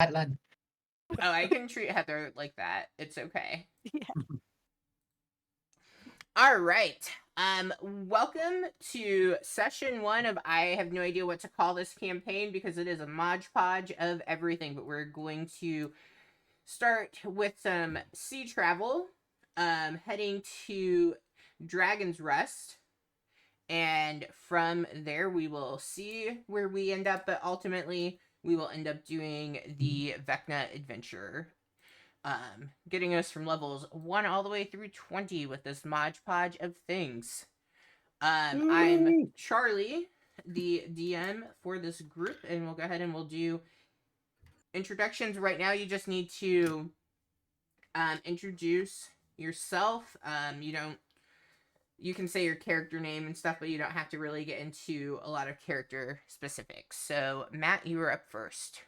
Thailand. Oh, I can treat Heather like that. It's okay. Yeah. All right. Welcome to session 1 of I have no idea what to call this campaign because it is a modge podge of everything, but we're going to start with some sea travel, heading to Dragon's Rest, and from there we will see where we end up, but ultimately we will end up doing the Vecna adventure, getting us from levels 1 all the way through 20 with this modge podge of things. I'm Charlie, the DM for this group, and we'll go ahead and we'll do introductions. Right now you just need to introduce yourself. You can say your character name and stuff, but you don't have to really get into a lot of character specifics. So Matt, you are up first.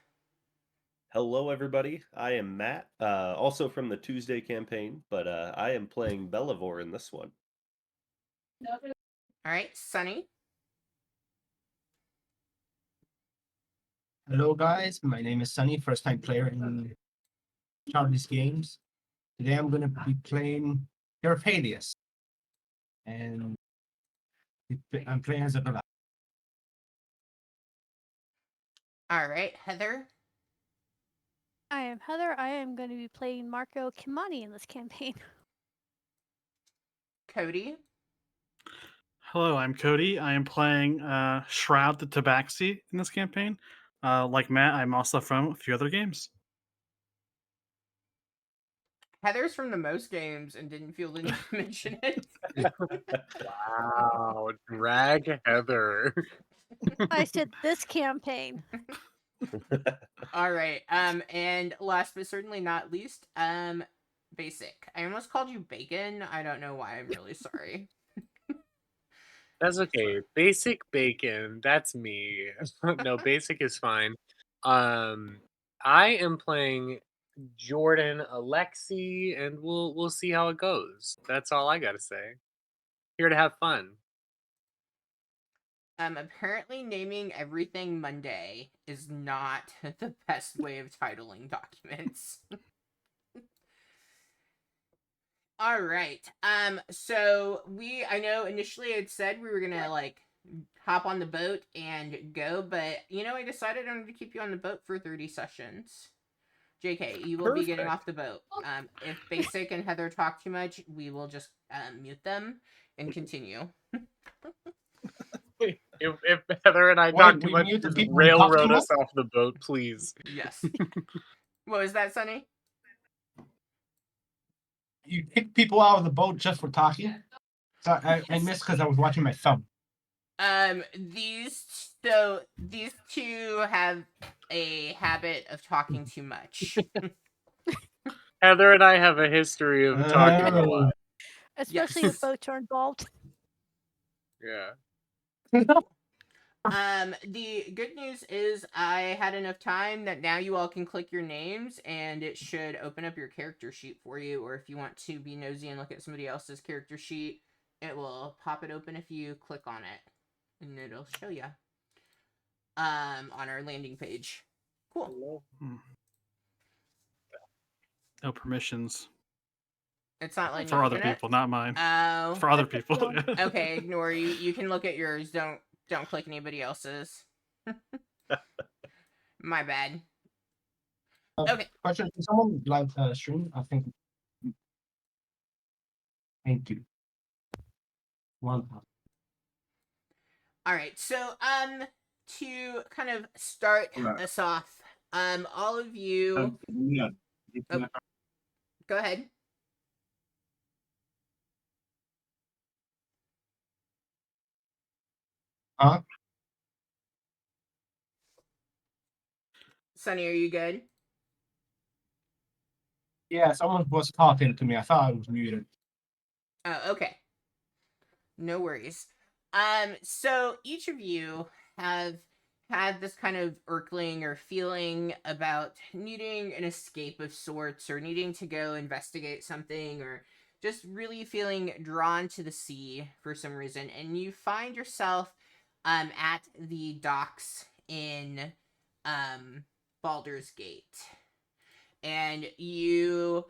Hello, everybody. I am Matt, also from the Tuesday campaign, but I am playing Belivore in this one. All right, Sunny. Hello, guys. My name is Sunny, first-time player in Charlie's Games. Today I'm going to be playing Heraphalius. And I'm playing as a Goliath. All right, Heather. I am Heather. I am going to be playing Marco Kimani in this campaign. Cody. Hello, I'm Cody. I am playing Shroud the Tabaxi in this campaign. Like Matt, I'm also from a few other games. Heather's from the most games and didn't feel the need to mention it. Wow, drag Heather. I said this campaign. All right. And last but certainly not least, Basic. I almost called you Bacon. I don't know why. I'm really sorry. That's okay. Basic Bacon, that's me. No, Basic is fine. I am playing Jordan Alexi, and we'll see how it goes. That's all I gotta say. Here to have fun. Apparently naming everything Monday is not the best way of titling documents. All right. So I know initially I'd said we were gonna hop on the boat and go, but I decided I wanted to keep you on the boat for 30 sessions. JK, you will be getting off the boat. If Basic and Heather talk too much, we will just mute them and continue. If Heather and I talk too much, just railroad us off the boat, please. Yes. What was that, Sunny? You kick people out of the boat just for talking? So I missed because I was watching my phone. These two have a habit of talking too much. Heather and I have a history of talking a lot. Especially if boats are involved. Yeah. The good news is I had enough time that now you all can click your names and it should open up your character sheet for you, or if you want to be nosy and look at somebody else's character sheet, it will pop it open if you click on it and it'll show you on our landing page. Cool. No permissions. It's not like for other people, not mine. Oh. For other people. Okay, ignore you. You can look at yours. Don't click anybody else's. My bad. Okay. Question: can someone live stream? I think. Thank you. One. All right. So to kind of start us off, all of you. Oh, go ahead. Sunny, are you good? Yeah, someone was talking to me. I thought I was muted. Oh, okay. No worries. So each of you have had this kind of irkling or feeling about needing an escape of sorts, or needing to go investigate something, or just really feeling drawn to the sea for some reason, and you find yourself at the docks in Baldur's Gate. And you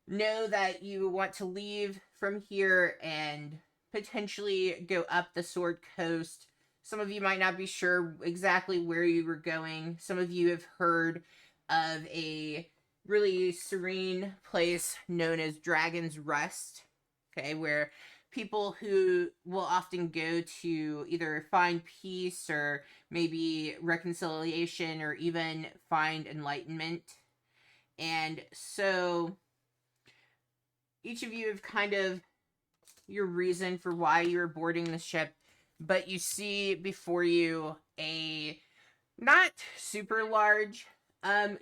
know that you want to leave from here and potentially go up the Sword Coast. Some of you might not be sure exactly where you were going. Some of you have heard of a really serene place known as Dragon's Rest, okay, where people who will often go to either find peace or maybe reconciliation or even find enlightenment. And so each of you have kind of your reason for why you're boarding the ship, but you see before you a not super large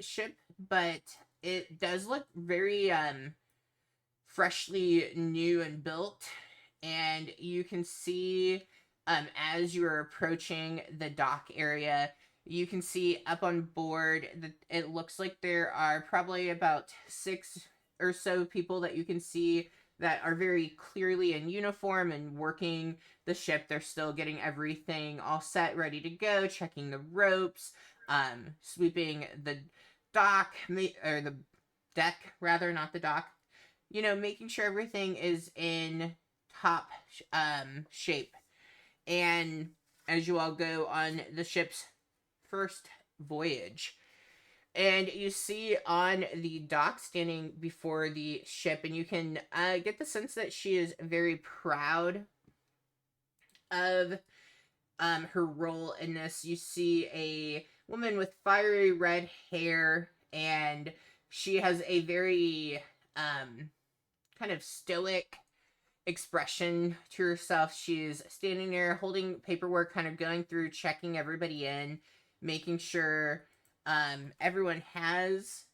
ship, but it does look very freshly new and built. And you can see as you're approaching the dock area, you can see up on board that it looks like there are probably about 6 or so people that you can see that are very clearly in uniform and working the ship. They're still getting everything all set, ready to go, checking the ropes, sweeping the dock, or the deck rather, not the dock. You know, making sure everything is in top shape. And as you all go on the ship's first voyage, and you see on the dock standing before the ship, and you can get the sense that she is very proud of her role in this. You see a woman with fiery red hair, and she has a very kind of stoic expression to herself. She's standing there holding paperwork, kind of going through, checking everybody in, making sure everyone has...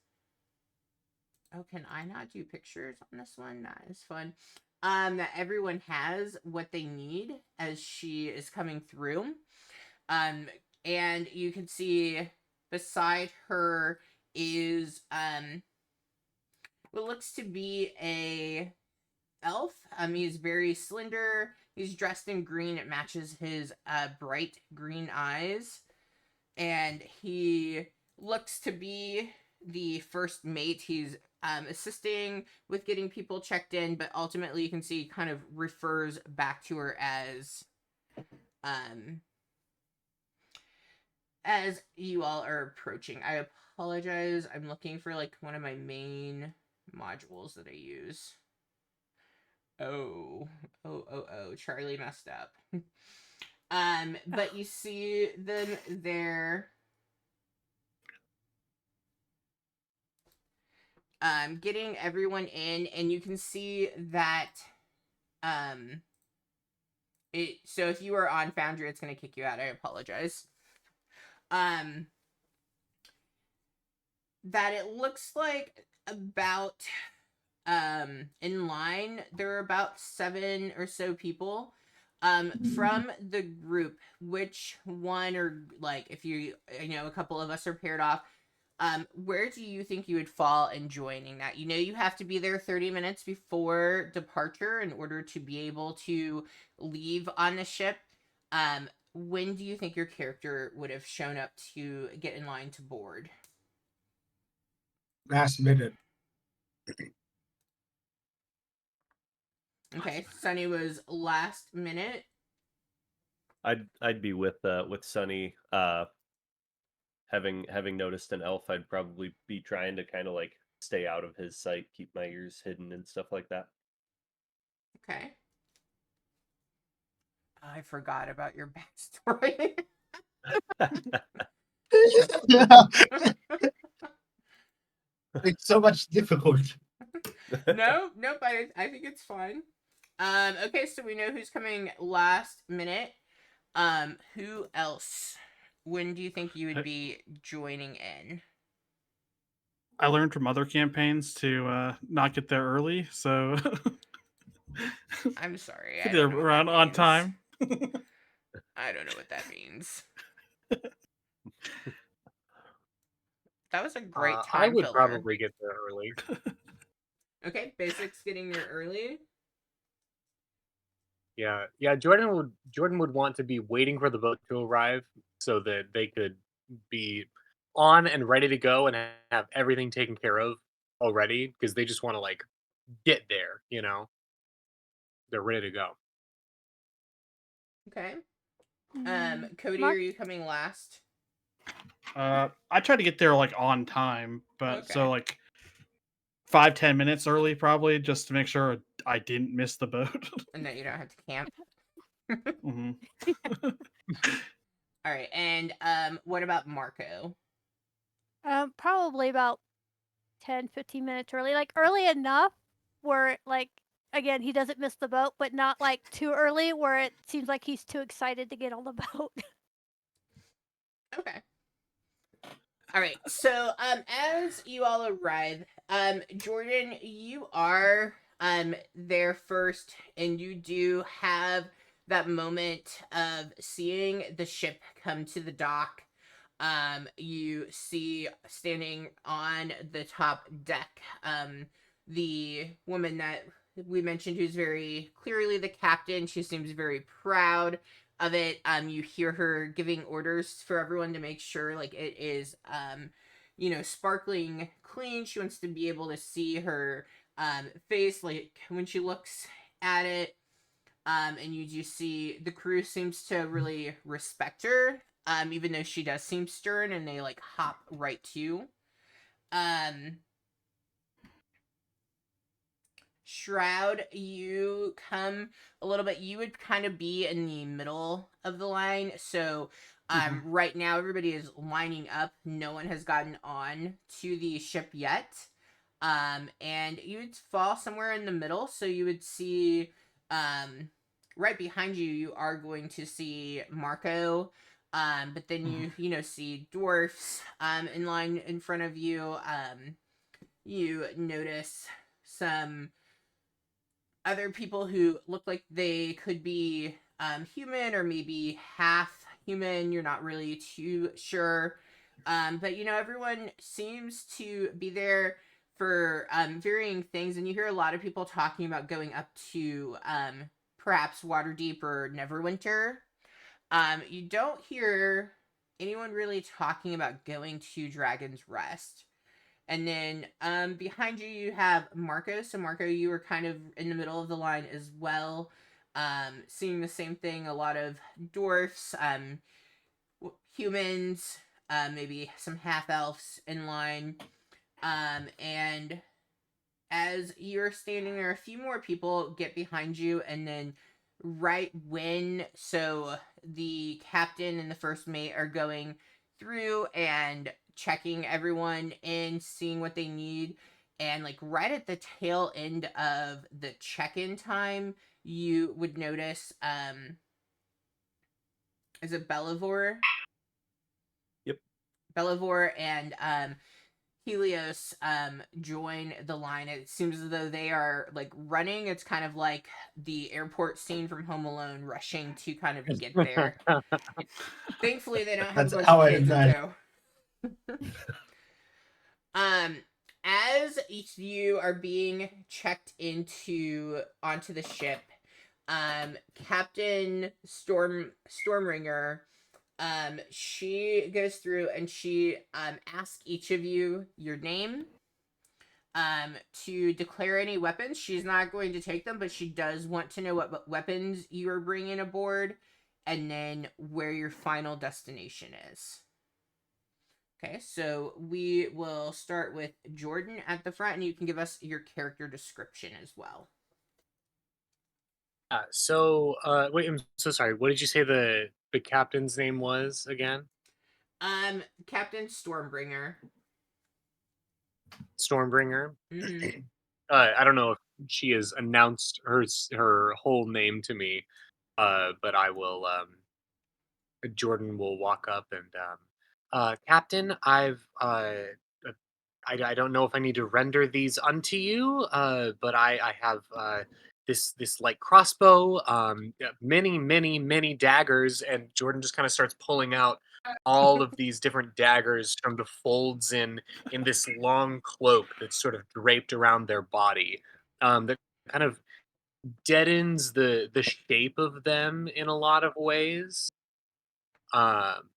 Oh, can I not do pictures on this one? That is fun. That everyone has what they need as she is coming through. And you can see beside her is what looks to be a elf. He's very slender. He's dressed in green. It matches his bright green eyes. And he looks to be the first mate. He's assisting with getting people checked in, but ultimately you can see he kind of refers back to her as you all are approaching. I apologize. I'm looking for like one of my main modules that I use. Oh, Charlie messed up. But you see them there. Getting everyone in, and you can see that so if you are on Foundry, it's going to kick you out. I apologize. That it looks like about in line there are about 7 or so people from the group. Which one, or like if you know a couple of us are paired off, where do you think you would fall in joining that? You know, you have to be there 30 minutes before departure in order to be able to leave on the ship. When do you think your character would have shown up to get in line to board? Last minute. Okay, Sunny was last minute. I'd be with Sunny. Having noticed an elf, I'd probably be trying to kind of like stay out of his sight, keep my ears hidden and stuff like that. Okay. I forgot about your backstory. Yeah. It's so much difficult. Nope, I think it's fine. Okay, so we know who's coming last minute. Who else? When do you think you would be joining in? I learned from other campaigns to not get there early, so I'm sorry. get there around on time. I don't know what that means. That was a great time I would filler. probably get there early. Okay, Basics getting there early. Yeah. Jordan would want to be waiting for the boat to arrive so that they could be on and ready to go and have everything taken care of already because they just want to like get there, you know. They're ready to go. Okay. Mm, Cody, are Mark, you coming last? I try to get there like on time, but Okay. so like 5-10 minutes early probably just to make sure I didn't miss the boat. And that you don't have to camp. Mhm. All right. And what about Marco? probably about 10, 15 minutes early. Like early enough where like again he doesn't miss the boat, but not like too early where it seems like he's too excited to get on the boat. Okay. All right. So, as you all arrive, Jordan, you are there first, and you do have that moment of seeing the ship come to the dock. You see standing on the top deck, the woman that we mentioned, who's very clearly the captain. She seems very proud of it. You hear her giving orders for everyone to make sure like it is sparkling clean. She wants to be able to see her face like when she looks at it. And you do see the crew seems to really respect her, even though she does seem stern, and they like hop right to. Um, Shroud, you come a little bit. You would kind of be in the middle of the line. So, Mhm. right now everybody is lining up. No one has gotten on to the ship yet. And you would fall somewhere in the middle. So you would see, right behind you, you are going to see Marco. But then you see dwarfs, in line in front of you. You notice some other people who look like they could be human or maybe half human. You're not really too sure. But everyone seems to be there for varying things. And you hear a lot of people talking about going up to perhaps Waterdeep or Neverwinter. You don't hear anyone really talking about going to Dragon's Rest. And then behind you, you have Marco. So, Marco, you were kind of in the middle of the line as well. Seeing the same thing, a lot of dwarfs, humans, maybe some half elves in line. And as you're standing there, a few more people get behind you, and then right when the captain and the first mate are going through and checking everyone in, seeing what they need, and like right at the tail end of the check-in time, you would notice is it Bellavor? Yep. Bellavor and Helios join the line. It seems as though they are like running. It's kind of like the airport scene from Home Alone, rushing to kind of get there. Thankfully, they don't have a That's bunch how of I kids in imagine. tow. Um, as each of you are being checked onto the ship, Captain Stormringer, she goes through and she asks each of you your name, to declare any weapons. She's not going to take them, but she does want to know what weapons you are bringing aboard, and then where your final destination is. Okay, so we will start with Jordan at the front, and you can give us your character description as well. Wait, I'm so sorry. What did you say the captain's name was again? Captain Stormbringer. Stormbringer. Mm-hmm. I don't know if she has announced her whole name to me, but I will. Jordan will walk up and, Captain, I don't know if I need to render these unto you, but I have this light crossbow, yeah, many daggers, and Jordan just kind of starts pulling out all of these different daggers from the folds in this long cloak that's sort of draped around their body. That kind of deadens the shape of them in a lot of ways. Um,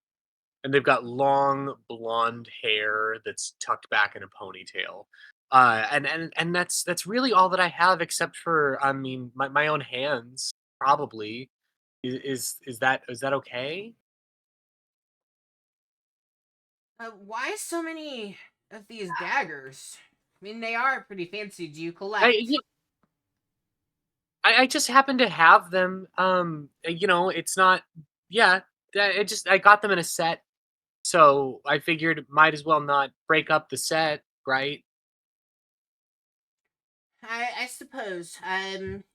and they've got long blonde hair that's tucked back in a ponytail. And that's really all that I have, except for, I mean, my own hands, probably. Is that okay? Why so many of these daggers? I mean, they are pretty fancy. Do you I collect? you I just happen to have them. It's not. Yeah, I got them in a set, so I figured might as well not break up the set, right? I suppose.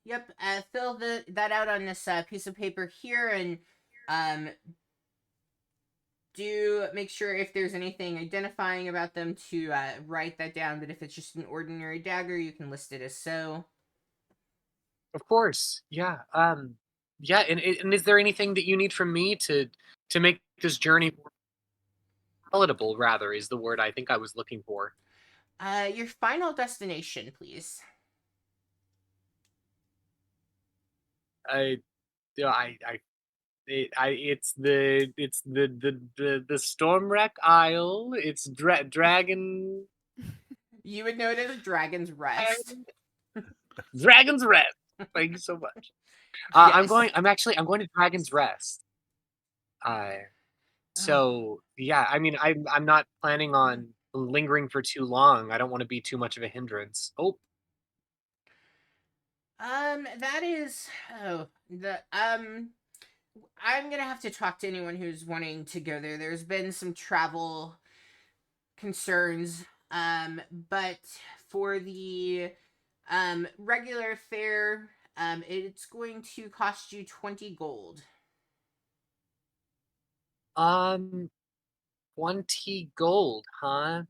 Yep. Fill that out on this piece of paper here, and um, do make sure if there's anything identifying about them to write that down. But if it's just an ordinary dagger, you can list it as so. Of course, yeah. Yeah, and is there anything that you need from me to make this journey more palatable? Rather, is the word I think I was looking for. Your final destination, please. I, yeah, it's the Stormwreck Isle. It's Dragon You would know it as Dragon's Rest. Dragon's Rest. Thank you so much. Yes. I'm going to Dragon's Rest. Uh, Oh. so yeah, I mean, I'm not planning on lingering for too long. I don't want to be too much of a hindrance. Oh, That is. Oh, the I'm gonna have to talk to anyone who's wanting to go there. There's been some travel concerns. But for the regular fare, it's going to cost you 20 gold. um, 20 gold, huh?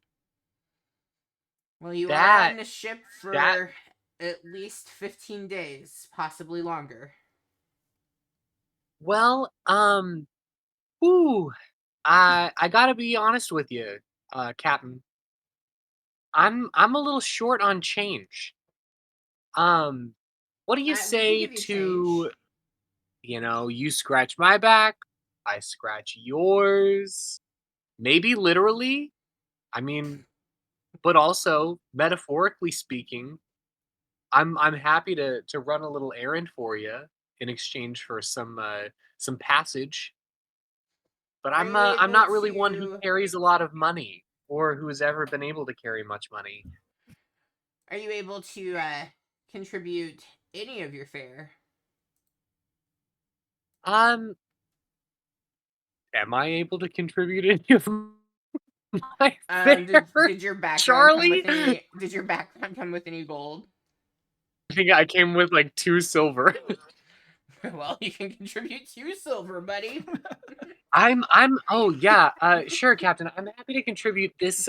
Well, you are That on the ship that for at least 15 days, possibly longer. well, ooh, I gotta be honest with you, Captain. I'm a little short on change. Um, what do you We can say give you change. to, you scratch my back, I scratch yours, maybe literally? I mean, but also metaphorically speaking, I'm happy to run a little errand for you in exchange for some passage. But Are I'm you uh, I'm able not really one who to? carries a lot of money or who has ever been able to carry much money. Are you able to contribute any of your fare? Um, am I able to contribute any of my fare, Did your background come with Charlie? any? Did your background come with any gold? I think I came with like 2 silver. Well, you can contribute 2 silver, buddy. Oh yeah, sure, Captain. I'm happy to contribute this.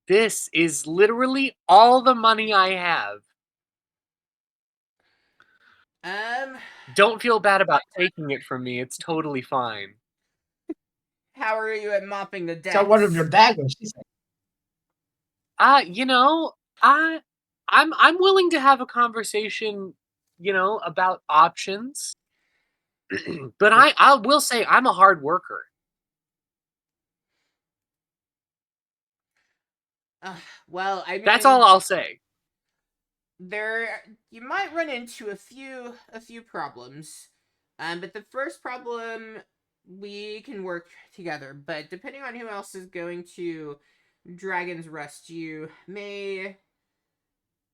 This is literally all the money I have. Um, Don't feel bad about taking it from me. It's totally fine. how are you at mopping the So one of your decks? daggers, she said. You know, I I'm willing to have a conversation, about options. But I will say I'm a hard worker. Uh, well, I That's all mean, I'll say. there you might run into a few problems. But the first problem we can work together. But depending on who else is going to Dragon's Rest, you may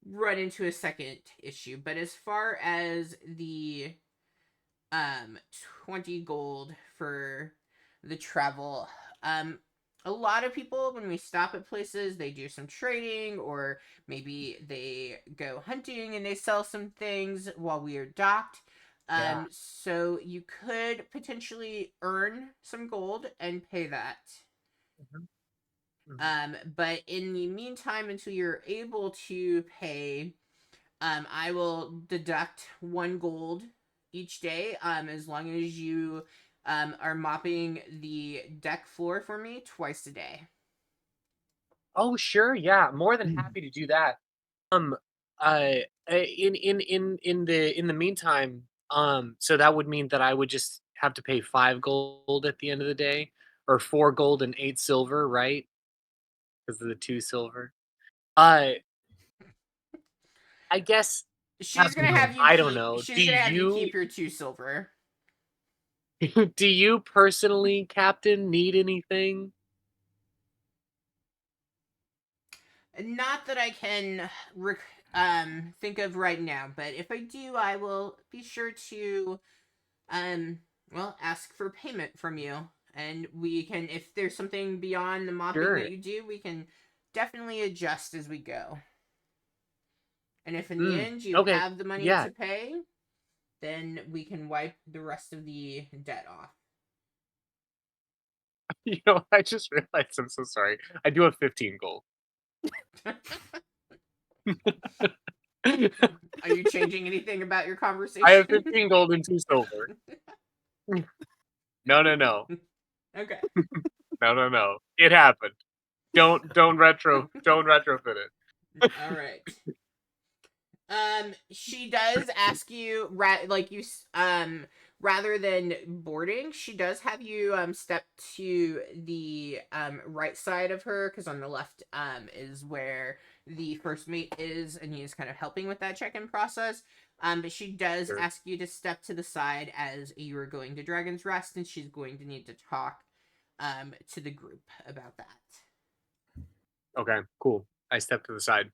run into a second issue. But as far as the um 20 gold for the travel, a lot of people when we stop at places they do some trading or maybe they go hunting and they sell some things while we are docked. Yeah. So you could potentially earn some gold and pay that. Mhm, mhm. But in the meantime, until you're able to pay, I will deduct 1 gold each day, as long as you are mopping the deck floor for me twice a day. Oh, sure, yeah, more than Mm. happy to do that. Um, in the meantime, so that would mean that I would just have to pay 5 gold at the end of the day. or 4 gold and 8 silver, right? Because of the 2 silver. I guess She's gonna Absolutely. have you. I don't know. She's gonna have you keep your 2 silver. Do you personally, Captain, need anything? Not that I can think of right now, but if I do, I will be sure to ask for payment from you, and we can, if there's something beyond the mopping Sure. that you do, we can definitely adjust as we go. And if in the end you okay. have the money Yeah. to pay, then we can wipe the rest of the debt off. You know, I just realized I'm so sorry. I do have 15 gold. Are you changing anything about your conversation? I have 15 gold and 2 silver. No. Okay. No. It happened. Don't retrofit it. All right. She does ask you, rather than boarding, she does have you step to the right side of her, because on the left is where the first mate is, and he is kind of helping with that check-in process. But she does Sure. ask you to step to the side as you are going to Dragon's Rest, and she's going to need to talk to the group about that. Okay, cool. I step to the side.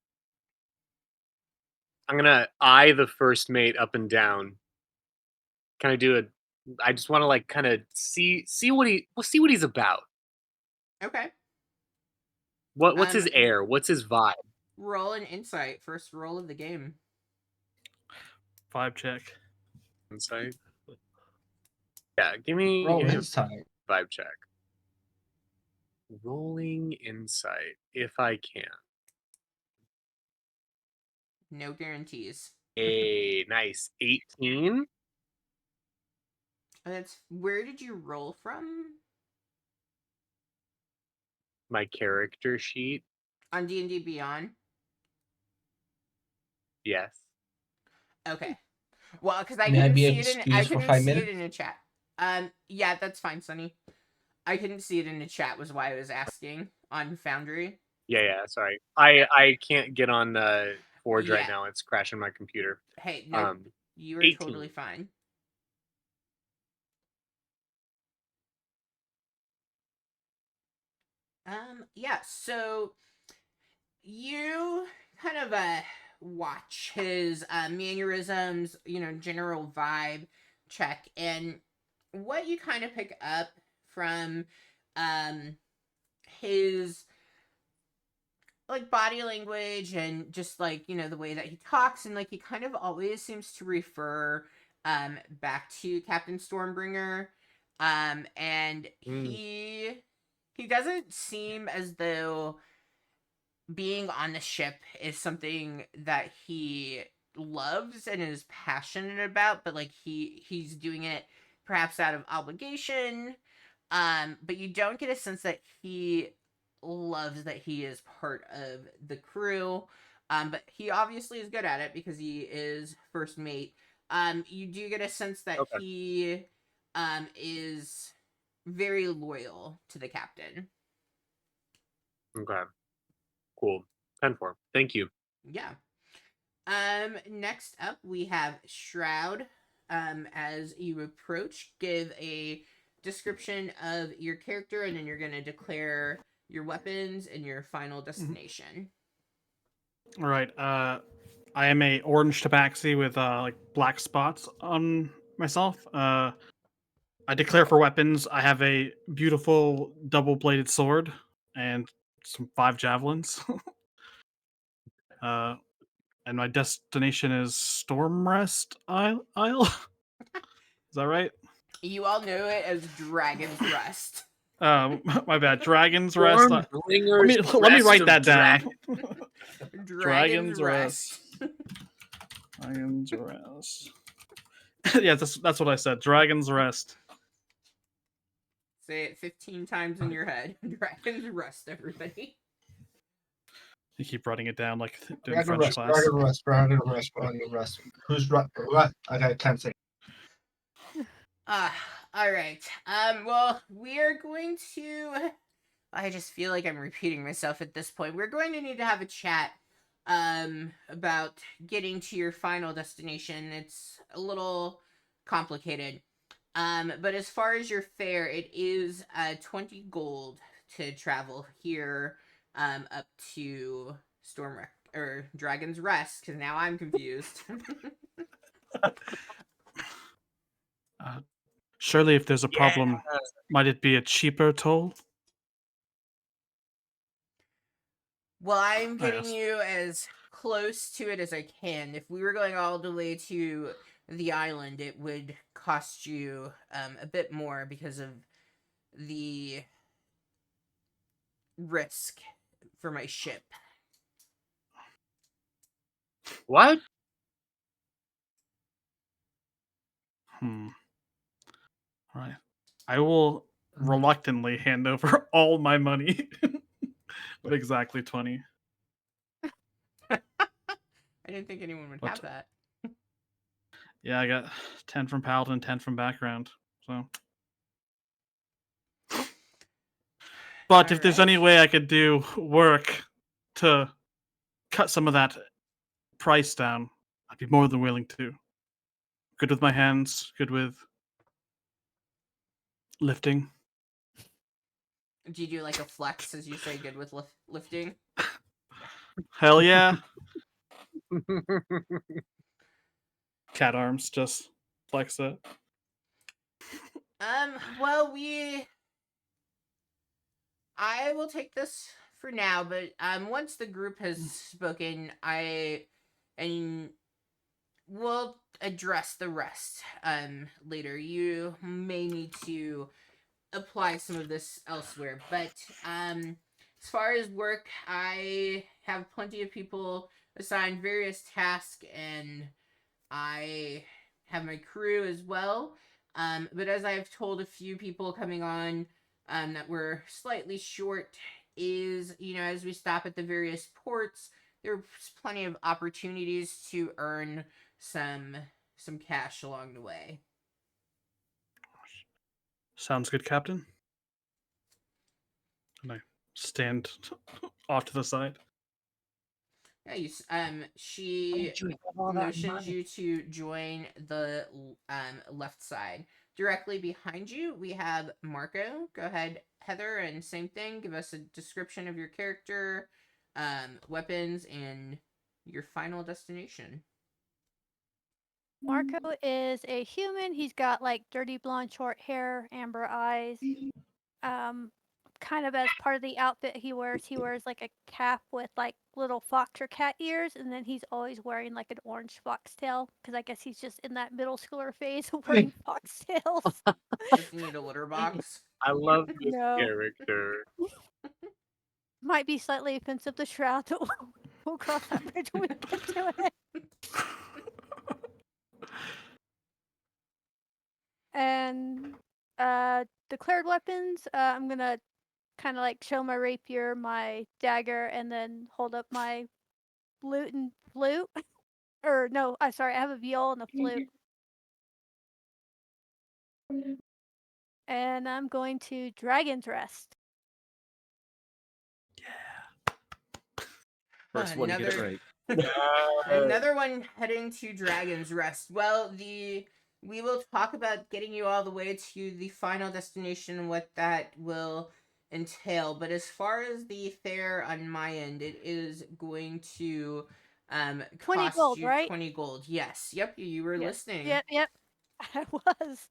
I'm gonna eye the first mate up and down. Kind of do a. I just want to like kind of see what he's about. Okay. What's his air? What's his vibe? Roll an insight. First roll of the game. 5 check. Insight. Yeah, give me Roll a insight. vibe check. Rolling insight, if I can. No guarantees. A nice 18. And that's, where did you roll from? My character sheet. On D&D Beyond? Yes. Okay. Well, because I May I couldn't be see it in excused for 5 minutes? a chat. Yeah, that's fine, Sonny. I couldn't see it in the chat was why I was asking on Foundry. Yeah. Sorry, I can't get on Forge right Yeah. now. It's crashing my computer. Hey, no, you are 18. totally fine. Yeah, so you kind of watch his mannerisms, general vibe check, and what you kind of pick up from his like body language and just like the way that he talks, and like he kind of always seems to refer back to Captain Stormbringer, and he doesn't seem as though being on the ship is something that he loves and is passionate about, but like he's doing it perhaps out of obligation. But you don't get a sense that he loves that he is part of the crew. But he obviously is good at it because he is first mate. You do get a sense that Okay. he is very loyal to the captain. Okay. Cool. 10-4. Thank you. Yeah. Next up we have Shroud. As you approach, give a description of your character, and then you're gonna declare your weapons and your final destination. All right. I am a orange tabaxi with like black spots on myself. I declare for weapons. I have a beautiful double-bladed sword and some 5 javelins. And my destination is Stormrest Isle. Is that right? You all know it as Dragon's Rest. My bad. Dragon's Rest. Let Stormbringer's me Rest write of that down. Dragon's Rest. Dragon's Rest. Yeah, that's what I said. Dragon's Rest. Say it 15 times in your head. Dragon's Rest, everybody. You keep writing it down like in Dragon French rest, class. dragon rest, dragon rest, dragon rest. Who's right? What? I can't say. All right. Well, we are going to. I just feel like I'm repeating myself at this point. We're going to need to have a chat about getting to your final destination. It's a little complicated. But as far as your fare, it is 20 gold to travel here up to or Dragon's Rest, because now I'm confused. Surely, if there's a Yeah. problem, might it be a cheaper toll? Well, I'm I getting asked. you as close to it as I can. If we were going all the way to the island, it would cost you a bit more because of the risk for my ship. What? All right. I will reluctantly hand over all my money with exactly 20. I didn't think anyone would What? have that. Yeah, I got 10 from Paladin, 10 from background. So, but if there's any Alright. way I could do work to cut some of that price down, I'd be more than willing to. Good with my hands, good with lifting. Do you do like a flex as you say good with lifting? Hell yeah. Cat arms, just flex it. Well, I will take this for now, but once the group has spoken, and we'll address the rest later. You may need to apply some of this elsewhere, but as far as work, I have plenty of people assigned various tasks, and I have my crew as well. But as I've told a few people coming on that we're slightly short, is, as we stop at the various ports, there's plenty of opportunities to earn some cash along the way. Sounds good, Captain. And I stand off to the side. Yeah, she motions you to join the left side. Directly behind you, we have Marco. Go ahead, Heather, and same thing. Give us a description of your character, weapons, and your final destination. Marco is a human. He's got like dirty blonde short hair, amber eyes. Kind of as part of the outfit he wears like a cap with like little fox or cat ears, and then he's always wearing like an orange foxtail because I guess he's just in that middle schooler phase of wearing foxtails. Does he need a litter box? I love this No. character. Might be slightly offensive to Shroud, but we'll cross that bridge when we get to it. And declared weapons, I'm gonna kind of like show my rapier, my dagger, and then hold up my flute and flute. Or no, I'm sorry, I have a viol and a flute. And I'm going to Dragon's Rest. First one to get it right. Another one heading to Dragon's Rest. Well, we will talk about getting you all the way to the final destination and what that will entail. But as far as the fare on my end, it is going to 20 cost gold, you right? 20 gold. Yes. Yep, you were listening. Yep. I was.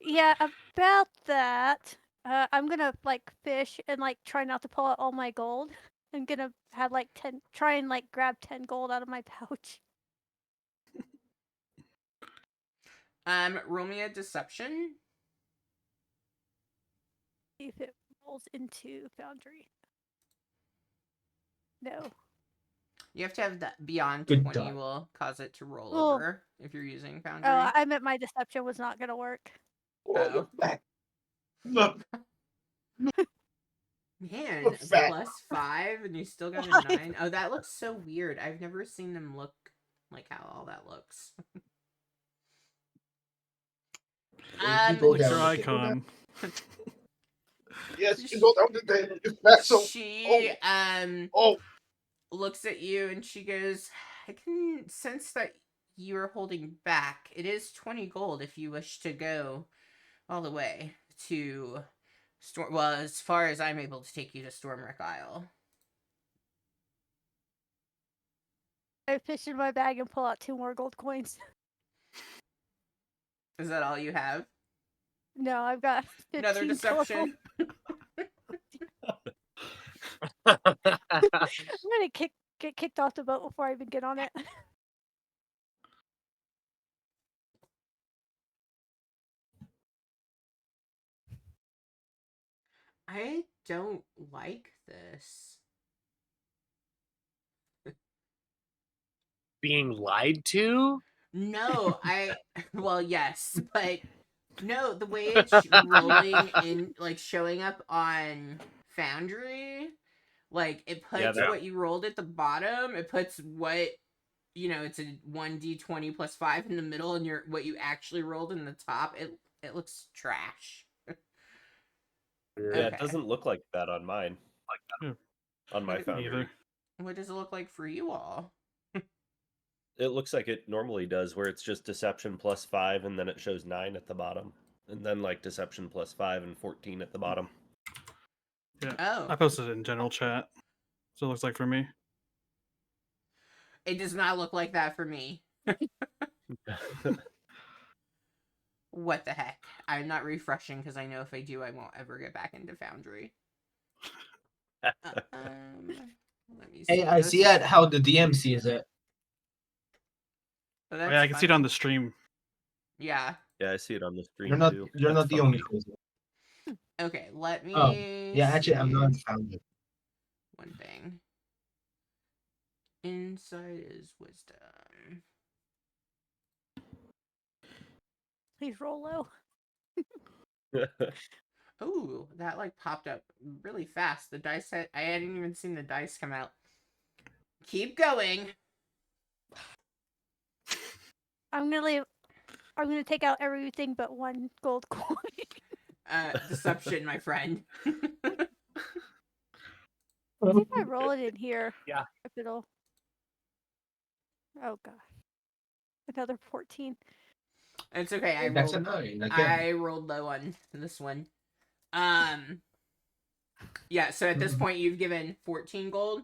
Yeah, about that. I'm gonna like fish and like try not to pull out all my gold. I'm gonna have like 10, try and like grab 10 gold out of my pouch. Roll me a deception. See if it rolls into Foundry. No. You have to have that beyond Good 20 die. will cause it to roll Oh. over if you're using Foundry. Oh, I meant my deception was not gonna work. Oh, look back. Look. Man, Look a fat. +5 and you still got a Five. 9. Oh, that looks so weird. I've never seen them look like how all that looks. You go Like down your the thing. icon. Yes, you go down the thing. It's back so. She Oh, looks at you and she goes, I can sense that you are holding back. It is 20 gold if you wish to go all the way to Storm. Well, as far as I'm able to take you to Stormwreck Isle. I fish in my bag and pull out 2 more gold coins. Is that all you have? No, I've got 15 Another total. deception. I'm gonna get kicked off the boat before I even get on it. I don't like this. Being lied to? No, well, yes, but no, the way it's rolling in, like, showing up on Foundry, like, it Yeah, puts what you rolled at the bottom, it puts what, it's a 1d20 plus 5 in the middle, and what you actually rolled in the top, it looks trash. Yeah, Okay. it doesn't look like that on mine. Yeah. On my What- Foundry. Either. What does it look like for you all? It looks like it normally does, where it's just deception plus 5, and then it shows 9 at the bottom, and then like deception plus 5 and 14 at the bottom. Yeah. Oh, I posted it in general chat. So it looks like for me. it does not look like that for me. What the heck? I'm not refreshing because I know if I do, I won't ever get back into Foundry. Let me see. hey, I see it how the DM sees it. Oh, Oh, yeah, I can see it funny. on the stream. Yeah. Yeah, I see it on the screen You're not. too. You're That's not the funny. only person. Okay, let me. Oh, yeah. Actually, I'm see not found. one thing. Insight is wisdom. Please roll low. Ooh, that like popped up really fast. The dice I hadn't even seen the dice come out. Keep going. I'm gonna take out everything but 1 gold coin. Deception, my friend. See if I roll it in here. Yeah. If it'll. Oh god. Another 14. It's okay. I That's a rolled. 9 again. I rolled low on this one. Yeah. So at this point, you've given 14 gold.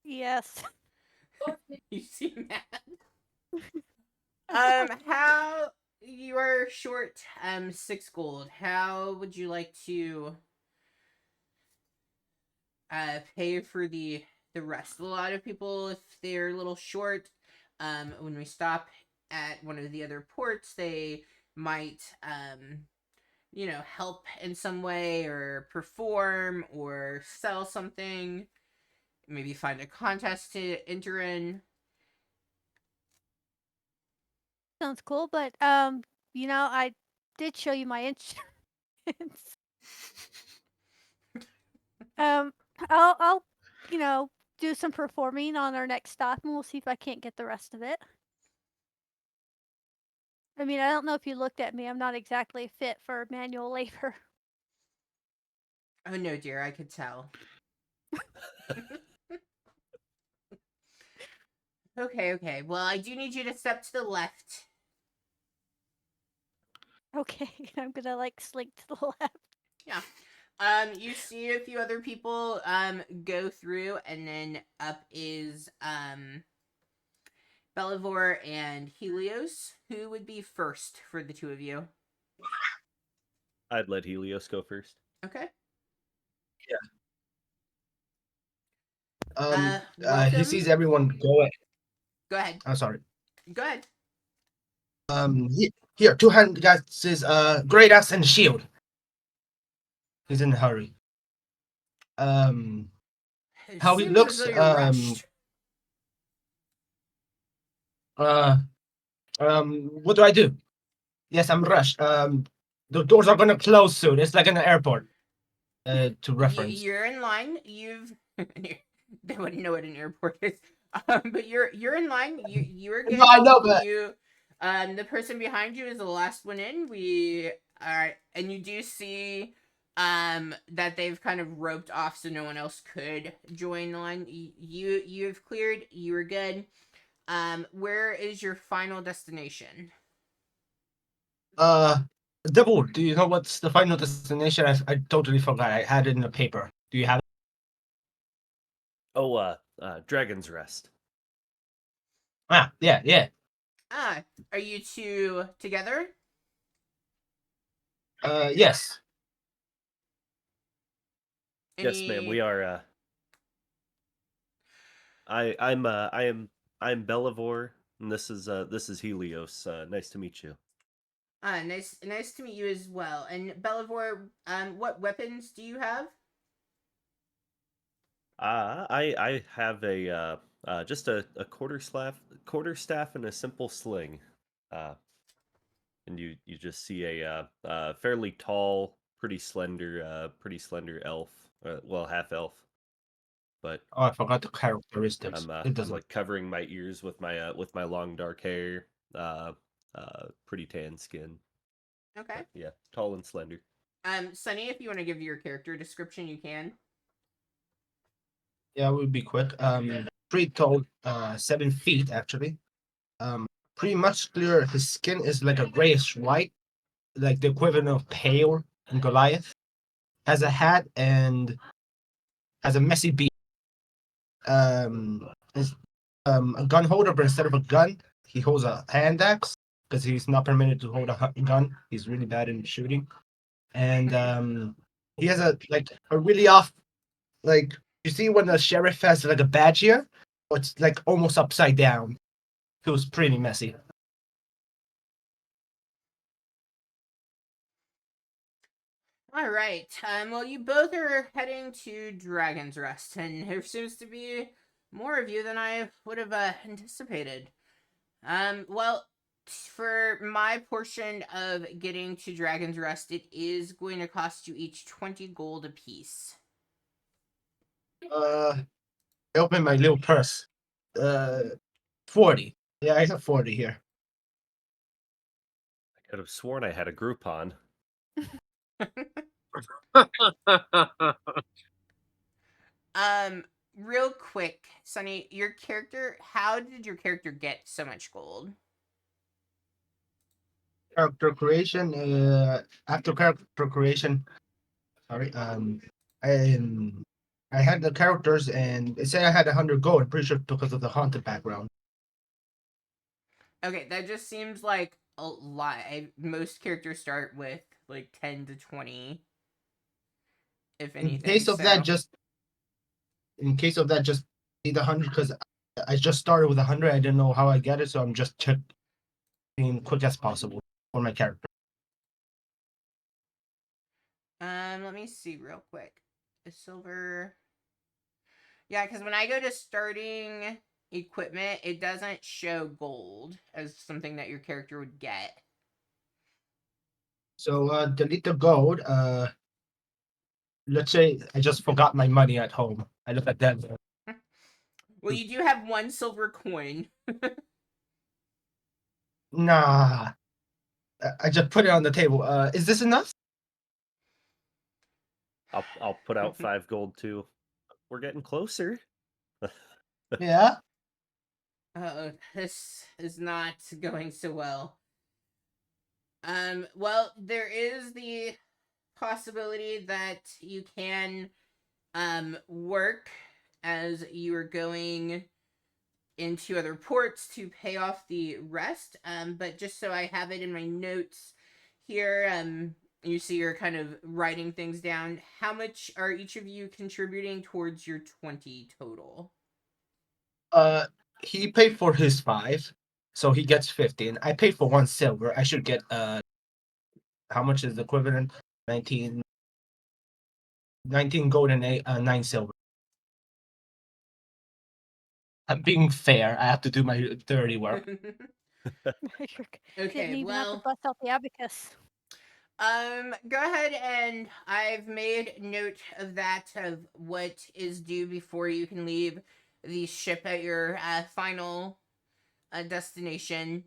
Yes. You seem mad. How you are short 6 gold. How would you like to pay for the rest? A lot of people, if they're a little short, when we stop at one of the other ports, they might help in some way or perform or sell something. Maybe find a contest to enter in. Sounds cool, but I did show you my instruments. I'll do some performing on our next stop, and we'll see if I can't get the rest of it. I mean, I don't know if you looked at me. I'm not exactly fit for manual labor. Oh no, dear, I could tell. Okay. Well, I do need you to step to the left. Okay, I'm gonna slink to the left. Yeah. You see a few other people go through, and then up is Belivore and Helios. Who would be first for the two of you? I'd let Helios go first. Okay. He welcome. sees everyone go. Go ahead. I'm sorry. Go ahead. Here, 2 hand guys says great axe and shield. He's in a hurry. It How he seems looks, as though you're rushed. What do I do? Yes, I'm rushed. The doors are gonna close soon. It's like an airport. To reference. You're in line. They wouldn't know what an airport is. But you're in line. You are good. No, I know, but The person behind you is the last one in. And you do see that they've kind of roped off so no one else could join the line. You've cleared. You were good. Where is your final destination? Double. Do you know what's the final destination? I totally forgot. I had it in the paper. Do you have it? Oh, Dragon's Rest. Ah, yeah, yeah. Are you two together? Yes. Yes, ma'am. We are. I'm Belivore, and this is Helios. Nice to meet you. Nice to meet you as well. And Belivore, what weapons do you have? I have a just a quarter staff and a simple sling. And you just see a fairly tall, pretty slender elf. Well, half elf. But Oh, I forgot the characteristics. I'm It doesn't. like covering my ears with my long dark hair. Pretty tan skin. Okay. But yeah, tall and slender. Sunny, if you want to give your character description, you can. Yeah, it would be quick. Pretty tall, 7 feet actually. Pretty muscular. His skin is like a grayish white, like the equivalent of pale in Goliath. Has a hat and has a messy beard. Is a gun holder, but instead of a gun, he holds a hand axe because he's not permitted to hold a gun. He's really bad in shooting, and he has a really off, like, you see when the sheriff has like a badge here, it's like almost upside down. Feels pretty messy. All right. Well, you both are heading to Dragon's Rest, and there seems to be more of you than I would have anticipated. Well, for my portion of getting to Dragon's Rest, it is going to cost you each 20 gold apiece. I open my little purse. Uh, 40. Yeah, I have 40 here. I could have sworn I had a Groupon. Real quick, Sunny, how did your character get so much gold? Character creation. After character creation, sorry. I I had the characters, and it said I had 100 gold. I'm pretty sure because of the haunted background. Okay, that just seems like a lot. Most characters start with like 10 to 20, if In anything. case of that, So, just in case of that, just need 100 because I just started with 100. I didn't know how I get it, so I'm just being quick as possible for my character. let me see real quick. A silver. Yeah, because when I go to starting equipment, it doesn't show gold as something that your character would get. So delete the gold. Let's say I just forgot my money at home. I look at that. Well, you do have one silver coin. Nah, I just put it on the table. Is this enough? I'll put out 5 gold too. We're getting closer. Yeah. This is not going so well. Well, there is the possibility that you can work as you are going into other ports to pay off the rest. But just so I have it in my notes here, you see you're kind of writing things down. How much are each of you contributing towards your 20 total? He paid for his 5, so he gets 15. I paid for 1 silver. I should get how much is the equivalent? 19, 19 gold and 9 silver. I'm being fair. I have to do my dirty work. Didn't Okay, even have to well, bust out the abacus. go ahead, and I've made note of that, of what is due before you can leave the ship at your final destination.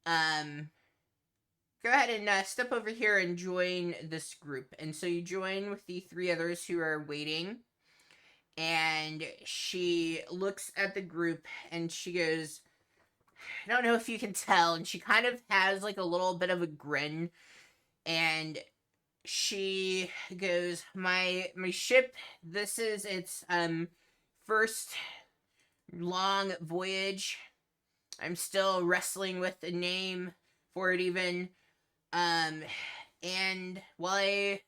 go ahead and step over here and join this group. And so you join with the 3 others who are waiting. And she looks at the group and she goes, I don't know if you can tell. And she kind of has like a little bit of a grin. And she goes, my ship, this is its first long voyage. I'm still wrestling with a name for it even. And while I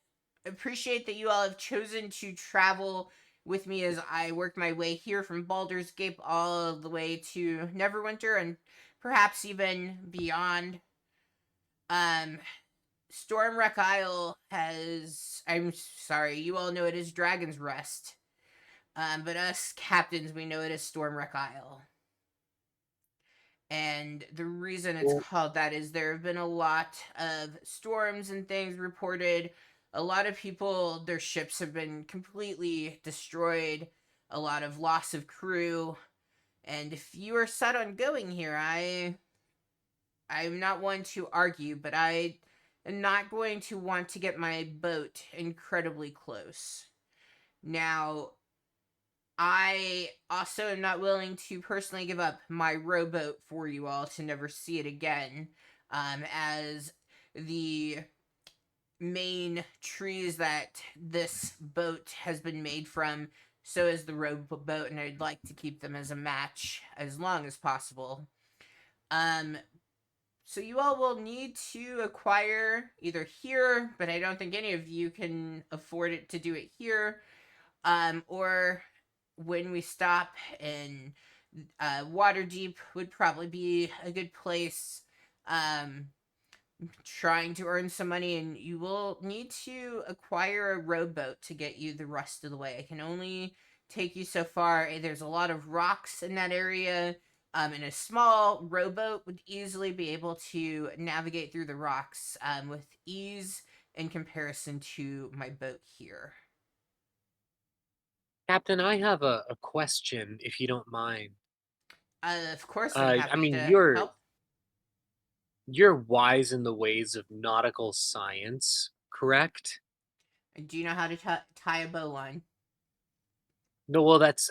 appreciate that you all have chosen to travel with me as I work my way here from Baldur's Gate all the way to Neverwinter and perhaps even beyond, Stormwreck Isle has, I'm sorry, you all know it as Dragon's Rest. But us captains, we know it as Stormwreck Isle. And the reason it's called that is there have been a lot of storms and things reported. A lot of people, their ships have been completely destroyed. A lot of loss of crew. And if you are set on going here, I'm not one to argue, but I am not going to want to get my boat incredibly close. Now, I also am not willing to personally give up my rowboat for you all to never see it again, as the main trees that this boat has been made from, so is the rowboat, and I'd like to keep them as a match as long as possible. So you all will need to acquire either here, but I don't think any of you can afford it to do it here, or when we stop in Waterdeep would probably be a good place. Trying to earn some money, and you will need to acquire a rowboat to get you the rest of the way. It can only take you so far. There's a lot of rocks in that area, and a small rowboat would easily be able to navigate through the rocks with ease in comparison to my boat here. Captain, I have a question, if you don't mind. Of course, I'm happy I mean, to help. you're wise in the ways of nautical science, correct? Do you know how to tie a bowline? No, well, that's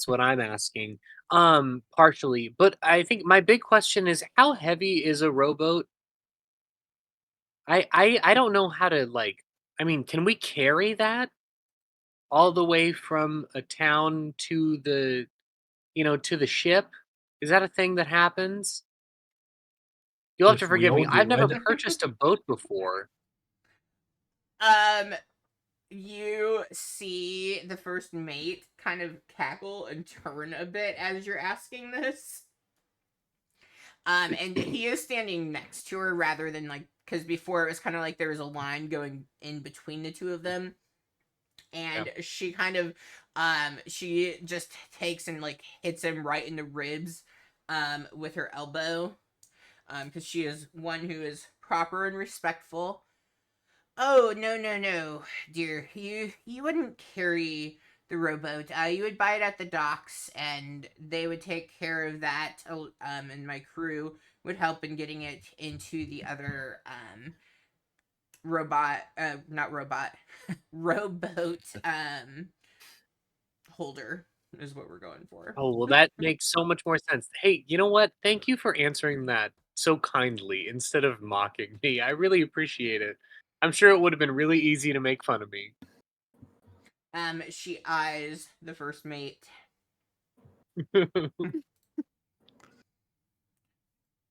what I'm asking. Partially, but I think my big question is how heavy is a rowboat? I don't know how to like. I mean, can we carry that all the way from a town to to the ship? Is that a thing that happens? You'll have to If we forgive me. all I've do never it. purchased a boat before. You see the first mate kind of cackle and turn a bit as you're asking this. And he is standing next to her rather than like, because before it was kind of like there was a line going in between the two of them. And she kind of, she just takes and like hits him right in the ribs, with her elbow. Because she is one who is proper and respectful. Oh, no, dear. You wouldn't carry the rowboat. You would buy it at the docks, and they would take care of that. And my crew would help in getting it into the other not robot, rowboat holder is what we're going for. Oh, well, that makes so much more sense. Hey, you know what? Thank you for answering that so kindly instead of mocking me. I really appreciate it. I'm sure it would have been really easy to make fun of me. She eyes the first mate.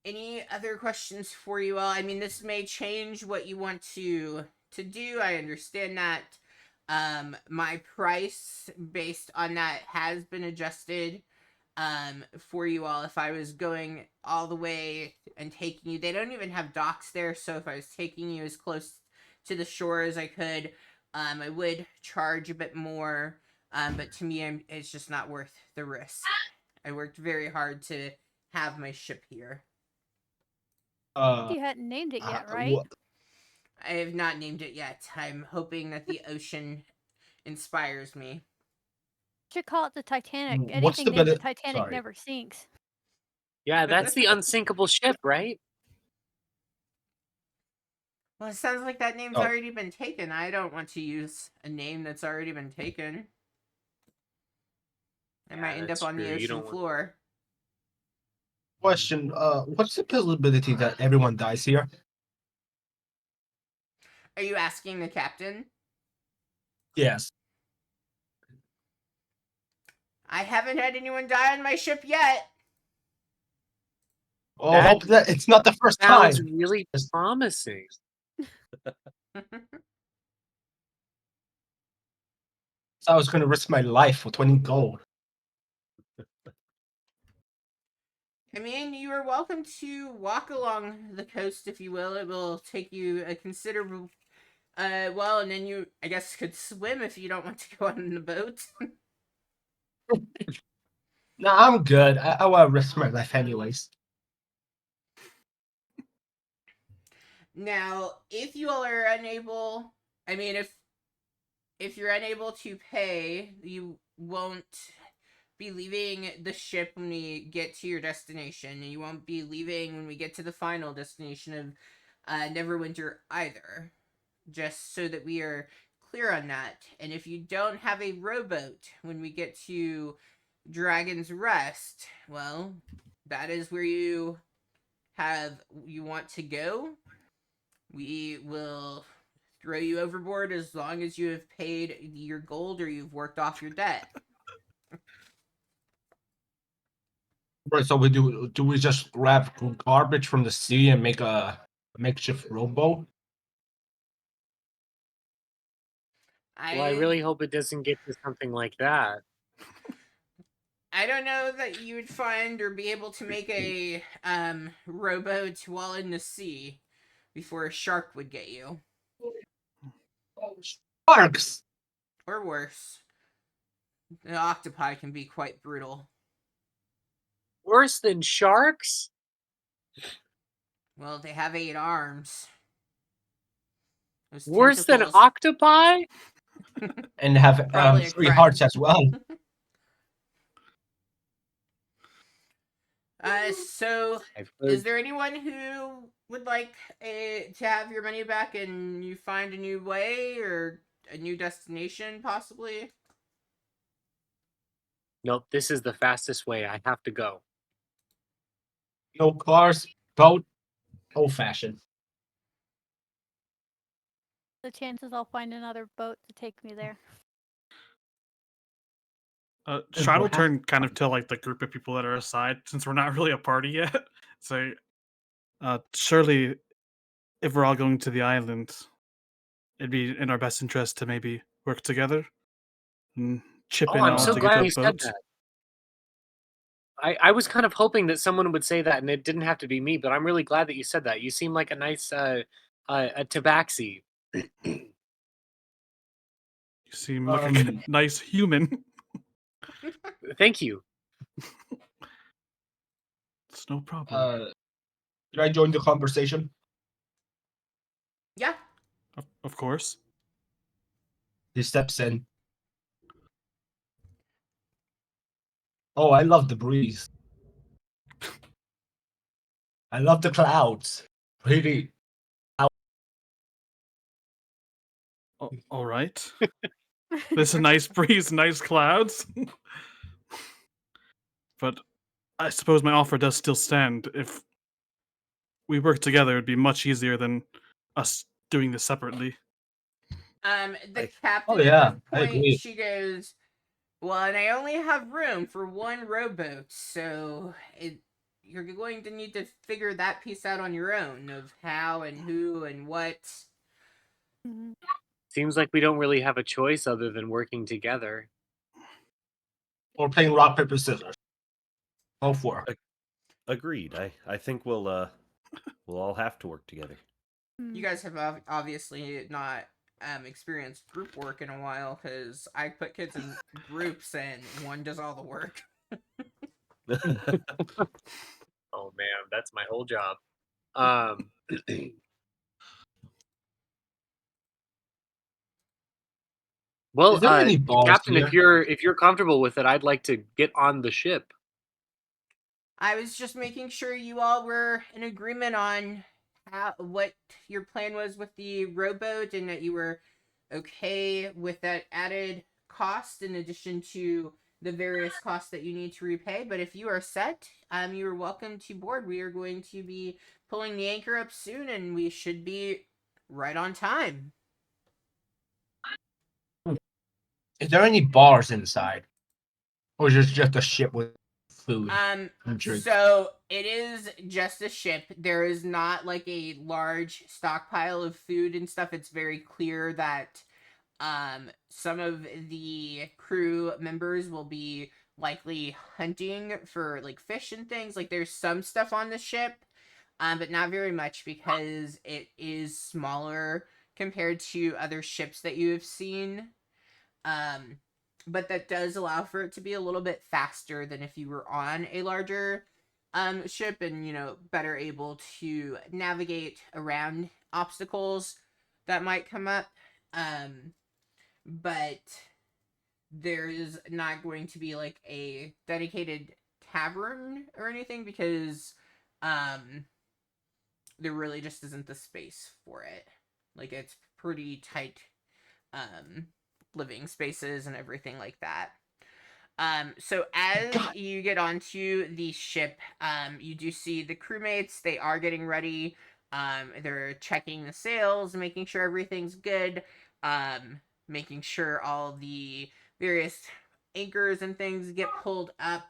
Any other questions for you all? I mean, this may change what you want to do. I understand that. My price based on that has been adjusted for you all. If I was going all the way and taking you, they don't even have docks there, so if I was taking you as close to the shore as I could, I would charge a bit more. But to me, it's just not worth the risk. I worked very hard to have my ship here. You hadn't named it yet, right? What? I have not named it yet. I'm hoping that the ocean inspires me. Should call it the Titanic. What's Anything the named the better? Titanic Sorry. never sinks. Yeah, that's the unsinkable ship, right? Well, it sounds like that name's Oh. already been taken. I don't want to use a name that's already been taken. I Yeah, might end that's up on true. the You ocean don't want- floor. Question: what's the possibility that everyone dies here? Are you asking the captain? Yes. I haven't had anyone die on my ship yet. Oh, That hope that it's not the first sounds time. really Yes. promising. So I was going to risk my life for 20 gold. I mean, you are welcome to walk along the coast, if you will. It will take you a considerable, well, and then you, I guess, could swim if you don't want to go on the boat. No, I'm good. I want to risk my life anyways. Now, if you all are unable, I mean, if you're unable to pay, you won't be leaving the ship when we get to your destination, and you won't be leaving when we get to the final destination of Neverwinter either. Just so that we are clear on that. And if you don't have a rowboat when we get to Dragon's Rest, well, that is where you want to go. We will throw you overboard as long as you have paid your gold or you've worked off your debt. Right, so we do we just grab garbage from the sea and make a makeshift rowboat? Well, I really hope it doesn't get to something like that. I don't know that you would find or be able to make a rowboat while in the sea before a shark would get you. Sharks! Or worse. The octopi can be quite brutal. Worse than sharks? Well, they have 8 arms. Those Worse than tentacles- octopi? And have Probably a 3 crack. hearts as well. So I've is heard. there anyone who would like to have your money back and you find a new way or a new destination, possibly? Nope, this is the fastest way. I have to go. No cars, boat, old fashioned. The chances I'll find another boat to take me there. Stride will we'll have turn kind of to like the group of people that are aside, since we're not really a party yet. So, surely, if we're all going to the island, it'd be in our best interest to maybe work together and chip Oh, in I'm all so to get glad to you a said boat. that. I was kind of hoping that someone would say that and it didn't have to be me, but I'm really glad that you said that. You seem like a nice a tabaxi. You seem like a nice human. Thank you. It's no problem. Did I join the conversation? Yeah. Of course. He steps in. Oh, I love the breeze. I love the clouds. Pretty. All right. There's a nice breeze, nice clouds. But I suppose my offer does still stand. If we work together, it'd be much easier than us doing this separately. The captain Oh, yeah, at one I point, agree. she goes, well, and I only have room for 1 rowboat, so you're going to need to figure that piece out on your own of how and who and what. Mhm. Seems like we don't really have a choice other than working together. Or playing rock, paper, scissors. Go for it. Agreed. I think we'll all have to work together. You guys have obviously not experienced group work in a while, because I put kids in groups and one does all the work. Oh man, that's my whole job. Well, Is there any balls Captain, here? if you're comfortable with it, I'd like to get on the ship. I was just making sure you all were in agreement on what your plan was with the rowboat and that you were okay with that added cost in addition to the various costs that you need to repay. But if you are set, you are welcome to board. We are going to be pulling the anchor up soon, and we should be right on time. Is there any bars inside, or is it just a ship with food and drinks? So it is just a ship. There is not like a large stockpile of food and stuff. It's very clear that some of the crew members will be likely hunting for like fish and things. Like there's some stuff on the ship, but not very much because it is smaller compared to other ships that you have seen. But that does allow for it to be a little bit faster than if you were on a larger ship and, you know, better able to navigate around obstacles that might come up. But there is not going to be like a dedicated tavern or anything because there really just isn't the space for it. Like it's pretty tight living spaces and everything like that. So as you get onto the ship, you do see the crewmates. They are getting ready. They're checking the sails, making sure everything's good, making sure all the various anchors and things get pulled up.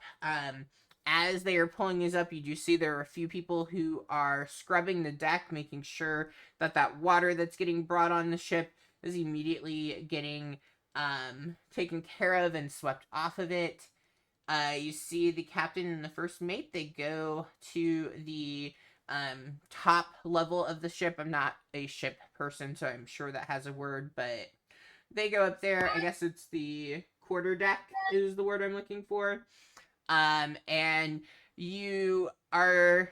As they are pulling these up, you do see there are a few people who are scrubbing the deck, making sure that that water that's getting brought on the ship is immediately getting taken care of and swept off of it. You see the captain and the first mate, they go to the top level of the ship. I'm not a ship person, so I'm sure that has a word, but they go up there. I guess it's the quarter deck is the word I'm looking for. And you are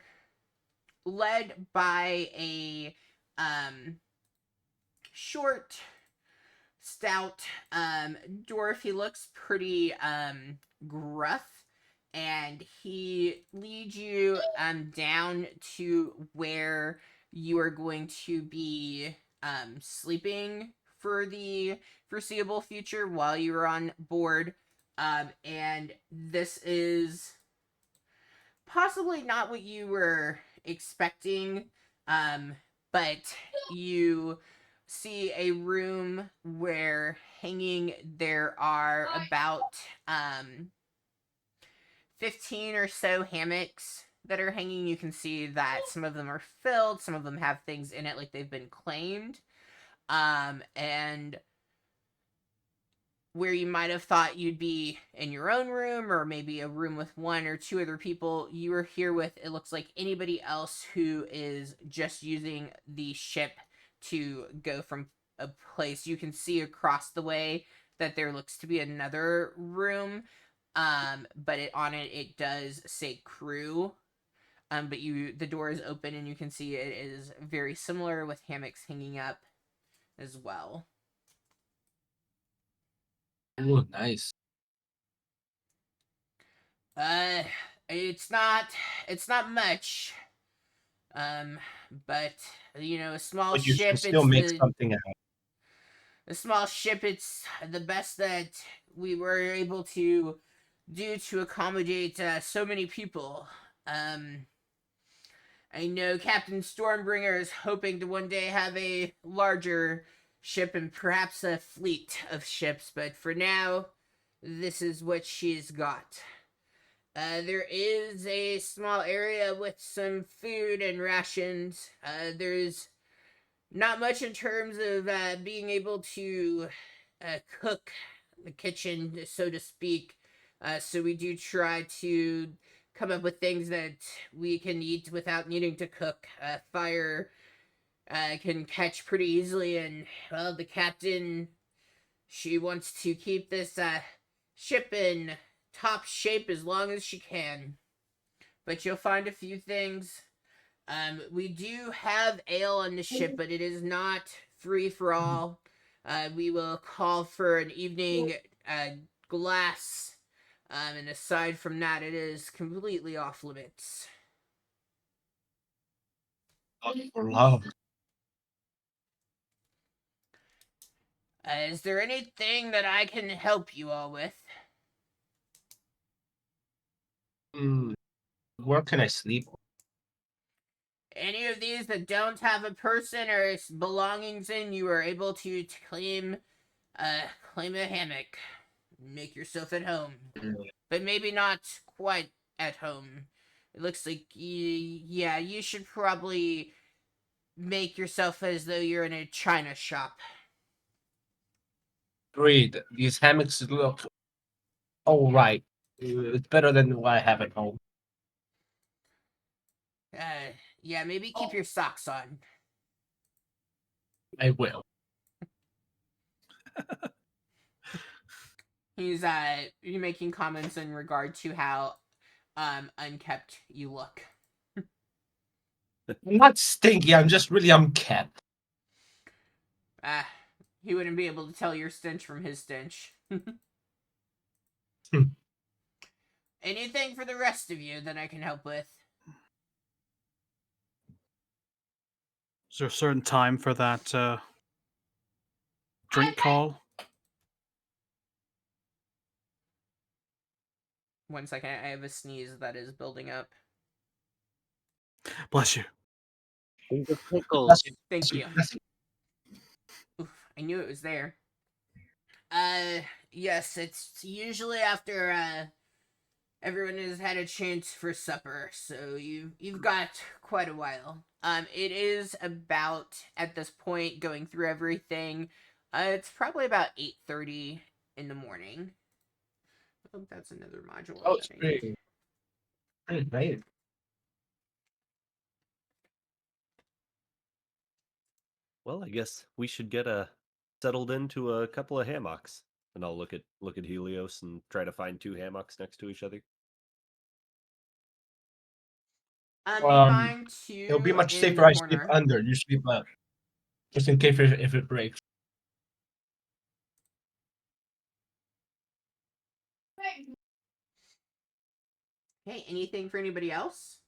led by a short, stout dwarf. He looks pretty gruff, and he leads you down to where you are going to be sleeping for the foreseeable future while you are on board. And this is possibly not what you were expecting, but you see a room where hanging there are about 15 or so hammocks that are hanging. You can see that some of them are filled, some of them have things in it like they've been claimed. And where you might have thought you'd be in your own room or maybe a room with one or two other people, you are here with, it looks like, anybody else who is just using the ship to go from a place. You can see across the way that there looks to be another room, but on it does say crew. But the door is open and you can see it is very similar with hammocks hanging up as well. Ooh, nice. It's not much. But you know, a small But you ship. should still It's make the something out. a small ship. It's the best that we were able to do to accommodate so many people. I know Captain Stormbringer is hoping to one day have a larger ship and perhaps a fleet of ships, but for now, this is what she's got. There is a small area with some food and rations. There's not much in terms of being able to cook the kitchen, so to speak. So we do try to come up with things that we can eat without needing to cook. Fire can catch pretty easily, and well, the captain, she wants to keep this ship in top shape as long as she can. But you'll find a few things. We do have ale on the ship, but it is not free for all. We will call for an evening glass, and aside from that, it is completely off limits. For love. Is there anything that I can help you all with? Where can I sleep? Any of these that don't have a person or belongings in, you are able to claim a hammock. Make yourself at home. But maybe not quite at home. It looks like, yeah, you should probably make yourself as though you're in a china shop. Agreed. These hammocks look all right. It's better than what I have at home. Yeah, maybe keep your socks on. I will. He's making comments in regard to how unkept you look. I'm not stinky. I'm just really unkept. He wouldn't be able to tell your stench from his stench. Anything for the rest of you that I can help with? Is there a certain time for that drink call? 1 second, I have a sneeze that is building up. Bless you. The pickles. Thank you. Oof, I knew it was there. Yes, it's usually after everyone has had a chance for supper, so you've got quite a while. It is about, at this point, going through everything. It's probably about 8:30 in the morning. Oh, that's another module. Oh, it's pretty late. Well, I guess we should get settled into a couple of hammocks, and I'll look at Helios and try to find 2 hammocks next to each other. You find It'll be two much in safer the I sleep corner. under. You sleep up. Just in case if it breaks. Hey, anything for anybody else?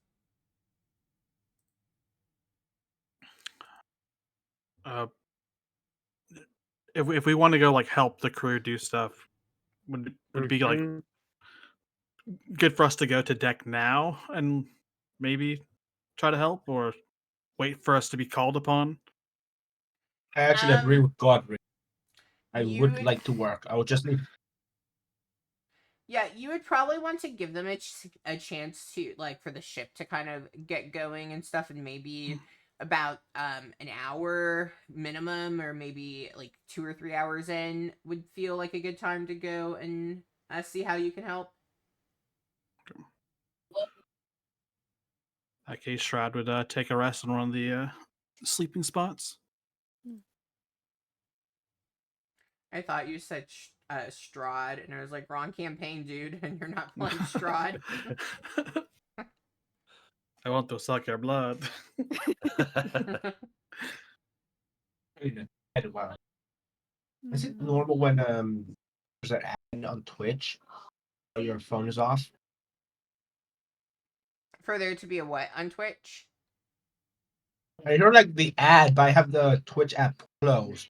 If we want to go like help the crew do stuff, would it be like Mhm. good for us to go to deck now and maybe try to help, or wait for us to be called upon? I actually agree with Godfrey. I You would would- like to work. I would just need. Yeah, you would probably want to give them a chance to, like, for the ship to kind of get going and stuff, and maybe about an hour minimum, or maybe like 2 or 3 hours in would feel like a good time to go and see how you can help. In that case, Shroud would take a rest on one of the sleeping spots. I thought you said Strahd, and I was like, wrong campaign, dude, and you're not playing Strahd. I want to suck your blood. Is it normal when there's an ad on Twitch or your phone is off? For there to be a what on Twitch? I hear like the ad, but I have the Twitch app closed.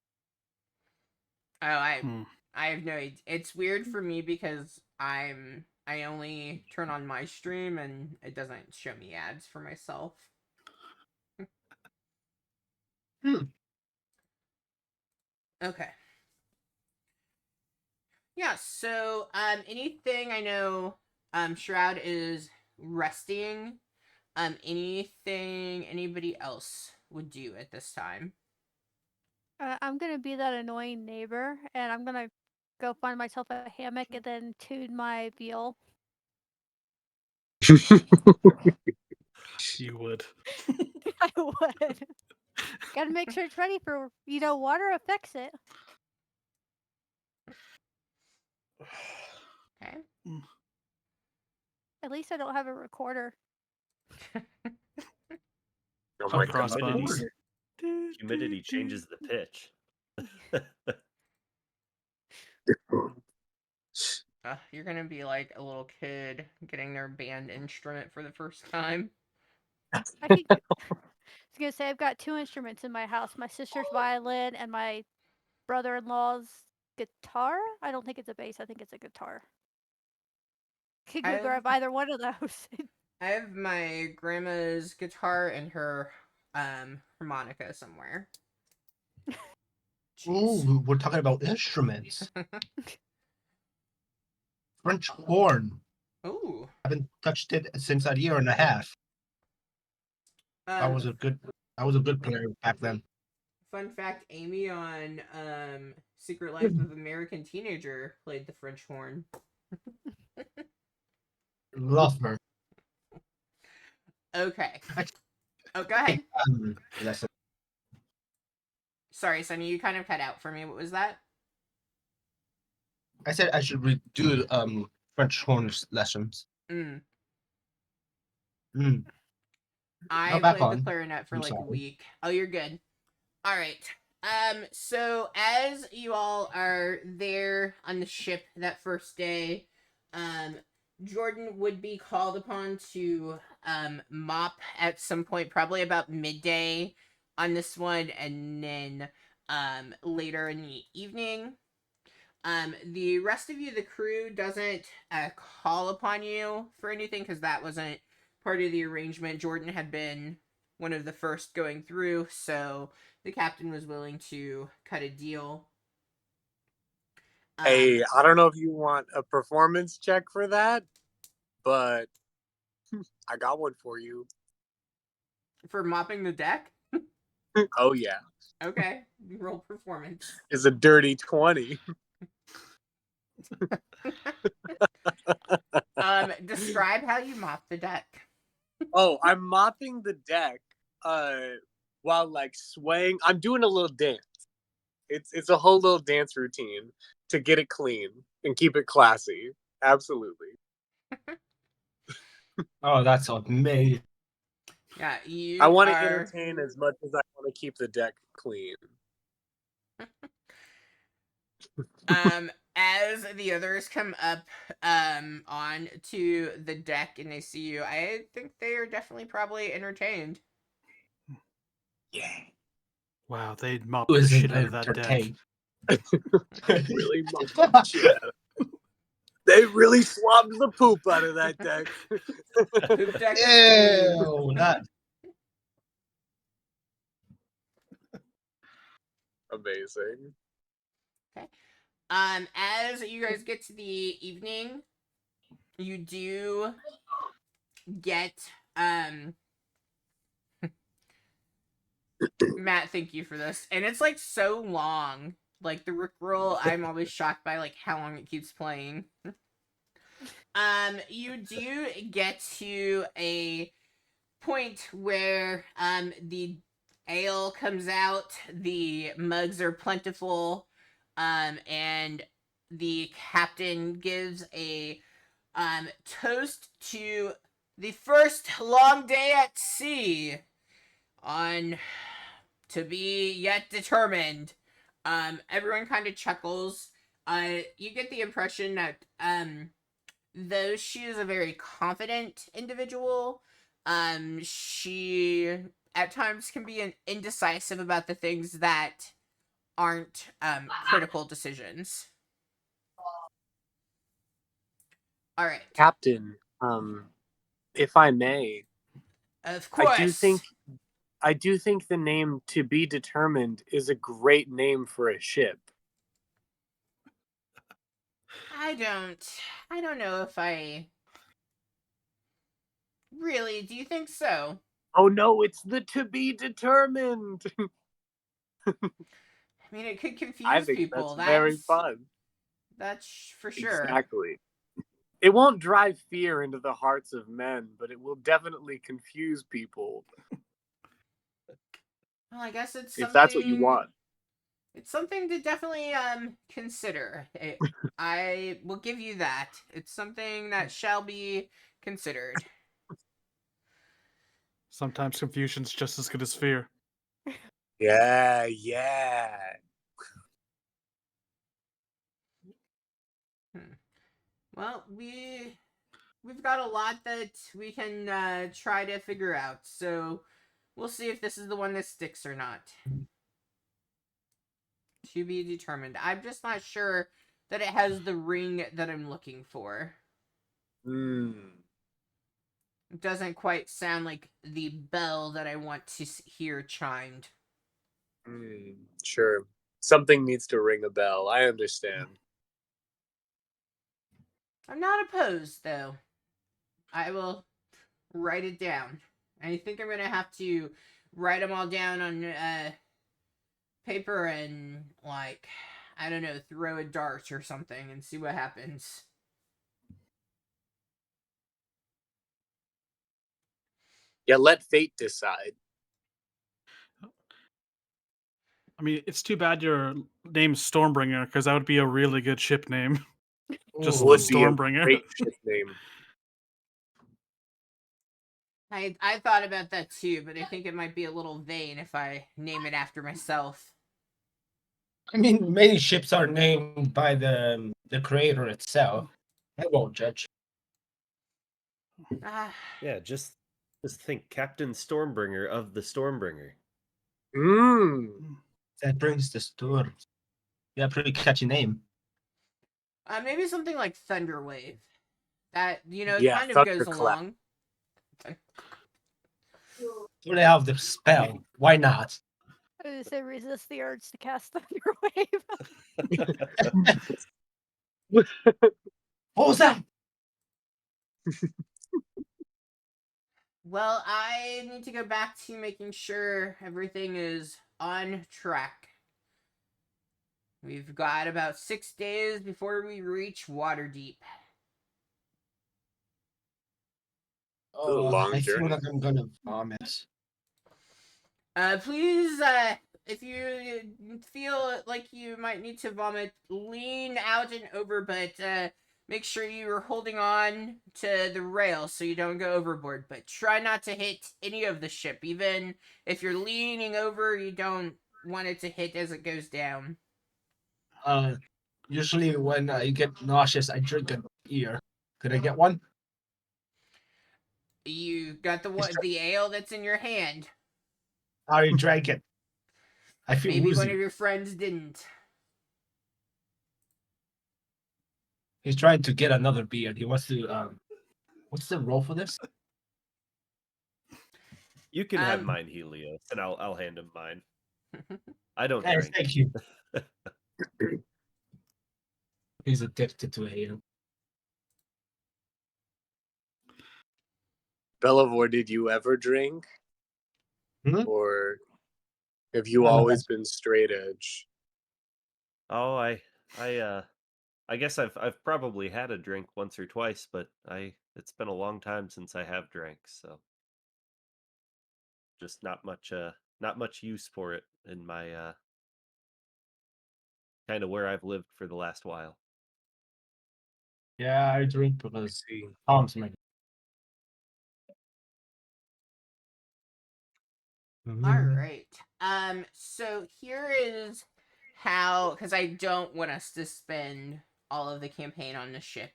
Oh, Hmm. I have no idea. It's weird for me because I only turn on my stream and it doesn't show me ads for myself. Okay. Yeah, so anything I know Shroud is resting. Anything anybody else would do at this time? I'm gonna be that annoying neighbor, and I'm gonna go find myself a hammock and then tune my viol. You would. I would. Gotta make sure it's ready for, water affects it. Okay. At least I don't have a recorder. Oh Oh, my crossbones. Humidity changes the pitch. You're gonna be like a little kid getting their band instrument for the first time. I could. was gonna say I've got 2 instruments in my house: my sister's violin and my brother-in-law's guitar. I don't think it's a bass. I think it's a guitar. Could go I've grab either one of those. I have my grandma's guitar and her harmonica somewhere. Jeez. Ooh, we're talking about instruments. French horn. Ooh. Haven't touched it since a year and a half. I was a good player back then. Fun fact: Amy on Secret Life of American Teenager played the French horn. Love her. Okay. Oh, go ahead. Lesson. Sorry, Sonny, you kind of cut out for me. What was that? I said I should redo French horn lessons. Mm. Mm. I Now back played the on. clarinet for I'm like a sorry. week. Oh, you're good. All right. So as you all are there on the ship that first day, Jordan would be called upon to mop at some point, probably about midday on this one, and then later in the evening. The rest of you, the crew, doesn't call upon you for anything because that wasn't part of the arrangement. Jordan had been one of the first going through, so the captain was willing to cut a deal. Hey, I don't know if you want a performance check for that, but I got one for you. For mopping the deck? Oh yeah, Okay, roll performance. it's a dirty 20. Describe how you mop the deck. Oh, I'm mopping the deck while like swaying. I'm doing a little dance. It's a whole little dance routine to get it clean and keep it classy. Absolutely. Oh, that's amazing. Yeah, you I want to are... entertain as much as I want to keep the deck clean. As the others come up on to the deck and they see you, I think they are definitely probably entertained. Yeah. Wow, they'd mop Who the isn't shit out of that deck. entertained? Really mopped the shit out of it. They really swabbed the poop out of that deck. Poop deck is clean. Ew, not. Amazing. As you guys get to the evening, you do get Matt, thank you for this. And it's like so long. Like the Rickroll, I'm always shocked by like how long it keeps playing. You do get to a point where the ale comes out, the mugs are plentiful, and the captain gives a toast to the first long day at sea on to be yet determined. Everyone kind of chuckles. You get the impression that though she is a very confident individual, she at times can be indecisive about the things that aren't critical decisions. All right. Captain, if I may, Of course. I do think the name "To Be Determined" is a great name for a ship. I don't know if I really, do you think so? Oh no, it's the "To Be Determined." I mean, it could confuse I think people. that's very fun. That's for sure. Exactly. It won't drive fear into the hearts of men, but it will definitely confuse people. Well, I guess it's something, if that's what you want. It's something to definitely consider. I will give you that. It's something that shall be considered. Sometimes confusion's just as good as fear. Yeah. Well, we've got a lot that we can try to figure out. So, We'll see if this is the one that sticks or not. To be determined. I'm just not sure that it has the ring that I'm looking for. It doesn't quite sound like the bell that I want to hear chimed. Sure. Something needs to ring a bell. I understand. I'm not opposed, though. I will write it down. I think I'm going to have to write them all down on paper and, like, I don't know, throw a dart or something and see what happens. Yeah, let fate decide. I mean, it's too bad your name's Stormbringer, because that would be a really good ship name. Just the Would be a Stormbringer. great ship name. I thought about that too, but I think it might be a little vain if I name it after myself. I mean, many ships are named by the creator itself. I won't judge. Ah, Yeah, just think Captain Stormbringer of the Stormbringer. That brings the storm. Yeah, pretty catchy name. maybe something like Thunderwave. That, it Yeah, kind of goes Thunderclap. along. So they have the spell. Why not? I was say resist the urge to cast Thunderwave. What was that? Well, I need to go back to making sure everything is on track. We've got about 6 days before we reach Waterdeep. Long I feel journey. like I'm gonna vomit. Please, if you feel like you might need to vomit, lean out and over, but make sure you're holding on to the rail so you don't go overboard. But try not to hit any of the ship. Even if you're leaning over, you don't want it to hit as it goes down. Usually when I get nauseous, I drink a beer. Could I get one? You got the ale that's in your hand. I already drank it. I feel Maybe one woozy. of your friends didn't. He's trying to get another beer. He wants to. What's the roll for this? You can have mine, Helios, and I'll hand him mine. I don't Yes, drink. thank you. He's addicted to ale. Bellavor, did you ever drink? Or have you always been straight edge? Oh, I guess I've probably had a drink once or twice, but it's been a long time since I have drank, so just not much use for it in my kind of where I've lived for the last while. Yeah, I drink because calms me. All right. So here is how, because I don't want us to spend all of the campaign on the ship.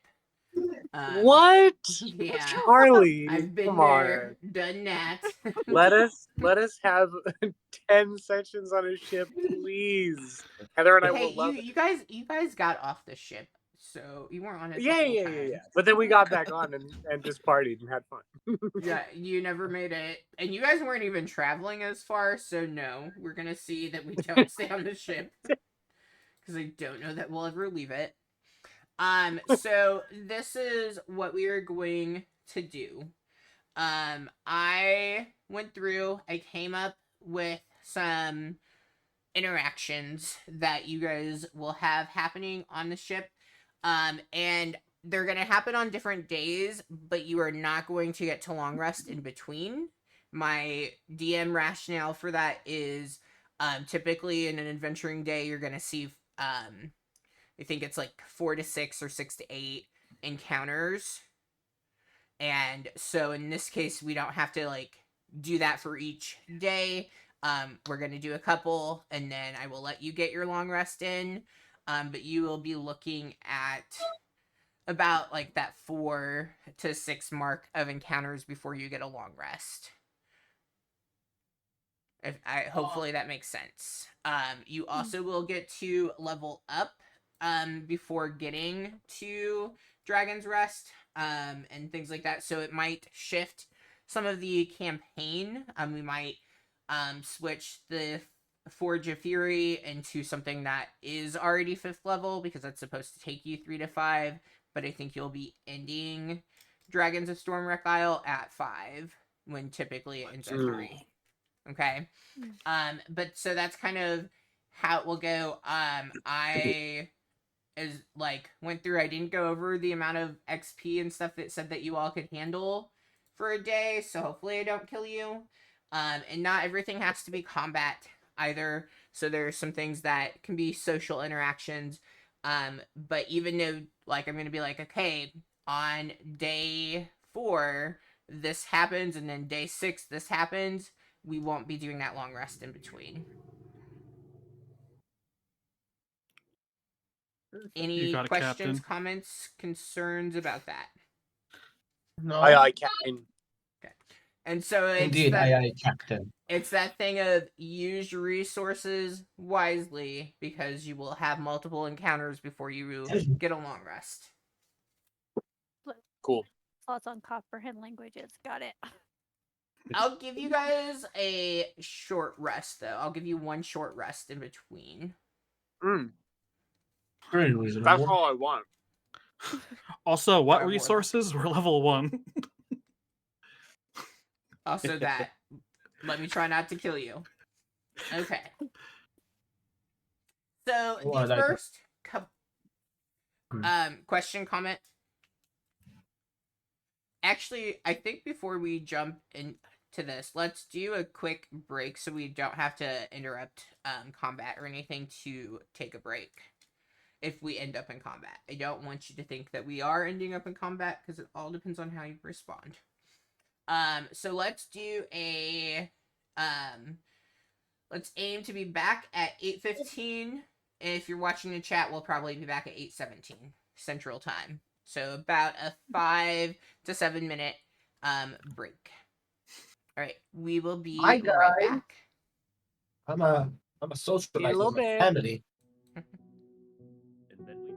What? Yeah. Charlie, I've been come there, on. done that. Let us have 10 sessions on a ship, please. Heather and I Hey, will love it. you guys got off the ship, so you weren't on it the Yeah, whole yeah, time. yeah, yeah. But then we got back on and just partied and had fun. Yeah, you never made it, and you guys weren't even traveling as far, so no, we're gonna see that we don't stay on the ship because I don't know that we'll ever leave it. So this is what we are going to do. I went through, I came up with some interactions that you guys will have happening on the ship. And they're going to happen on different days, but you are not going to get to long rest in between. My DM rationale for that is typically in an adventuring day, you're going to see, I think it's like 4 to 6 or 6 to 8 encounters. And so in this case, we don't have to like do that for each day. We're going to do a couple, and then I will let you get your long rest in. But you will be looking at about like that 4 to 6 mark of encounters before you get a long rest. Hopefully that makes sense. You also will get to level up before getting to Dragon's Rest and things like that. So it might shift some of the campaign. We might switch the Forge of Fury into something that is already 5th level because that's supposed to take you 3 to 5. But I think you'll be ending Dragons of Stormwreck Isle at 5 when typically it ends at 3. Okay. But so that's kind of how it will go. I went through. I didn't go over the amount of XP and stuff that said that you all could handle for a day. So hopefully I don't kill you. And not everything has to be combat either. So there's some things that can be social interactions. But even though I'm gonna be okay, on day 4 this happens, and then day 6 this happens. We won't be doing that long rest in between. Any got it, questions, Captain. comments, concerns about that? No, Aye, Captain. Okay. And so it's indeed, that, Captain. it's that thing of use your resources wisely because you will have multiple encounters before you get a long rest. Cool. Thoughts on comprehend languages. Got it. I'll give you guys a short rest, though. I'll give you one short rest in between. Very reasonable. That's all I want. Also, what Warlock. resources? We're level 1. Also that. Let me try not to kill you. Okay. So Well, the that- first question, comment. Actually, I think before we jump into this, let's do a quick break so we don't have to interrupt combat or anything to take a break if we end up in combat. I don't want you to think that we are ending up in combat because it all depends on how you respond. So let's do a let's aim to be back at 8:15. If you're watching the chat, we'll probably be back at 8:17 Central Time. So about a 5 to 7 minute break. All right, we will be Hi, right guys. back. I'm a socialite little with my bit. family. And then we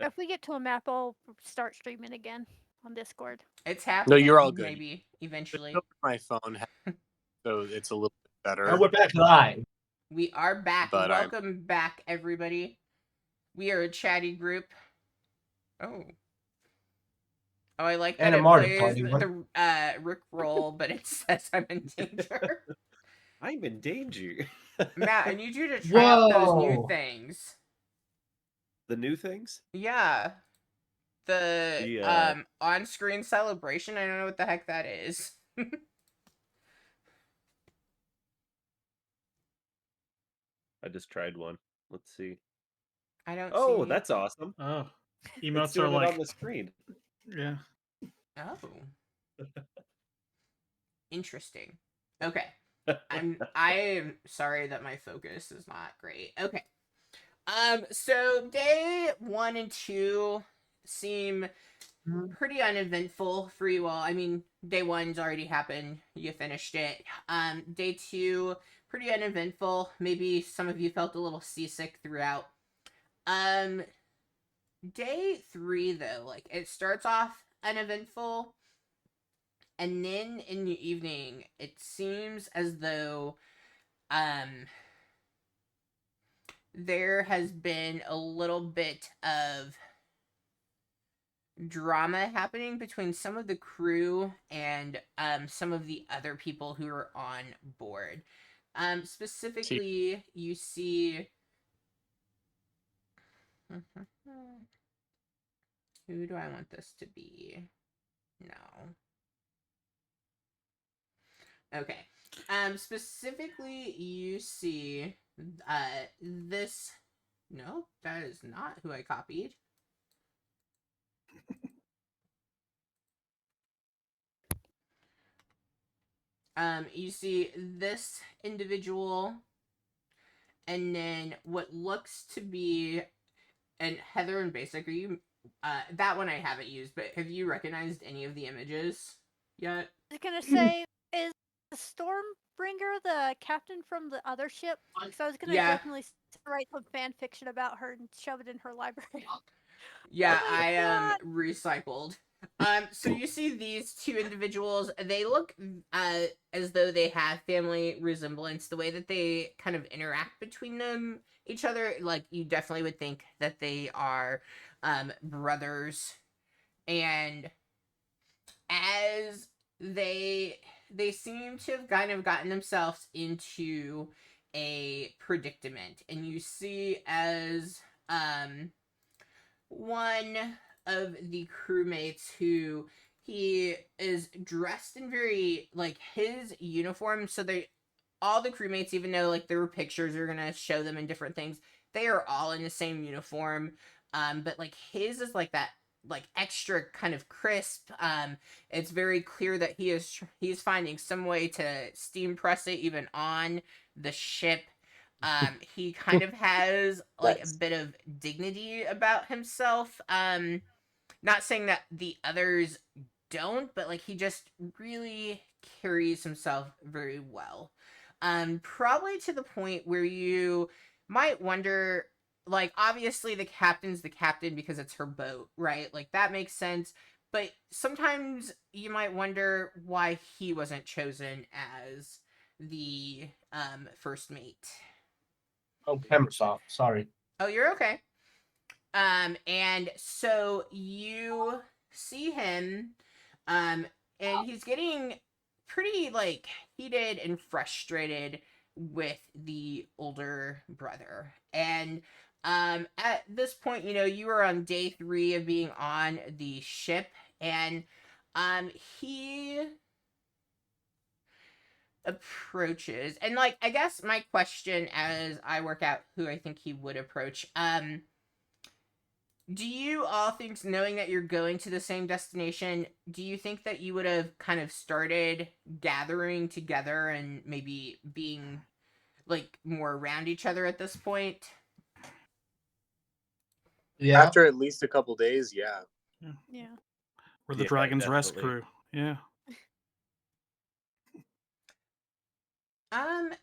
If we get to a map, I'll start streaming again on Discord. It's happening. you're all good. Maybe eventually. Just my phone, so it's a little bit And better. we're back live. We are back. But I'm- Welcome back, everybody. We are a chatty group. Oh. Oh, I like that And a it Marty plays party, what? the Rick roll, but it says I'm in danger. I'm in danger. Matt, I need you to try out those new Whoa. things. The new things? Yeah. The The, on-screen celebration. I don't know what the heck that is. I just tried one. Let's see. I don't Oh, see. that's awesome. Oh, It's emotes doing are it like on the screen. yeah. Oh. Interesting. Okay. I'm sorry that my focus is not great. Okay. So day 1 and 2 seem pretty uneventful for you all. I mean, day 1's already happened. You finished it. Day 2, pretty uneventful. Maybe some of you felt a little seasick throughout. Day 3 though, like it starts off uneventful, and then in the evening it seems as though there has been a little bit of drama happening between some of the crew and some of the other people who are on board. Specifically, you see who do I want this to be? No. Okay. Specifically, you see this. No, that is not who I copied. You see this individual, and then what looks to be, and Heather and Basic, are you, that one I haven't used, but have you recognized any of the images yet? I was gonna say, is the Stormbringer the captain from the other ship? Because I was gonna Yeah. definitely write some fan fiction about her and shove it in her library. Yeah, Oh my I God. recycled. So you see these two individuals, they look as though they have family resemblance. The way that they kind of interact between them each other, like you definitely would think that they are brothers. And as they seem to have kind of gotten themselves into a predicament, and you see as one of the crewmates who he is dressed in very like his uniform, so they all the crewmates, even though like there were pictures are gonna show them in different things, they are all in the same uniform, but like his is like that like extra kind of crisp. It's very clear that he's finding some way to steam press it even on the ship. He kind of has like a bit of dignity about himself. Not saying that the others don't, but like he just really carries himself very well. Probably to the point where you might wonder, like obviously the captain's the captain because it's her boat, right? Like that makes sense. But sometimes you might wonder why he wasn't chosen as the first mate. Oh, camera's off. Sorry. Oh, you're okay. And so you see him, and he's getting pretty like heated and frustrated with the older brother. And at this point, you know, you are on day 3 of being on the ship, and he approaches, and like I guess my question as I work out who I think he would approach, do you all think, knowing that you're going to the same destination, do you think that you would have kind of started gathering together and maybe being like more around each other at this point? Yeah. After at least a couple days, yeah. Yeah. We're the Yeah, Dragon's Rest definitely. crew. Yeah.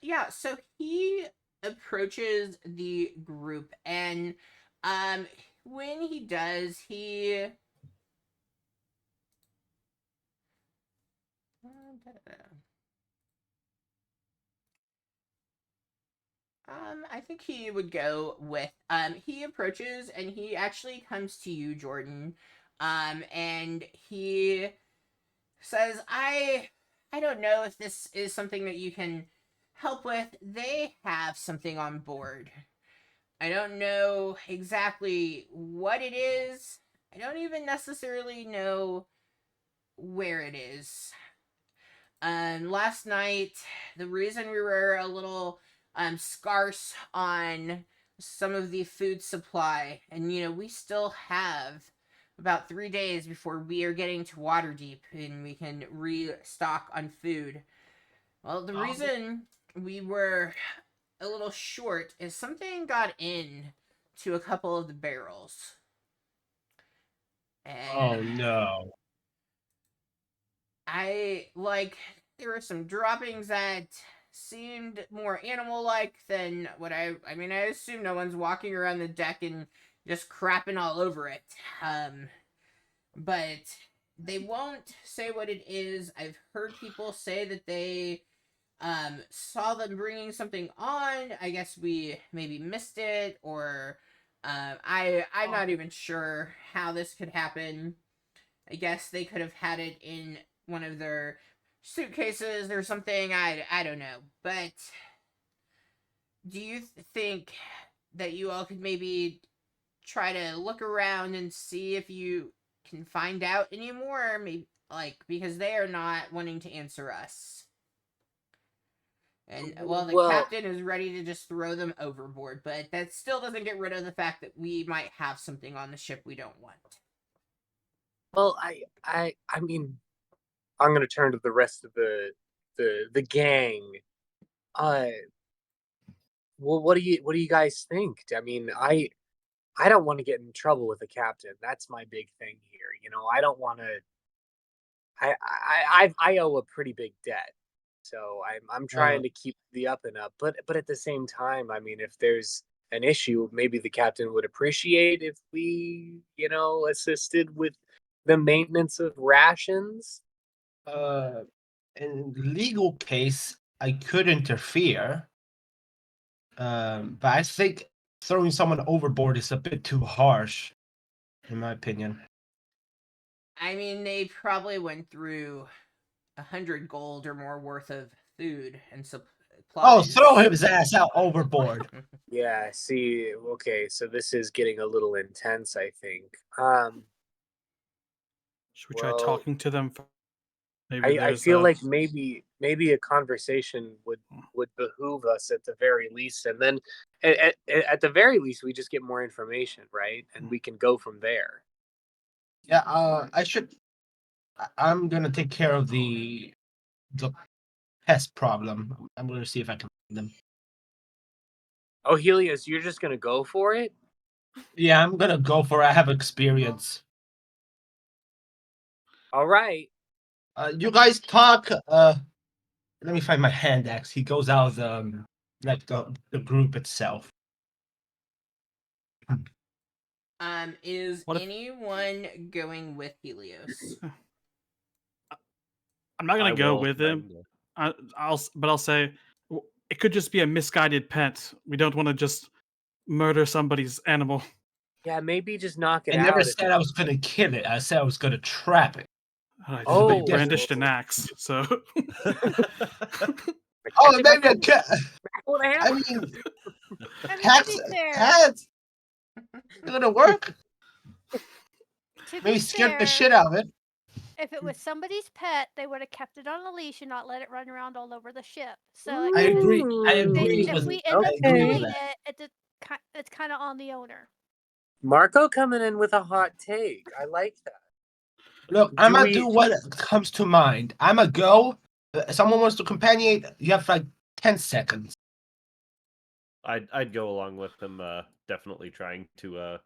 Yeah, so he approaches the group, and when he does, he I think he would go with he approaches and he actually comes to you, Jordan. And he says, I don't know if this is something that you can help with. They have something on board. I don't know exactly what it is. I don't even necessarily know where it is. Last night, the reason we were a little scarce on some of the food supply, and we still have about 3 days before we are getting to Waterdeep and we can restock on food. Well, the reason we were a little short is something got in to a couple of the barrels. And Oh no. there were some droppings that seemed more animal-like than what I mean, I assume no one's walking around the deck and just crapping all over it. But they won't say what it is. I've heard people say that they saw them bringing something on. I guess we maybe missed it, or I'm not even sure how this could happen. I guess they could have had it in one of their suitcases or something. I don't know. But do you think that you all could maybe try to look around and see if you can find out anymore? Maybe, because they are not wanting to answer us. And the captain is ready to just throw them overboard, but that still doesn't get rid of the fact that we might have something on the ship we don't want. Well, I mean, I'm gonna turn to the rest of the gang. Well, what do you guys think? I mean, I don't want to get in trouble with the captain. That's my big thing here. I don't want to. I owe a pretty big debt, so I'm trying to keep the up and up. But at the same time, I mean, if there's an issue, maybe the captain would appreciate if we, assisted with the maintenance of rations. In legal case, I could interfere. But I think throwing someone overboard is a bit too harsh, in my opinion. I mean, they probably went through 100 gold or more worth of food and supplies. Oh, throw his ass out overboard. Yeah, see, okay, so this is getting a little intense, I think. Should we try talking to them? I feel like maybe a conversation would behoove us at the very least, and then at the very least we just get more information, right? And we can go from there. Yeah, I'm gonna take care of the pest problem. I'm gonna see if I can find them. Oh, Helios, you're just gonna go for it? Yeah, I'm gonna go for it. I have experience. All right. You guys talk. Let me find my hand axe. He goes out of the group itself. Is anyone going with Helios? I'm not gonna go with him. I'll say it could just be a misguided pet. We don't want to just murder somebody's animal. Yeah, maybe just knock it I out. never said I was gonna kill it. I said I was gonna trap it. Right, Oh, he brandished an axe, so. Oh, maybe I can. I I mean, to hacks, be fair, hacks. It's gonna work. to Maybe be scare the fair, shit out of it. If it was somebody's pet, they would have kept it on a leash and not let it run around all over the ship. So like, I if it's- agree. I they- agree if with. we end I up agree with killing that. it's kind of on the owner. Marco coming in with a hot take. I like that. Look, I'm Do gonna we- do what comes to mind. I'm gonna go. Someone wants to companion. You have like 10 seconds. I'd go along with them. Definitely trying to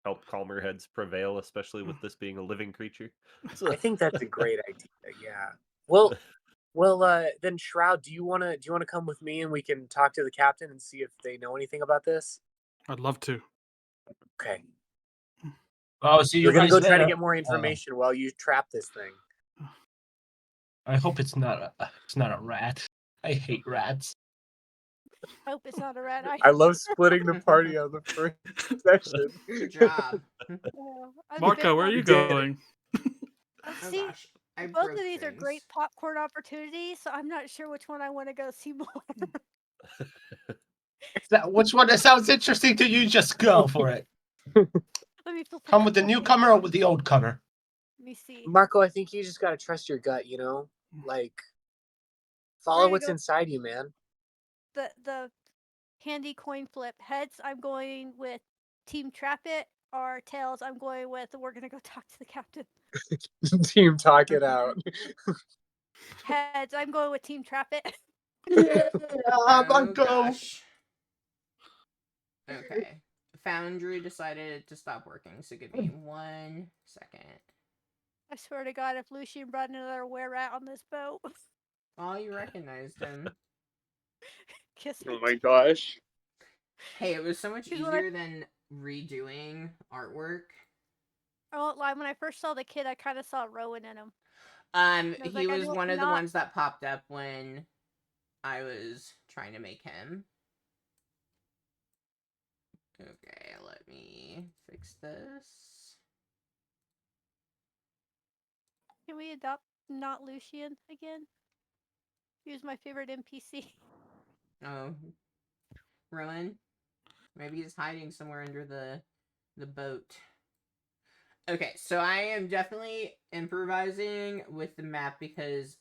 help calmer heads prevail, especially with this being a living creature. So, I think that's a great idea. Yeah. Well, then Shroud, do you wanna come with me and we can talk to the captain and see if they know anything about this? I'd love to. Okay. Oh, see you We're gonna guys go try to there. get more information while you trap this thing. I hope it's not a rat. I hate rats. I hope it's not a rat. I love splitting the party on the first session. Good job. I'm Marco, where are you We did it. going? Oh See, gosh, I both broke of these are great things. popcorn opportunities, so I'm not sure which one I want to go see more. Which one that sounds interesting to you? Just go for it. Let me flip a Come with the coin. newcomer or with the old comer. Let me see. Marco, I think you just gotta trust your gut, you know? Like follow Ready to what's go. inside you, man. The handy coin flip. Heads, I'm going with Team Trap It. Or tails, I'm going with we're gonna go talk to the captain. Team talk it out. Heads, I'm going with Team Trap It. Yeah, Oh Marco. gosh. Okay. Foundry decided to stop working, so give me 1 second. I swear to God, if Lucian brought another were rat on this boat, Oh, you recognized him. kiss Oh me. my gosh. Hey, it was so much He's like- easier than redoing artwork. I won't lie. When I first saw the kid, I kind of saw Rowan in him. was He like, I was don't- one of the not- ones that popped up when I was trying to make him. Okay, let me fix this. Can we adopt not Lucian again? He was my favorite NPC. Oh, Rowan? Maybe he's hiding somewhere under the boat. Okay, so I am definitely improvising with the map because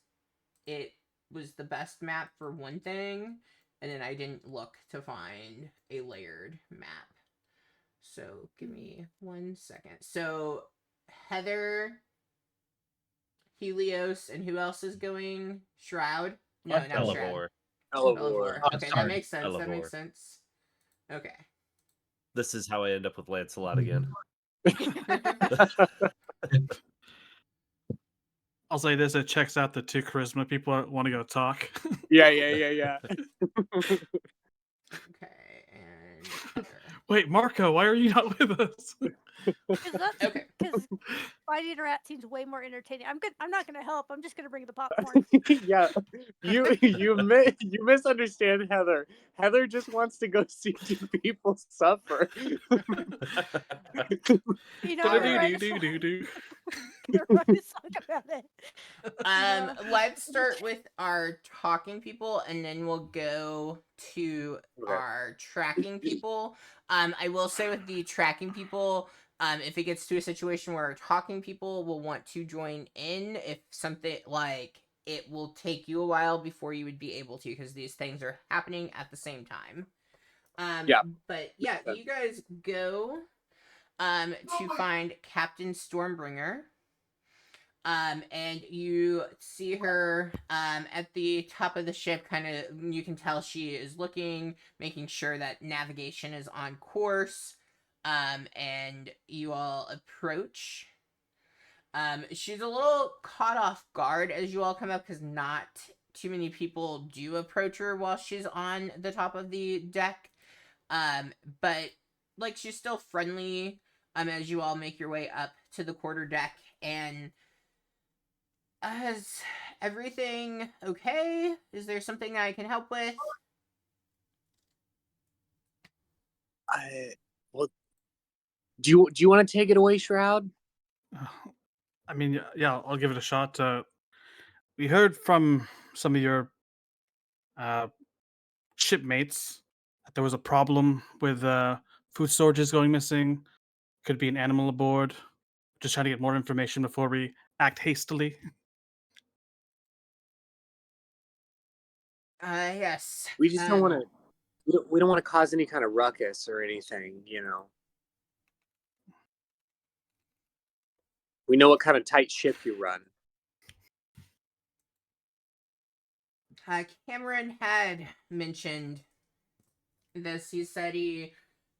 it was the best map for one thing, and then I didn't look to find a layered map. So give me 1 second. So Heather, Helios, and who else is going? Shroud? No, not Shroud. Elevore. Elevore. Oh, Okay, sorry. that makes sense. That Elevore. makes sense. Okay. This is how I end up with Lancelot again. I'll say this: it checks out the two charisma people that want to go talk. Yeah. Okay, and Heather. Wait, Marco, why are you not with us? Okay. Because fighting a rat seems way more entertaining. I'm not gonna help. I'm just gonna bring the popcorn. Yeah. You misunderstand Heather. Heather just wants to go see two people suffer. You know, I'm gonna write a song. Do-do-do-do-do-do. I'm gonna write a song about it. know. Let's start with our talking people, and then we'll go to Okay. our tracking people. I will say with the tracking people, if it gets to a situation where our talking people will want to join in, if something like it will take you a while before you would be able to, because these things are happening at the same time. Yeah. But yeah, you guys go to find Captain Stormbringer. And you see her at the top of the ship, kind of, you can tell she is looking, making sure that navigation is on course. And you all approach. She's a little caught off guard as you all come up, because not too many people do approach her while she's on the top of the deck. But like, she's still friendly as you all make your way up to the quarter deck. And is everything okay? Is there something I can help with? Well, do you want to take it away, Shroud? I mean, yeah, I'll give it a shot. We heard from some of your shipmates that there was a problem with food storages going missing. Could be an animal aboard. Just trying to get more information before we act hastily. Yes. We just don't want to. We don't want to cause any kind of ruckus or anything, you know. We know what kind of tight ship you run. Cameron had mentioned this. He said he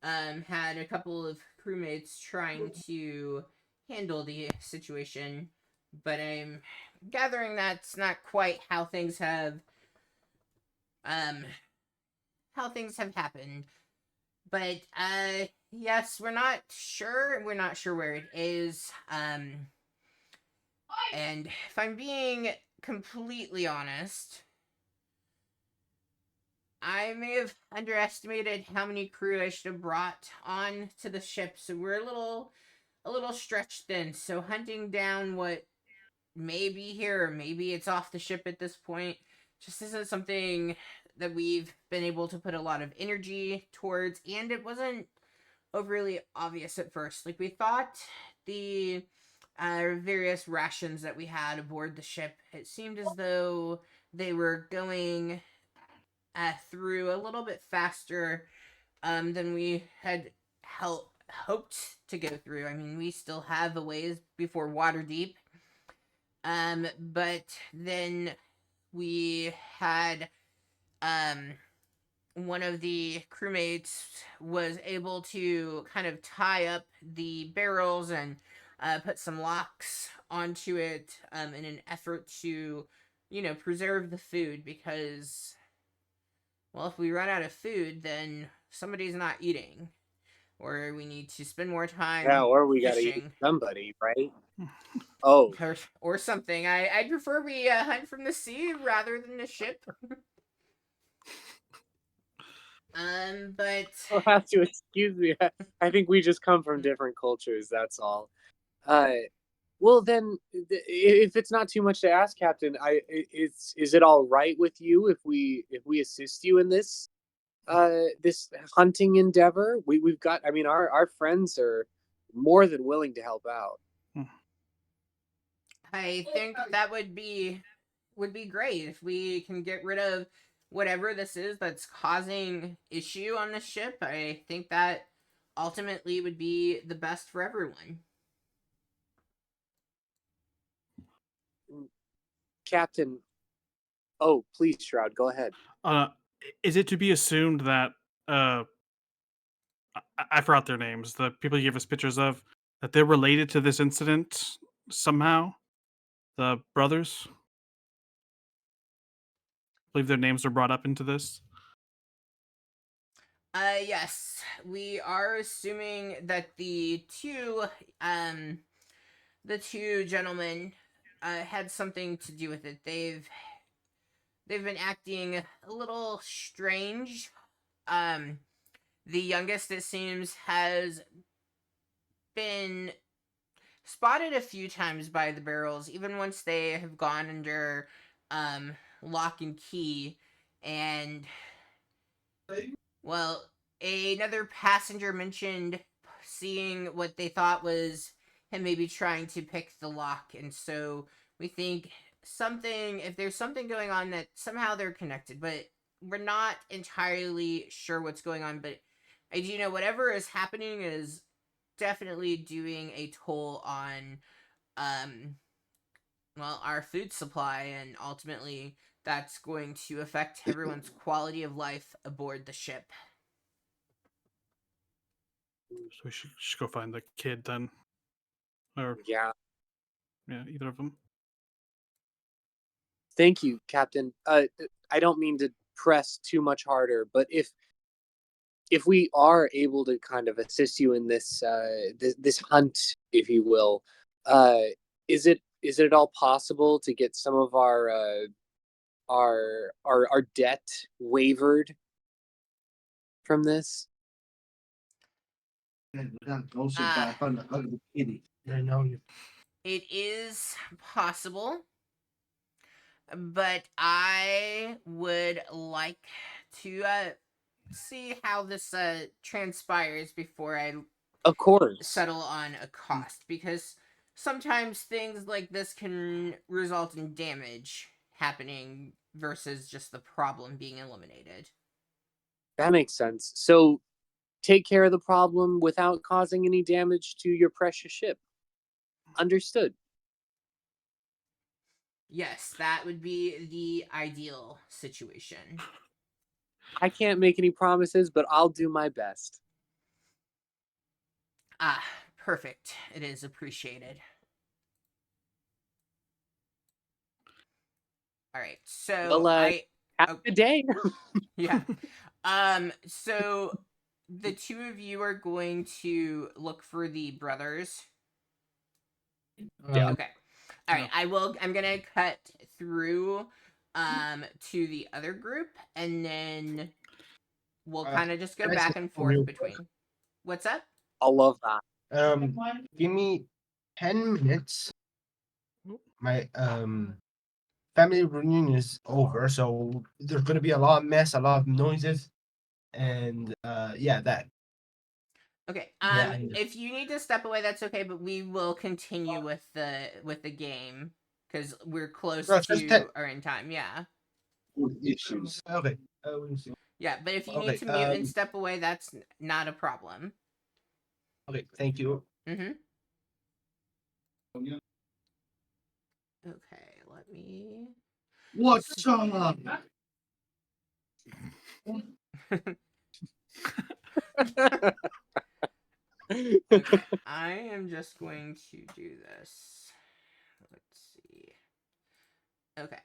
had a couple of crewmates trying to handle the situation, but I'm gathering that's not quite how things have happened. But yes, we're not sure. We're not sure where it is. And if I'm being completely honest, I may have underestimated how many crew I should have brought on to the ship, so we're a little stretched thin. So hunting down what may be here, or maybe it's off the ship at this point, just isn't something that we've been able to put a lot of energy towards, and it wasn't overly obvious at first. Like, we thought the various rations that we had aboard the ship, it seemed as though they were going through a little bit faster than we had hoped to go through. I mean, we still have a ways before water deep. But then we had one of the crewmates was able to kind of tie up the barrels and put some locks onto it in an effort to, preserve the food, because, well, if we run out of food, then somebody's not eating, or we need to spend more time Yeah, or we gotta eat fishing. somebody, right? Oh, Or something. I'd prefer we hunt from the sea rather than the ship. But you'll have to excuse me. I think we just come from different cultures. That's all. Well then, if it's not too much to ask, Captain, is it all right with you if we assist you in this this hunting endeavor? We've got. I mean, our friends are more than willing to help out. I think that would be great if we can get rid of whatever this is that's causing issue on the ship. I think that ultimately would be the best for everyone. Captain, oh please, Shroud, go ahead. Uh, is it to be assumed that I forgot their names, the people you gave us pictures of, that they're related to this incident somehow? The brothers? I believe their names were brought up into this. Yes, we are assuming that the two gentlemen had something to do with it. They've been acting a little strange. Um, the youngest, it seems, has been spotted a few times by the barrels, even once they have gone under lock and key. And, well, another passenger mentioned seeing what they thought was him maybe trying to pick the lock. And so we think if there's something going on, that somehow they're connected, but we're not entirely sure what's going on. But I do know whatever is happening is definitely doing a toll on um our food supply, and ultimately that's going to affect everyone's quality of life aboard the ship. So we should just go find the kid then. Or, Yeah, yeah, either of them. thank you, Captain. I don't mean to press too much harder, but if we are able to kind of assist you in this this hunt, if you will, uh, is it at all possible to get some of our debt wavered from this? Uh, I know you. it is possible, but I would like to see how this transpires before I Of course. settle on a cost, because sometimes things like this can result in damage happening versus just the problem being eliminated. That makes sense. So take care of the problem without causing any damage to your precious ship. Understood. Yes, that would be the ideal situation. I can't make any promises, but I'll do my best. Ah, perfect. It is appreciated. All right, so Well, have oh, a good day. yeah. So the two of you are going to look for the brothers. Yeah. Okay. All right. I'm gonna cut through to the other group, and then we'll kind of just go can I say back and something real forth quick? between. What's up? I love that. Give me 10 minutes. My family reunion is over, so there's gonna be a lot of mess, a lot of noises, and yeah, that. Okay. Yeah, If you need to step away, that's okay. But we will continue with the game because we're close no, just 10 to our end time. Yeah. issues. Okay. Yeah. But if you need Okay. to mute and step away, that's not a problem. Okay. Thank you. Mm-hmm. Okay. Let me. What's up? Okay, I am just going to do this. Let's see. Okay.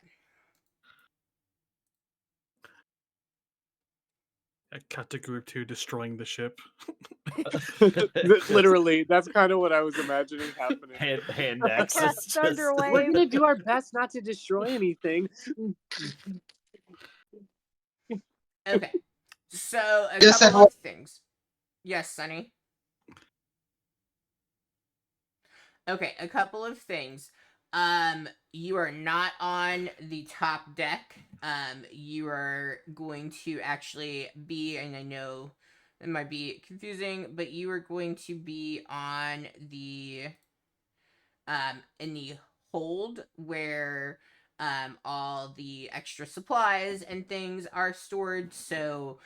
I cut to group 2 destroying the ship. Literally, that's kind of what I was imagining happening. Hand axe. Yeah, is just- thunder We're wave. gonna do our best not to destroy anything. Okay. So a Yes, couple I of things. Yes, Sonny. Okay, a couple of things. You are not on the top deck. You are going to actually be, and I know it might be confusing, but you are going to be on the in the hold where all the extra supplies and things are stored. So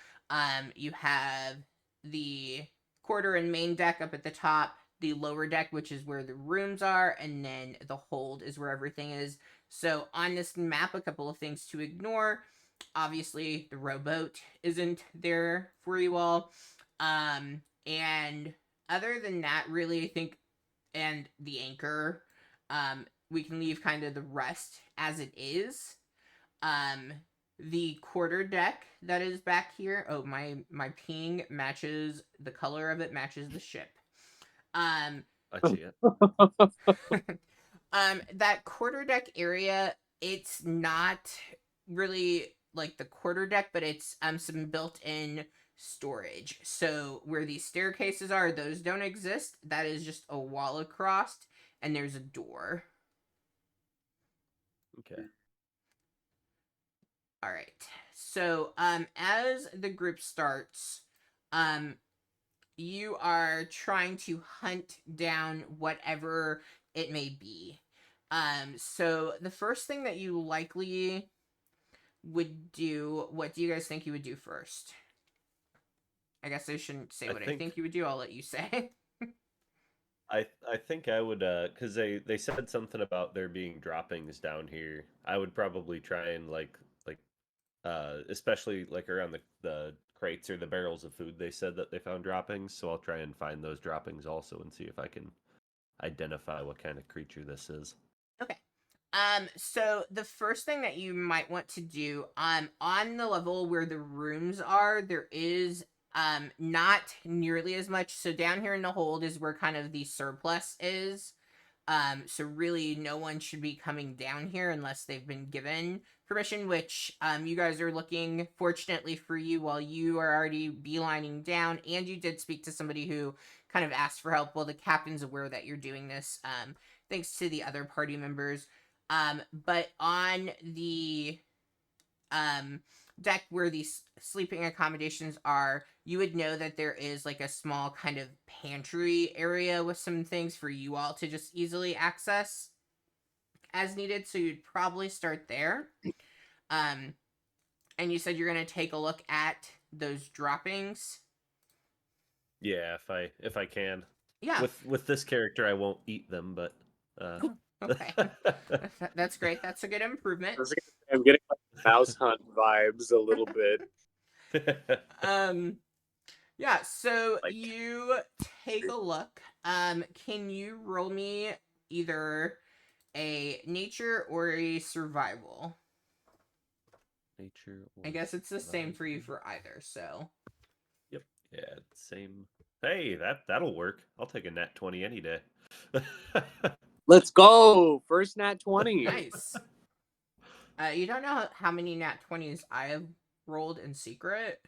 you have the quarter and main deck up at the top, the lower deck, which is where the rooms are, and then the hold is where everything is. So on this map, a couple of things to ignore. Obviously, the rowboat isn't there for you all. And other than that, really, I think, and the anchor, we can leave kind of the rest as it is. The quarter deck that is back here. Oh, my ping matches the color of it matches the ship. I see it. That quarter deck area, it's not really like the quarter deck, but it's some built-in storage. So where these staircases are, those don't exist. That is just a wall across, and there's a door. Okay. All right. So as the group starts, you are trying to hunt down whatever it may be. So the first thing that you likely would do, what do you guys think you would do first? I guess I shouldn't say what I think you would do. I'll let you say. I think I would because they said something about there being droppings down here. I would probably try and like especially like around the crates or the barrels of food they said that they found droppings, so I'll try and find those droppings also and see if I can identify what kind of creature this is. Okay. So the first thing that you might want to do, on the level where the rooms are, there is not nearly as much. So down here in the hold is where kind of the surplus is. So really no one should be coming down here unless they've been given permission, which you guys are looking, fortunately for you, while you are already beelining down, and you did speak to somebody who kind of asked for help. Well, the captain's aware that you're doing this, thanks to the other party members. But on the deck where these sleeping accommodations are, you would know that there is like a small kind of pantry area with some things for you all to just easily access as needed. So you'd probably start there. And you said you're going to take a look at those droppings. Yeah, if I can. Yeah. With this character, I won't eat them, but Okay. That's great. That's a good improvement. I'm getting like mouse hunt vibes a little bit. Yeah, so Like- you take a look. Can you roll me either a nature or a survival? Nature. I guess it's the same for you survival. for either, so. Yep. Yeah, same. Hey, that'll work. I'll take a nat 20 any day. Let's go! First nat 20. Nice. You don't know how many nat 20s I have rolled in secret?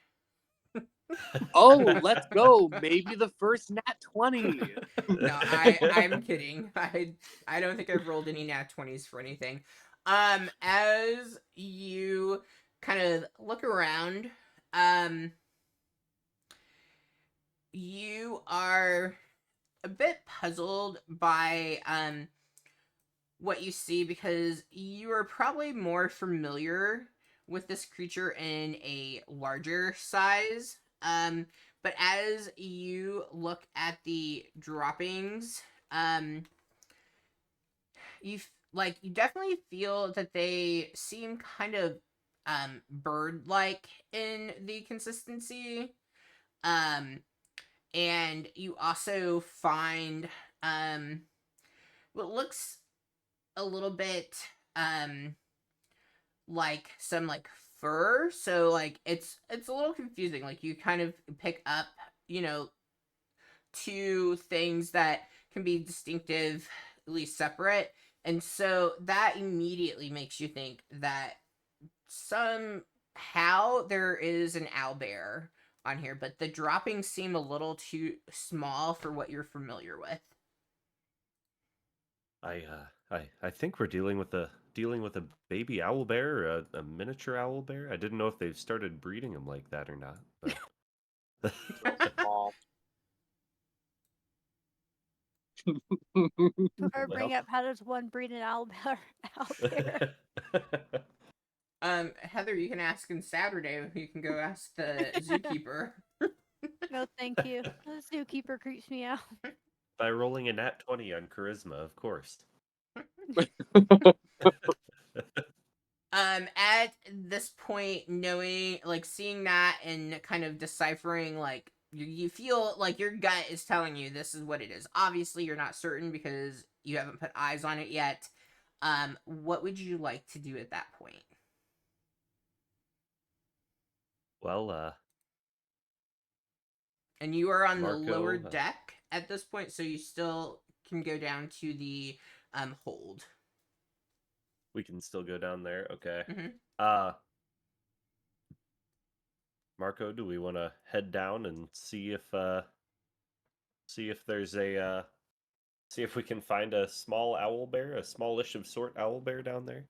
Oh, let's go! Maybe the first nat 20. No, I'm kidding. I don't think I've rolled any nat 20s for anything. As you kind of look around, you are a bit puzzled by what you see because you are probably more familiar with this creature in a larger size. But as you look at the droppings, you you definitely feel that they seem kind of bird-like in the consistency. And you also find what looks a little bit like some like fur, so like it's a little confusing. Like you kind of pick up, two things that can be distinctively separate, and so that immediately makes you think that somehow there is an owlbear on here, but the droppings seem a little too small for what you're familiar with. I think we're dealing with a baby owl bear, or a miniature owl bear. I didn't know if they've started breeding them like that or not. But Small. Or bring up how does one breed an owl bear out there? Heather, you can ask him Saturday. You can go ask the zookeeper. No, thank you. The zookeeper creeps me out. By rolling a nat 20 on charisma, of course. At this point, knowing, like, seeing that and kind of deciphering, like, you feel like your gut is telling you this is what it is. Obviously, you're not certain because you haven't put eyes on it yet. What would you like to do at that point? Well, And you are on the Marco, lower deck at this point, so you still can go down to the hold. we can still go down there. Okay. Mhm. Marco, do we want to head down and see if there's a see if we can find a small owl bear, a smallish of sort owl bear down there?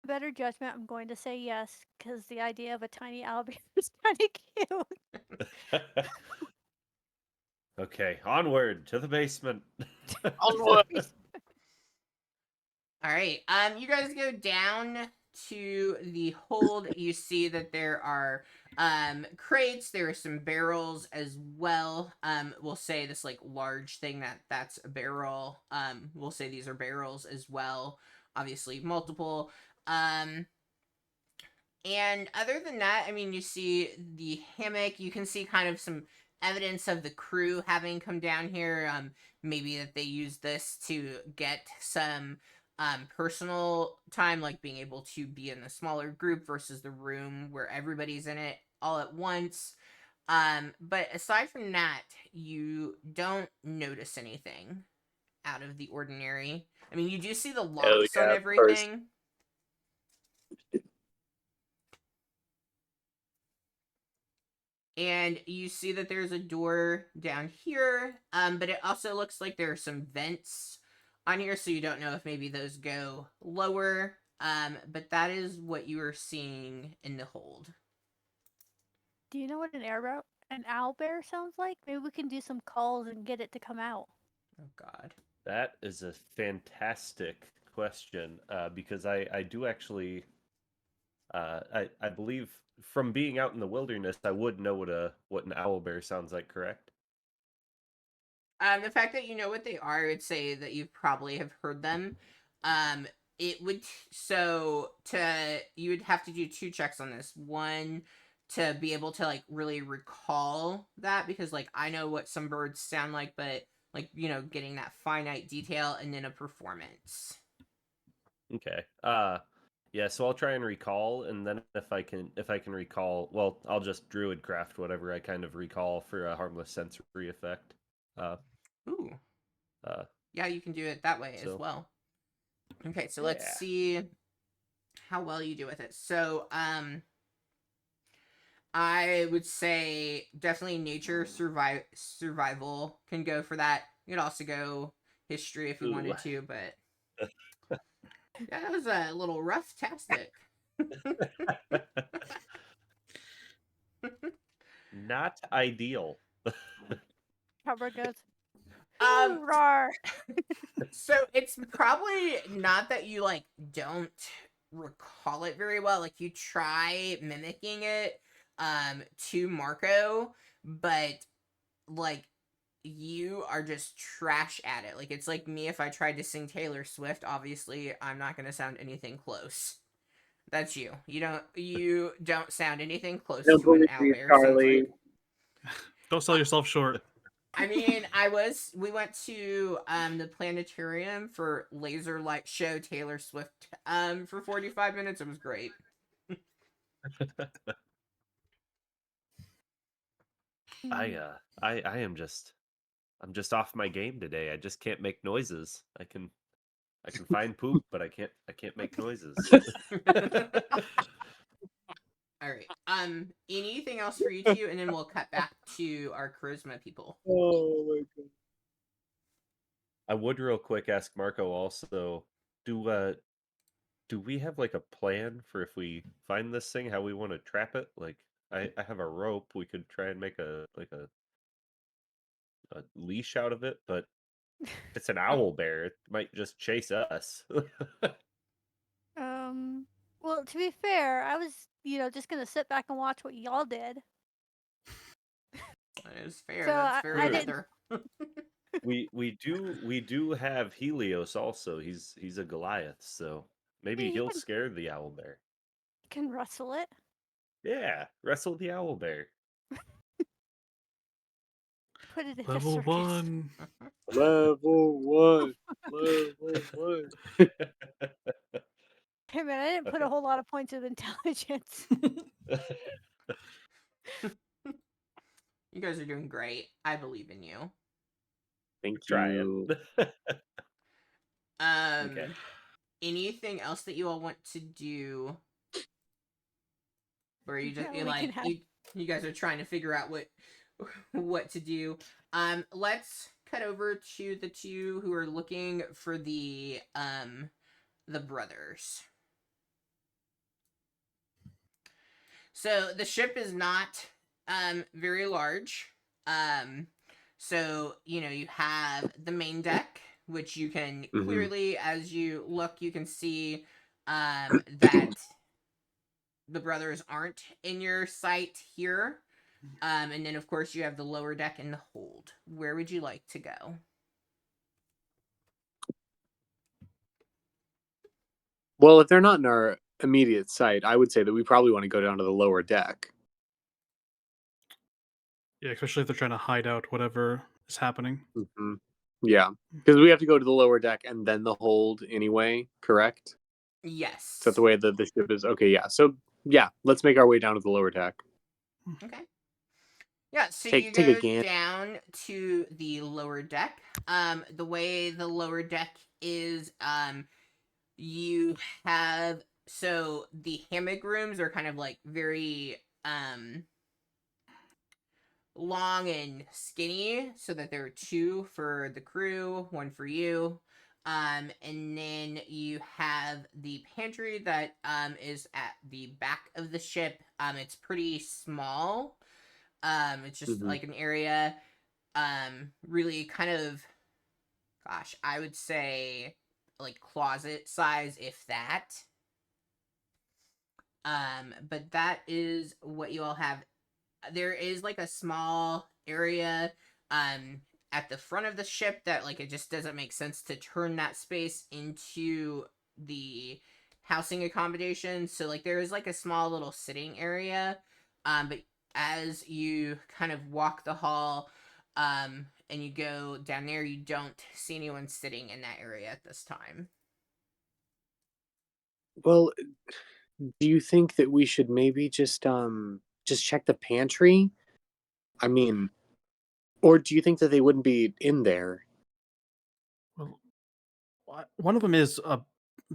Better judgment, I'm going to say yes, because the idea of a tiny owl bear is kind of cute. Okay, onward to the basement. Onward. All right. You guys go down to the hold. You see that there are crates. There are some barrels as well. We'll say this like large thing that's a barrel. We'll say these are barrels as well. Obviously, multiple. And other than that, I mean, you see the hammock. You can see kind of some evidence of the crew having come down here. Maybe that they use this to get some personal time, like being able to be in a smaller group versus the room where everybody's in it all at once. But aside from that, you don't notice anything out of the ordinary. I mean, you do see the locks on everything. And you see that there's a door down here, but it also looks like there are some vents on here, so you don't know if maybe those go lower But that is what you are seeing in the hold. Do you know what an owl bear sounds like? Maybe we can do some calls and get it to come out. Oh God. That is a fantastic question because I do actually I believe from being out in the wilderness I would know what an owl bear sounds like. Correct? The fact that you know what they are, I would say that you probably have heard them. It would you would have to do 2 checks on this. One, to be able to like really recall that, because like I know what some birds sound like, but like getting that finite detail, and then a performance. Okay. Yeah, so I'll try and recall, and then if I can recall, well, I'll just druid craft whatever I kind of recall for a harmless sensory effect. Ooh. Uh, Yeah, you can do it that way as so well. Okay, so let's yeah. see how well you do with it. So, I would say definitely nature survival can go for that. You could also go history if you Ooh. wanted to, but yeah, that was a little rough-tastic. Not ideal. Cowbird goes, Um, roar. so it's probably not that you like don't recall it very well. Like you try mimicking it to Marco, but like you are just trash at it. Like it's like me if I tried to sing Taylor Swift. Obviously, I'm not going to sound anything close. That's you. You don't sound anything close Don't to what an believe you, owlbear sounds Charlie. like. Don't sell yourself short. I mean, we went to the planetarium for Laser Light Show Taylor Swift for 45 minutes. It was great. I am just I'm just off my game today. I just can't make noises. I can find poop, but I can't make noises. All right. Anything else for you two, and then we'll cut back to our charisma people. Oh my god. I would real quick ask Marco also, do we have like a plan for if we find this thing, how we want to trap it? Like I have a rope. We could try and make a leash out of it, but it's an owl bear. It might just chase us. Well, to be fair, I was, just gonna sit back and watch what y'all did. That is fair. So That's I very didn't. nether. we do have Helios also. He's a Goliath, so maybe You he'll can, scare the owl bear. can wrestle it. Yeah, wrestle the owl bear. Put it in a Level circus. 1. Level 1. Level 1. Hey man, I didn't put Okay. a whole lot of points of intelligence. You guys are doing great. I believe in you. Thank Trying. you. Okay. Anything else that you all want to do? Or you just Yeah, you we can like have. you guys are trying to figure out what to do. Let's cut over to the two who are looking for the brothers. So the ship is not very large. So you have the main deck, which you can Mhm. clearly, as you look, you can see that the brothers aren't in your sight here. And then of course you have the lower deck and the hold. Where would you like to go? Well, if they're not in our immediate sight, I would say that we probably want to go down to the lower deck. Yeah, especially if they're trying to hide out whatever is happening. Mm-hmm. Yeah, because we have to go to the lower deck and then the hold anyway, correct? Yes. Is that the way that the ship is? Okay, yeah. So, yeah, let's make our way down to the lower deck. Okay. Yeah, so Take you a go gan- down to the lower deck. The way the lower deck is, you have, so the hammock rooms are kind of like very long and skinny, so that there are 2 for the crew, 1 for you. And then you have the pantry that is at the back of the ship. It's pretty small. It's just Mhm. like an area, really kind of, gosh, I would say like closet size, if that. But that is what you all have. There is like a small area at the front of the ship that like it just doesn't make sense to turn that space into the housing accommodation. So like there is like a small little sitting area. But as you kind of walk the hall and you go down there, you don't see anyone sitting in that area at this time. Well, do you think that we should maybe just check the pantry? I mean, or do you think that they wouldn't be in there? Well, one of them is a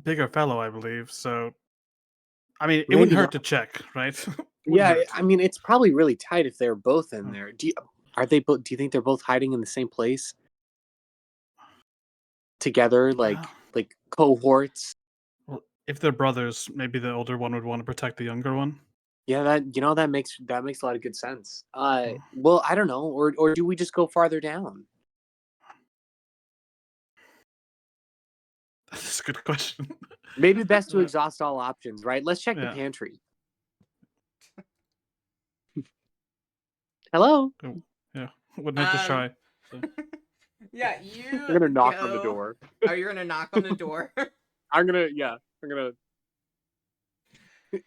bigger fellow, I believe. So, I mean, it wouldn't Maybe hurt not. to check, right? Yeah, Wouldn't hurt. I mean, it's probably really tight if they're both in Hmm. there. Are they both? Do you think they're both hiding in the same place together, Well, like cohorts? well, if they're brothers, maybe the older one would want to protect the younger one. Yeah, that makes a lot of good sense. Hmm. Well, I don't know, or do we just go farther down? That's a good question. Maybe best to Uh, exhaust all options, right? Let's check the yeah. pantry. Hello. Oh, yeah. Wouldn't hurt to Um, try. So, yeah, I'm you gonna knock on the go. door. Oh, you're gonna knock on the door. I'm gonna.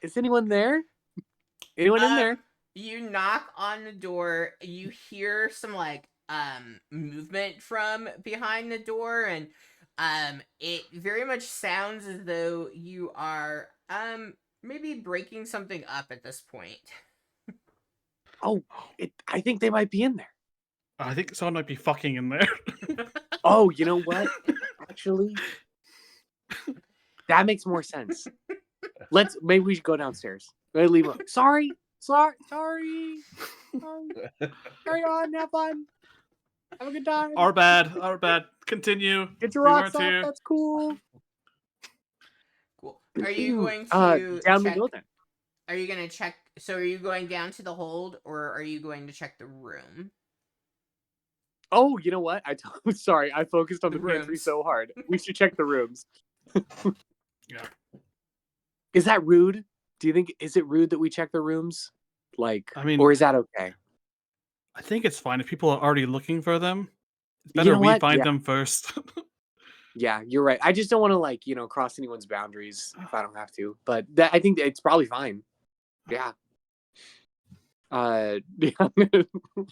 Is anyone there? Anyone in there? You knock on the door, you hear some like movement from behind the door, and it very much sounds as though you are maybe breaking something up at this point. Oh, I think they might be in there. I think someone might be fucking in there. Oh, you know what? Actually, that makes more sense. Maybe we should go downstairs. Maybe leave them. Sorry. Carry on, have fun. Have a good time. Our bad. Our bad. Continue. Get your We rocks weren't off. here. That's cool. Cool. Are you going to Down check? we go then. Are you gonna check? So, are you going down to the hold, or are you going to check the room? Oh, you know what? Sorry, I focused on The the pantry rooms. so hard. We should check the rooms. Yeah. Is that rude? Do you think is it rude that we check the rooms? Like, I mean, or is that okay? I think it's fine if people are already looking for them. It's You better know we what? find Yeah. them first. Yeah, you're right. I just don't want to cross anyone's boundaries if I don't have to. But I think it's probably fine. Yeah. Yeah,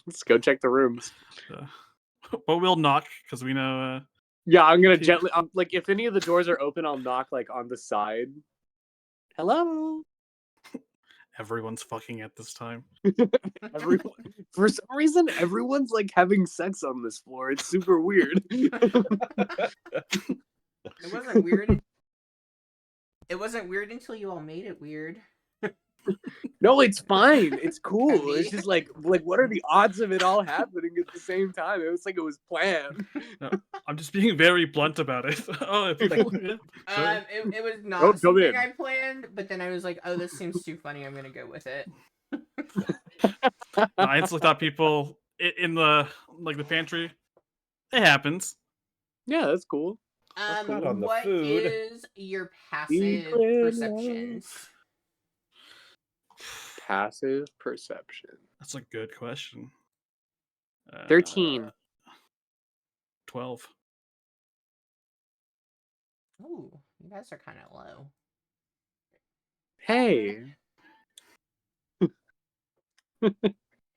let's go check the rooms. But we'll knock because we know. Yeah, I'm gonna Okay. gently. Like, if any of the doors are open, I'll knock like on the side. Hello. Everyone's fucking at this time. Everyone, for some reason, everyone's like having sex on this floor. It's super weird. It wasn't weird. It wasn't weird until you all made it weird. No, it's fine. It's cool. Heavy. It's just like what are the odds of it all happening at the same time? It was like it was planned. No, I'm just being very blunt about it. Oh, people. Yeah, sure. It was Don't not come something in. I planned, but then I was like, oh, this seems too funny. I'm gonna go with it. No, I instantly thought people in the the pantry. It happens. Yeah, that's cool. not on the What food. is your passive Secret perceptions? Passive perception. That's a good question. 13. 12. Ooh, you guys are kind of low. Hey.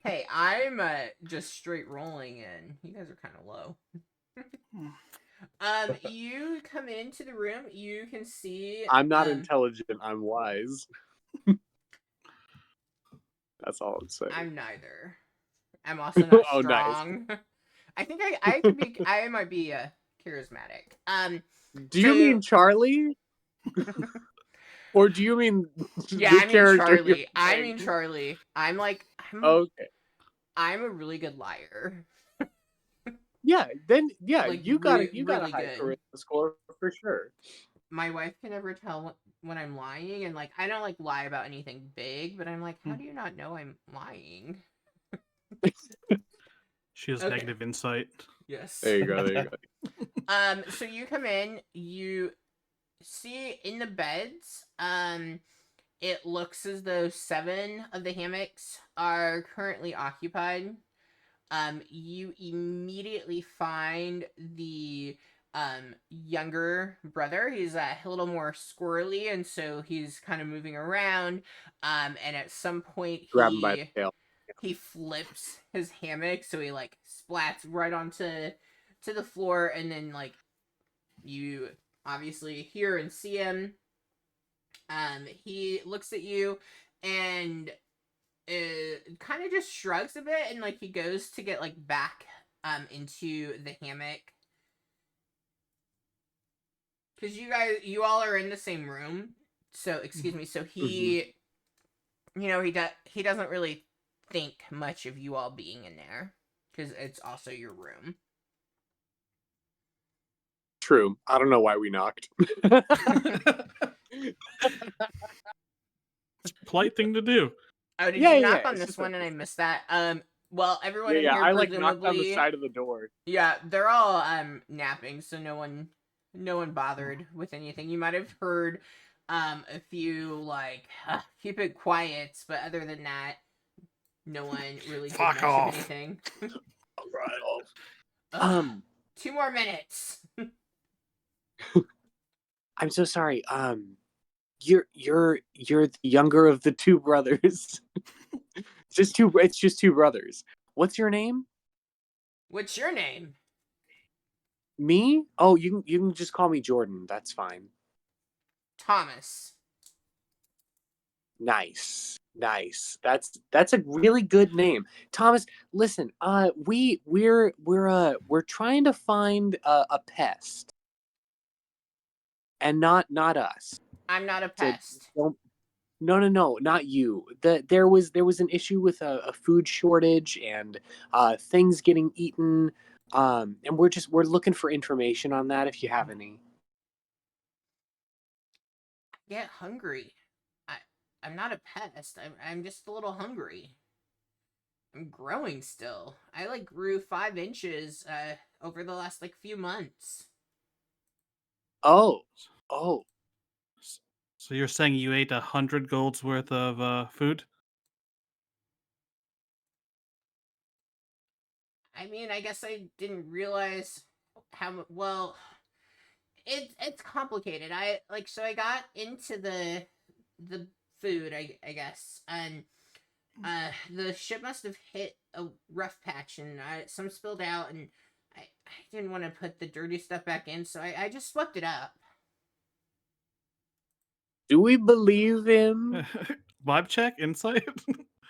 Hey, I'm just straight rolling in. You guys are kind of low. You come into the room. You can see. I'm not intelligent. I'm wise. That's all I'm saying. I'm neither. I'm also not Oh, nice. strong. I think I could be. I might be charismatic. Do you mean Charlie? Or do you mean Yeah, the I mean character Charlie. you're I playing? mean Charlie. I'm Okay. I'm a really good liar. then Like, you got really, you got a really high good. charisma score for sure. My wife can never tell when I'm lying, and like I don't like lie about anything big, but I'm like, how do you not know I'm lying? She has Okay. negative insight. Yes. There you go. There you go. So you come in, you see in the beds, it looks as though 7 of the hammocks are currently occupied. You immediately find the younger brother. He's a little more squirrely, and so he's kind of moving around. And at some point Grab him by the tail. he flips his hammock, so he like splats right onto the floor, and then like you obviously hear and see him. He looks at you and kind of just shrugs a bit, and like he goes to get like back into the hammock, because you all are in the same room. So excuse me. So he, he doesn't really think much of you all being in there, because it's also your room. True. I don't know why we knocked. It's a polite thing to do. Oh, did Yeah, you yeah, knock yeah, on it's this just one like- and I missed that? Well, everyone in yeah. here I like knocked on the presumably. side of the door. Yeah, they're all napping, so no one bothered with anything. You might have heard a few like keep it quiet, but other than that, no one really did Fuck much off. of anything. Right. Ugh, 2 more minutes. I'm so sorry. You're the younger of the 2 brothers. It's just 2 brothers. What's your name? What's your name? Me? Oh, you can just call me Jordan. That's fine. Thomas. Nice. That's a really good name. Thomas, listen, we're trying to find a pest. And not us. I'm not a So pest. no, not you. There was an issue with a food shortage and things getting eaten. And we're looking for information on that if you have any. Get hungry. I'm not a pest. I'm just a little hungry. I'm growing still. I like grew 5 inches over the last like few months. Oh. So you're saying you ate 100 gold's worth of food? I mean, I guess I didn't realize how well. It's complicated. I got into the food, I guess, and the ship must have hit a rough patch, and some spilled out, and I didn't want to put the dirty stuff back in, so I just swept it up. Do we believe him? Vibe check? Insight?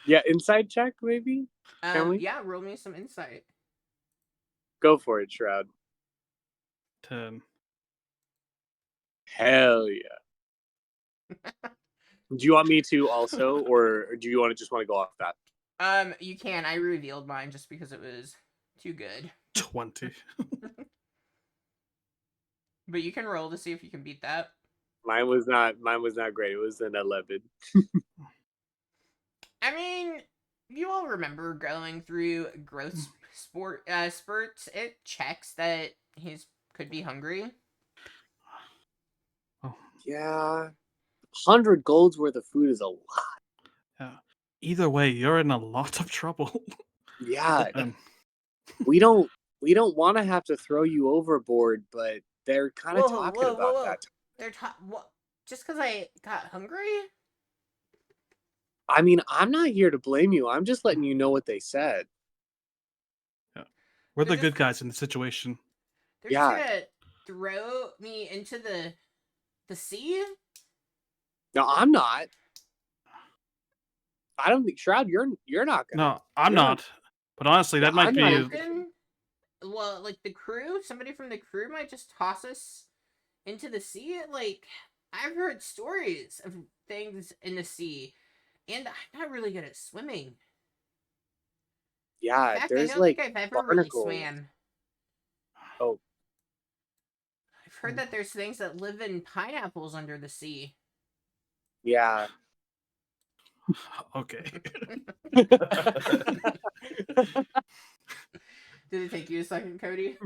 Yeah, inside check maybe? Can we? Yeah, roll me some insight. Go for it, Shroud. 10. Hell yeah. Do you want me to also, or do you just want to go off that? You can. I revealed mine just because it was too good. 20. But you can roll to see if you can beat that. Mine was not great. It was an 11. I mean, you all remember going through growth spurts. It checks that he could be hungry. Oh, Yeah. 100 gold's worth of food is a lot. yeah. Either way, you're in a lot of trouble. Yeah. Um, we don't want to have to throw you overboard, but they're kind of talking about that. They're what? Just because I got hungry? I mean, I'm not here to blame you. I'm just letting you know what they said. we're They're the good just- guys in the situation. They're just gonna throw me into the sea? No, I'm not. I don't think Shroud. You're not gonna. No, I'm you're not. But honestly, that might I'm be. not. Captain? Well, like the crew, somebody from the crew might just toss us into the sea. Like, I've heard stories of things in the sea, and I'm not really good at swimming. Yeah, In fact, I there's don't like think I've ever really barnacles. swam. Oh, I've heard that there's things that live in pineapples under the sea. yeah. Okay. Did it take you a second, Cody?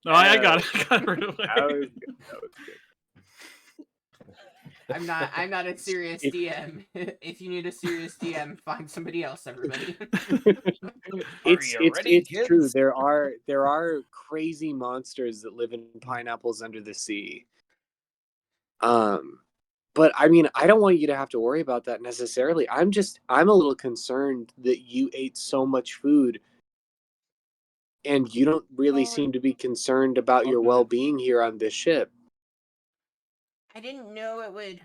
No, I got it. I got it right away. That was good. That was good. I'm not a serious It- DM. If you need a serious DM, find somebody else, everybody. It's true. There are crazy monsters that live in pineapples under the sea. But I mean, I don't want you to have to worry about that necessarily. I'm a little concerned that you ate so much food and you don't really Well, seem to be concerned about your Okay. well-being here on this ship. I didn't know it would.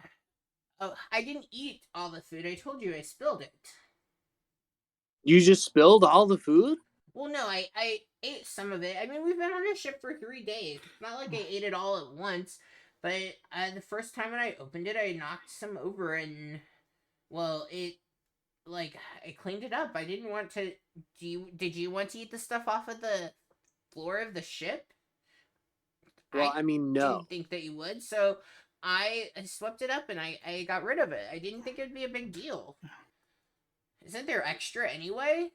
Oh, I didn't eat all the food. I told you I spilled it. You just spilled all the food? Well, no, I ate some of it. I mean, we've been on a ship for 3 days. It's not like I ate it all at once. But the first time when I opened it, I knocked some over, and well, I cleaned it up. I didn't want to. Did you want to eat the stuff off of the floor of the ship? Well, I I mean, no. didn't think that you would, so I swept it up and I got rid of it. I didn't think it would be a big deal. Isn't there extra anyway?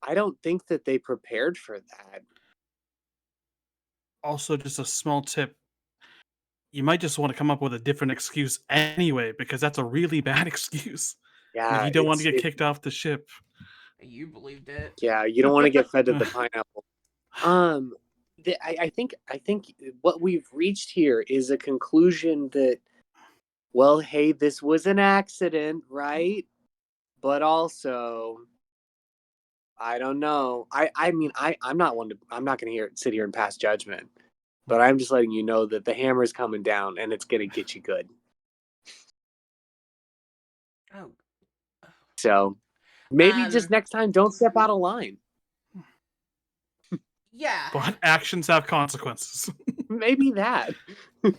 I don't think that they prepared for that. Also, just a small tip. You might just want to come up with a different excuse anyway, because that's a really bad excuse. Yeah, Like, you don't want to it's- get it- kicked off the ship. You believed it. Yeah, you don't want to get fed to the pineapple. I think what we've reached here is a conclusion that, well, hey, this was an accident, right? But also, I don't know. I mean, I'm not gonna sit here and pass judgment, but I'm just letting you know that the hammer's coming down and it's gonna get you good. Oh. So maybe just Um, next time, don't step out of line. Yeah. But actions have consequences. Maybe that. Do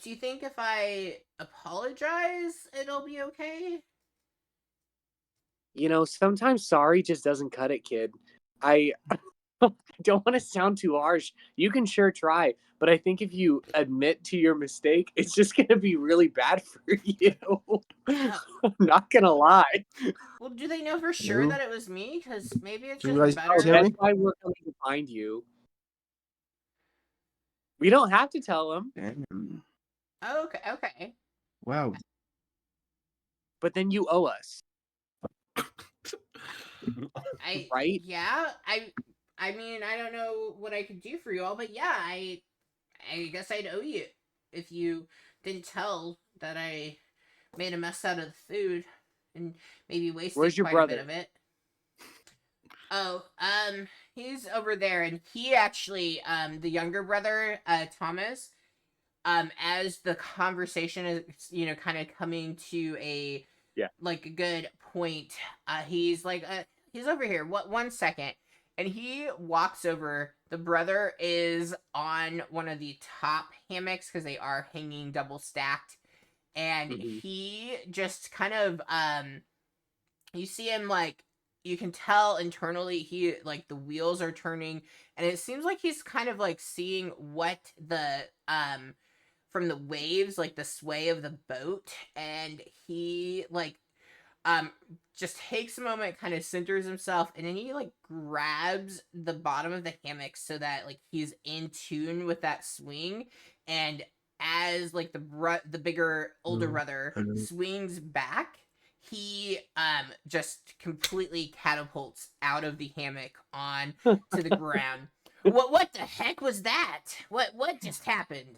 you think if I apologize, it'll be okay? You know, sometimes sorry just doesn't cut it, kid. I don't want to sound too harsh. You can sure try, but I think if you admit to your mistake, it's just going to be really bad for you. I'm not going to lie. Well, do they know for sure Hello? that it was me? Because maybe it's Do you just guys better. hear That's me? why we're coming to find you. We don't have to tell them, Damn. Oh, okay. Wow. but then you owe us, right? Yeah, I mean, I don't know what I could do for you all, but yeah, I guess I'd owe you if you didn't tell that I made a mess out of the food and maybe wasted Where's your quite a bit brother? of it. Oh, he's over there, and he actually, the younger brother, Thomas, as the conversation is, kind of coming to a, Yeah. like, a good point, he's like, he's over here, what, 1 second, and he walks over. The brother is on one of the top hammocks, because they are hanging double stacked, and he just kind of, you see him, like, you can tell internally he, like, the wheels are turning, and it seems like he's kind of, like, seeing what the from the waves, like the sway of the boat, and he, like, just takes a moment, kind of centers himself, and then he, like, grabs the bottom of the hammock so that, like, he's in tune with that swing, and as, like, the bigger older brother swings back, he just completely catapults out of the hammock on to the ground. What the heck was that? What just happened?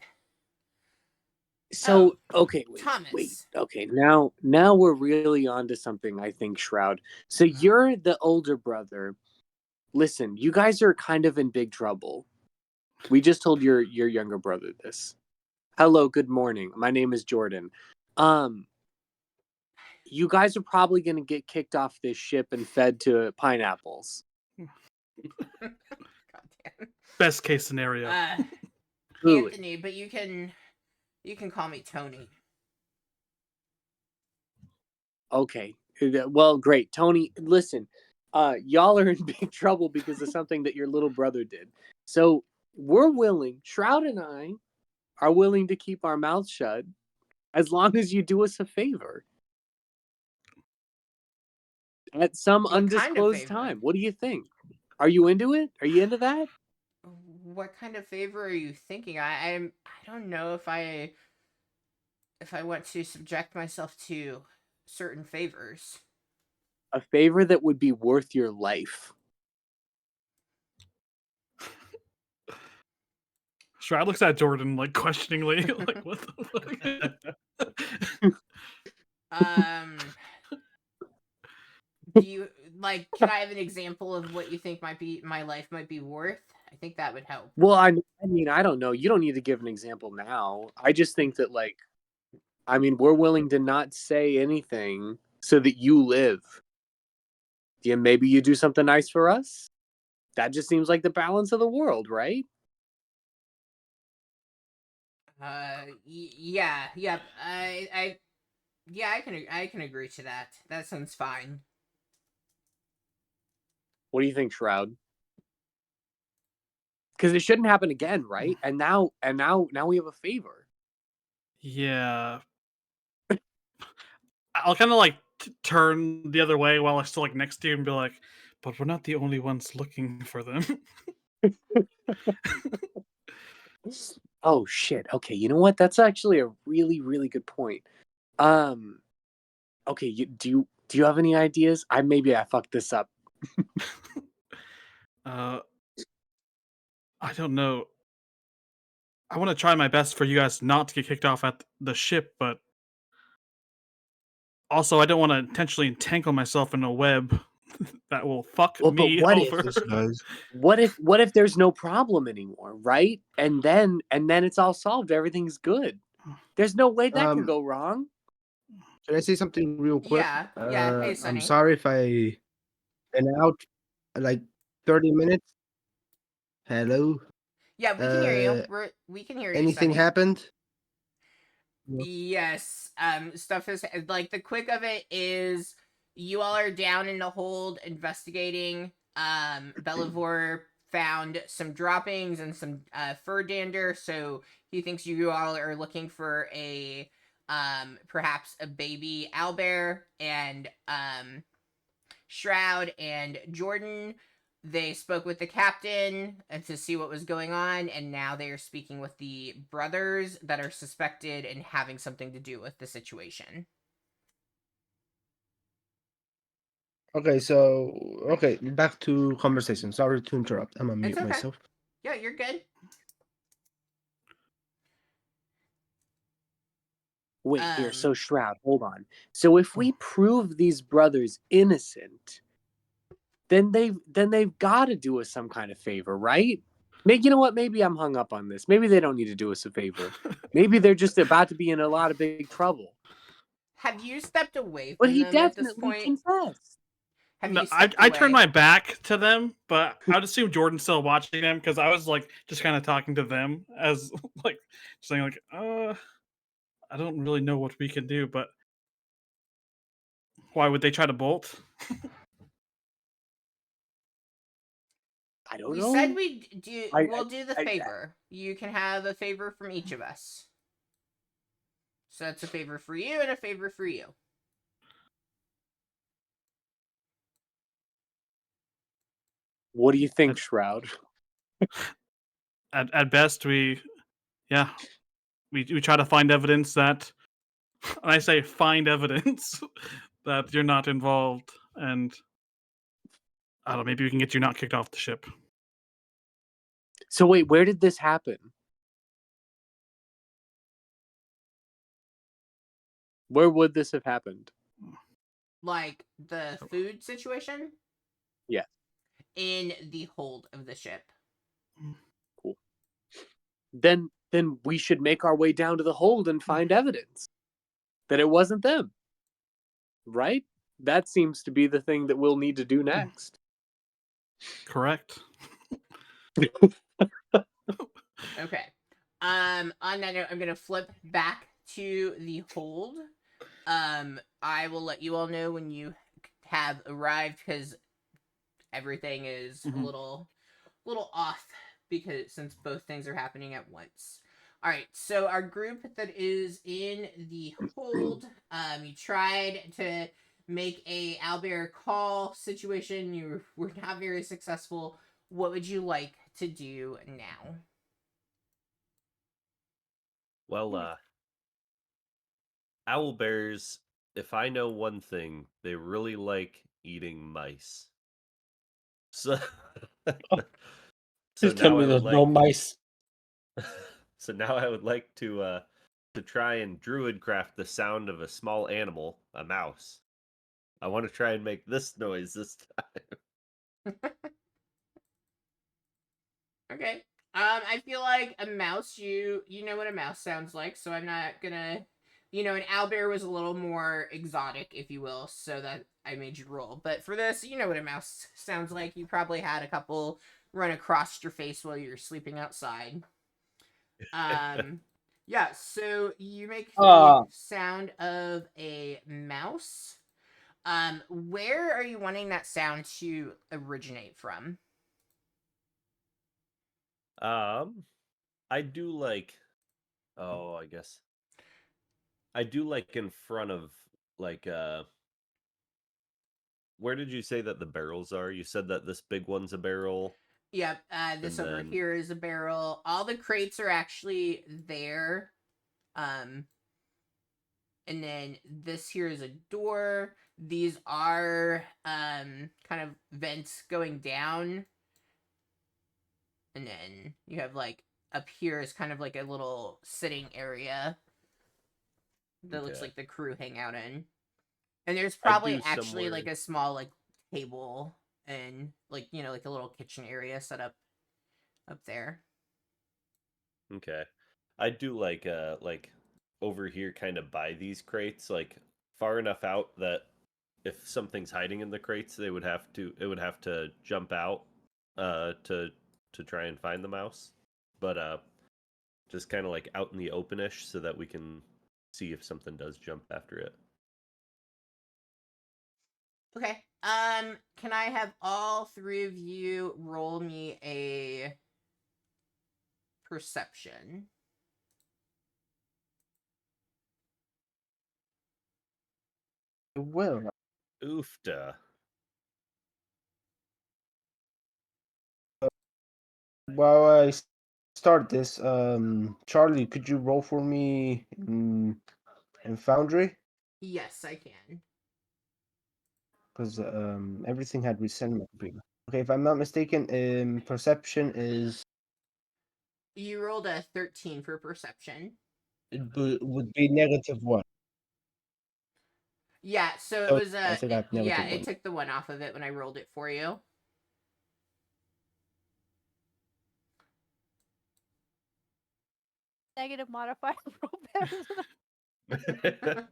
So, okay, wait. Thomas. Okay, now we're really on to something, I think, Shroud. So you're the older brother. Listen, you guys are kind of in big trouble. We just told your younger brother this. Hello, good morning. My name is Jordan. You guys are probably going to get kicked off this ship and fed to pineapples. Goddamn. Best case scenario. Truly. Anthony, but you can call me Tony. Okay. Well, great. Tony, listen. y'all are in big trouble because of something that your little brother did. So we're willing, Shroud and I are willing to keep our mouths shut as long as you do us a favor. At some What kind of undisclosed favor? time. What do you think? Are you into it? Are you into that? What kind of favor are you thinking? I don't know if I want to subject myself to certain favors. A favor that would be worth your life. Shroud looks at Jordan like questioningly, like what the fuck? Do you like? Can I have an example of what you think my life might be worth? I think that would help. Well, I mean, I don't know. You don't need to give an example now. I just think that, like, I mean, we're willing to not say anything so that you live. Yeah, maybe you do something nice for us. That just seems like the balance of the world, right? Yeah, yep. Yeah, I can agree to that. That sounds fine. What do you think, Shroud? Because it shouldn't happen again, right? And now we have a favor. Yeah. I'll kind of like turn the other way while I'm still like next to you and be like, but we're not the only ones looking for them. Oh shit. Okay, you know what? That's actually a really, really good point. Okay, do you have any ideas? Maybe I fucked this up. I don't know. I want to try my best for you guys not to get kicked off at the ship, but also I don't want to intentionally entangle myself in a web that will fuck Well, but me what if over. This guys. what if there's no problem anymore, right? And then it's all solved. Everything's good. There's no way that could go wrong. Can I say something real quick? Yeah, yeah. Hey, I'm Sonny. sorry if I been out like 30 minutes. Hello. Yeah, we can hear you. We can hear you. Anything Sonny. happened? Yes. Stuff is like the quick of it is you all are down in the hold investigating. Bellavor found some droppings and some fur dander, so he thinks you all are looking for a perhaps a baby owlbear, and Shroud and Jordan, they spoke with the captain to see what was going on, and now they are speaking with the brothers that are suspected and having something to do with the situation. Okay, back to conversation. Sorry to interrupt. I'm gonna mute It's okay. myself. Yeah, you're good. Wait, here. So Shroud, hold on. So if we prove these brothers innocent, then they've got to do us some kind of favor, right? Maybe, you know what? Maybe I'm hung up on this. Maybe they don't need to do us a favor. Maybe they're just about to be in a lot of big trouble. Have you stepped away But from he them at this definitely point? confessed. Have No, you stepped I away? turned my back to them, but I would assume Jordan's still watching them because I was like just kind of talking to them as like saying like, I don't really know what we can do, but why would they try to bolt? I don't We know. said we'll do the I- favor. You can have a favor from each of us. So that's a favor for you and a favor for you. What do you think, Shroud? At best, we try to find evidence that, and I say find evidence that you're not involved, and I don't know, maybe we can get you not kicked off the ship. So wait, where did this happen? Where would this have happened? Like the food situation? Yeah. In the hold of the ship. Cool. Then we should make our way down to the hold and find evidence that it wasn't them. Right? That seems to be the thing that we'll need to do next. Correct. Okay. On that note, I'm gonna flip back to the hold. I will let you all know when you have arrived because everything is Mhm. a little off because since both things are happening at once. All right, so our group that is in the hold, you tried to make a owlbear call situation. You were not very successful. What would you like to do now? Well, owl bears, if I know one thing, they really like eating mice. So, Oh, so please tell now me I would there's no like, mice. so now I would like to try and druid craft the sound of a small animal, a mouse. I want to try and make this noise this time. Okay. I feel like a mouse. You know what a mouse sounds like, so I'm not gonna. An owlbear was a little more exotic, if you will, so that I made you roll. But for this, you know what a mouse sounds like. You probably had a couple run across your face while you're sleeping outside. Um, yeah. So you make the Ah, sound of a mouse. Where are you wanting that sound to originate from? Um, I do like, oh, I guess I do like in front of like where did you say that the barrels are? You said that this big one's a barrel, Yep, this and over then here is a barrel. All the crates are actually there. Um, and then this here is a door. These are kind of vents going down. And then you have like up here is kind of like a little sitting area that looks okay. like the crew hang out in. And there's I probably do actually somewhere like a small like table and like like a little kitchen area set up there. Okay. I do like over here kind of by these crates, like far enough out that if something's hiding in the crates, it would have to jump out to try and find the mouse. But just kind of like out in the openish so that we can see if something does jump after it. Okay. Can I have all three of you roll me a perception? well, Oofta. while start this, Charlie, could you roll for me in Foundry? Yes, I can. Because everything had reset my computer. Okay, if I'm not mistaken, perception is You rolled a 13 for perception. would be -1. Yeah, so it So was I think I have yeah, -1. it took the one off of it when I rolled it for you. Negative modifier roll better.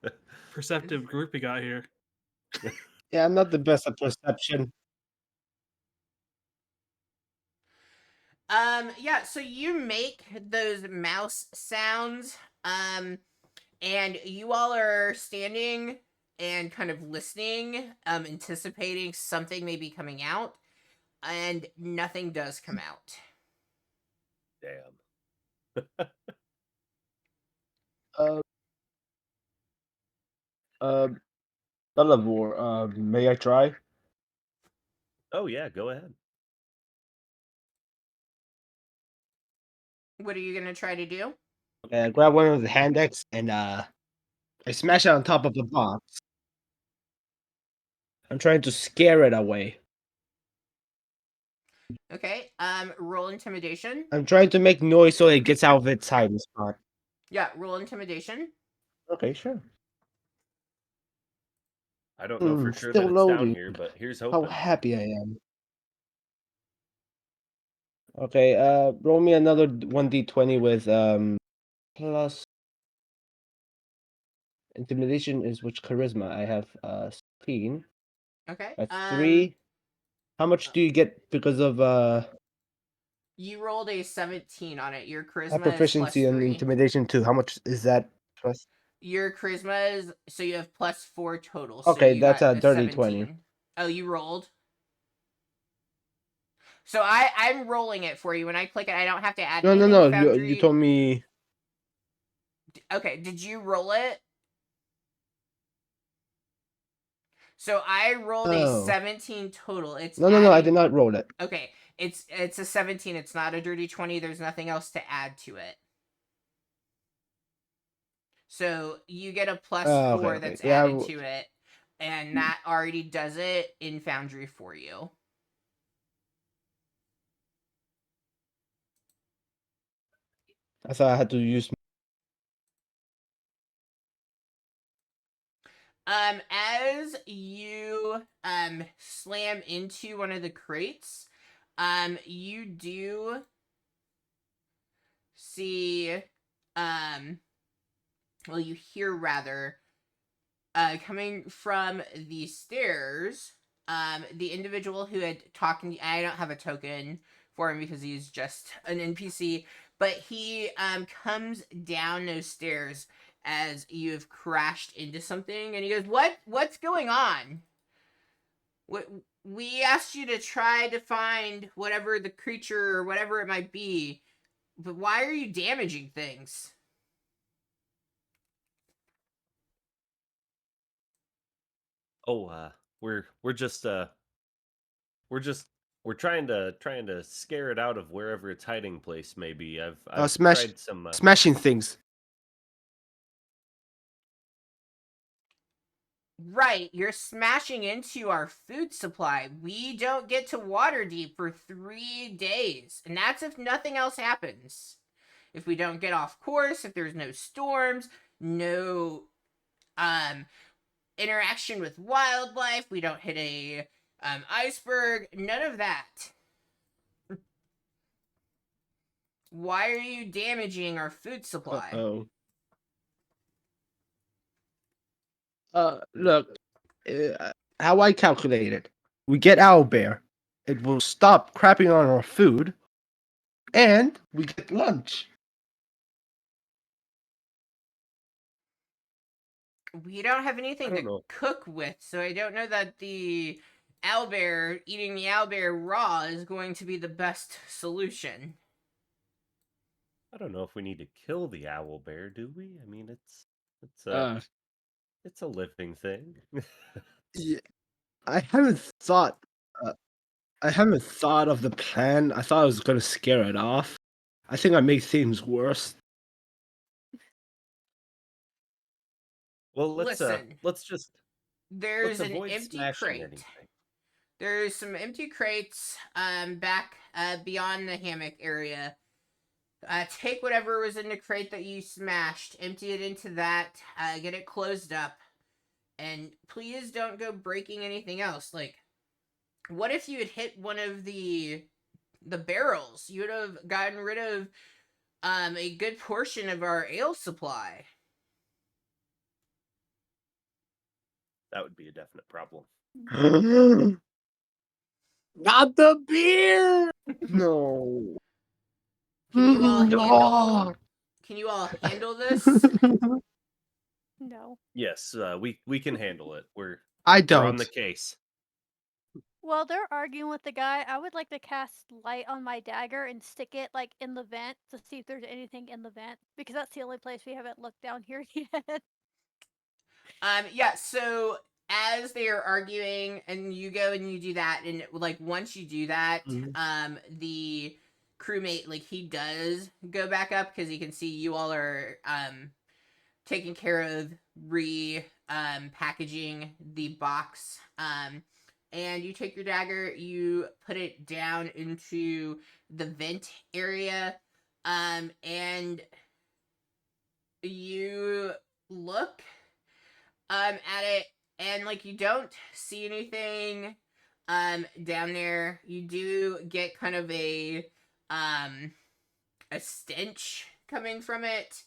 Perceptive group we got here. Yeah, I'm not the best at perception. Yeah, so you make those mouse sounds, and you all are standing and kind of listening, anticipating something may be coming out, and nothing does come out. Damn. Uh, uh, Belavor, may I try? Oh yeah, go ahead. What are you gonna try to do? Okay, I grab one of the hand decks and I smash it on top of the box. I'm trying to scare it away. Okay, roll intimidation. I'm trying to make noise so it gets out of its hiding spot. Yeah, roll intimidation. Okay, sure. I don't know for sure that Still it's down loading. here, but here's How hoping. happy I am. Okay, roll me another 1d20 with plus intimidation is which charisma? I have 16. Okay. That's 3. How much do you get because of You rolled a 17 on it. Your have charisma is plus proficiency and 3. intimidation too? How much is that plus? Your charisma is so you have plus 4 total. So Okay, you that's got a a dirty 20. 17. Oh, you rolled. So I'm rolling it for you. When I click it, I don't have to add No, anything. no. Foundry. You told me. Okay, did you roll it? So I rolled a Oh. 17 total. It's No, I adding- did not roll it. Okay, it's a 17. It's not a dirty 20. There's nothing else to add to it. So you get a plus Oh, 4 okay. that's Yeah, added to it, and that already does it in Foundry for you. I thought I had to use. As you slam into one of the crates, you do see well, you hear rather coming from the stairs, the individual who had talking. I don't have a token for him because he's just an NPC, but he comes down those stairs as you have crashed into something, and he goes, What's going on? We asked you to try to find whatever the creature or whatever it might be, but why are you damaging things?" Oh, we're just we're trying to scare it out of wherever its hiding place may be. I've tried some. Smashing things. Right, you're smashing into our food supply. We don't get to Waterdeep for 3 days, and that's if nothing else happens. If we don't get off course, if there's no storms, no interaction with wildlife, we don't hit a iceberg, none of that. Why are you damaging our food supply? Oh. Look, how I calculate it. We get owlbear. It will stop crapping on our food, and we get lunch. We don't have anything I don't to know. cook with, so I don't know that the owlbear, eating the owlbear raw is going to be the best solution. I don't know if we need to kill the owl bear, do we? I mean, it's Uh, a living thing. yeah, I haven't thought. I haven't thought of the plan. I thought I was gonna scare it off. I think I made things worse. Well, Listen, let's just there's an avoid empty smashing crate. anything. There's some empty crates back beyond the hammock area. Take whatever was in the crate that you smashed, empty it into that, get it closed up, and please don't go breaking anything else. Like, what if you had hit one of the barrels? You would have gotten rid of a good portion of our ale supply. That would be a definite problem. Not the beer. No. Can you all No. handle this? No. Yes, we can handle it. We're I we're on don't. the case. While they're arguing with the guy, I would like to cast light on my dagger and stick it like in the vent to see if there's anything in the vent, because that's the only place we haven't looked down here yet. Yeah, so as they are arguing and you go and you do that, and like once you do that, the crewmate, like, he does go back up because he can see you all are taking care of packaging the box. And you take your dagger, you put it down into the vent area, and you look at it, and like you don't see anything down there. You do get kind of a stench coming from it.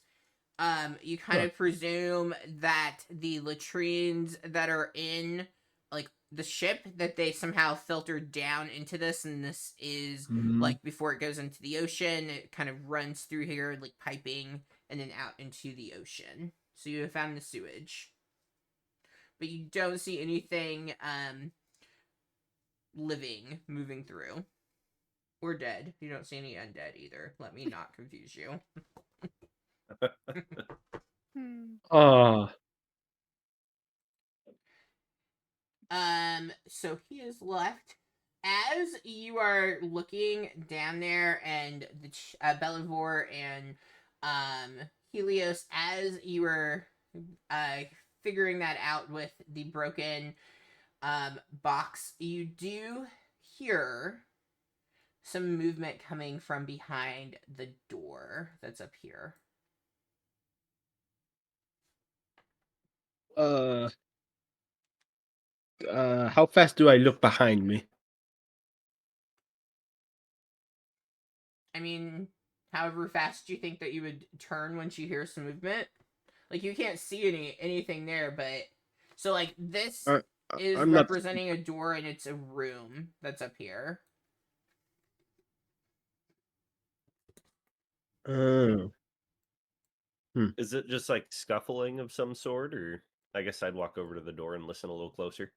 You kind of presume that the latrines that are in like the ship, that they somehow filtered down into this, and this is like before it goes into the ocean, it kind of runs through here like piping and then out into the ocean. So you have found the sewage, but you don't see anything living moving through. Or dead. You don't see any undead either. Let me not confuse you. Oh, So he is left. As you are looking down there, and the Belivore and Helios, as you are figuring that out with the broken box, you do hear some movement coming from behind the door that's up here. how fast do I look behind me? I mean, however fast you think that you would turn once you hear some movement. Like, you can't see anything there, but so like this Uh, is I'm not. representing a door, and it's a room that's up here. Oh. Is it just like scuffling of some sort, or I guess I'd walk over to the door and listen a little closer.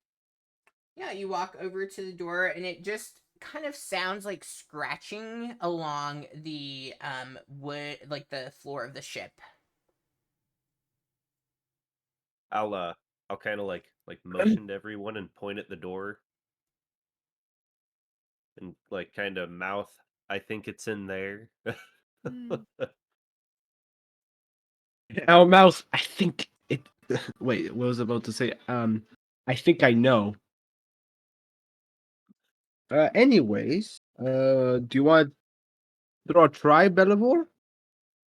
Yeah, you walk over to the door, and it just kind of sounds like scratching along the wood, like the floor of the ship. I'll kind of like motion to everyone and point at the door and like kind of mouth, I think it's in there. Our mouse. I think it. Wait, what was I about to say? I think I know. Anyways, do you want to throw a try, Belivore?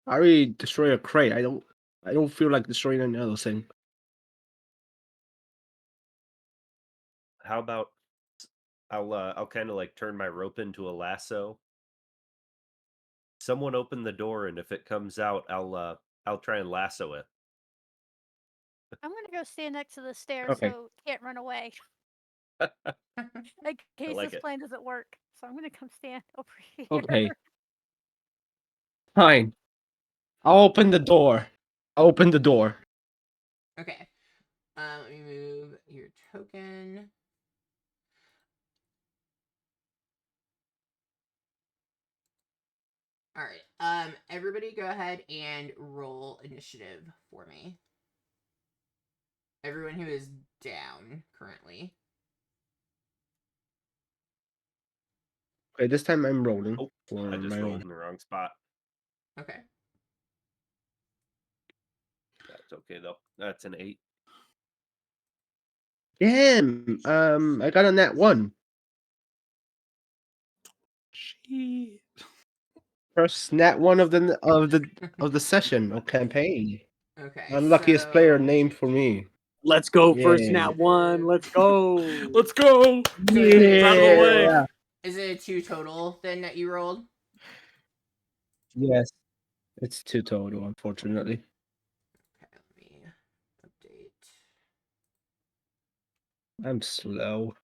I already destroyed a crate. I don't feel like destroying another thing. How about I'll kind of like turn my rope into a lasso. Someone open the door, and if it comes out, I'll try and lasso it. I'm gonna go stand next to the stairs Okay. so it can't run away. In case like this it. plan doesn't work. So I'm gonna come stand over here. Okay. Fine. I'll open the door. I'll open the door. Okay. Let me move your token. All right. Everybody, go ahead and roll initiative for me. Everyone who is down currently. Okay, this time I'm rolling Oh, for I just my rolled own. in the wrong spot. Okay. That's okay though. That's an 8. Damn. I got a nat 1. Shit. First nat 1 of the session or campaign. Okay. Unluckiest player So, named for me. Let's go Yeah. first nat 1. Let's go. Let's go. so It's out of the way. Yeah. is it a 2 total then that you rolled? Yes. It's 2 total, unfortunately. Okay, let me update. I'm slow.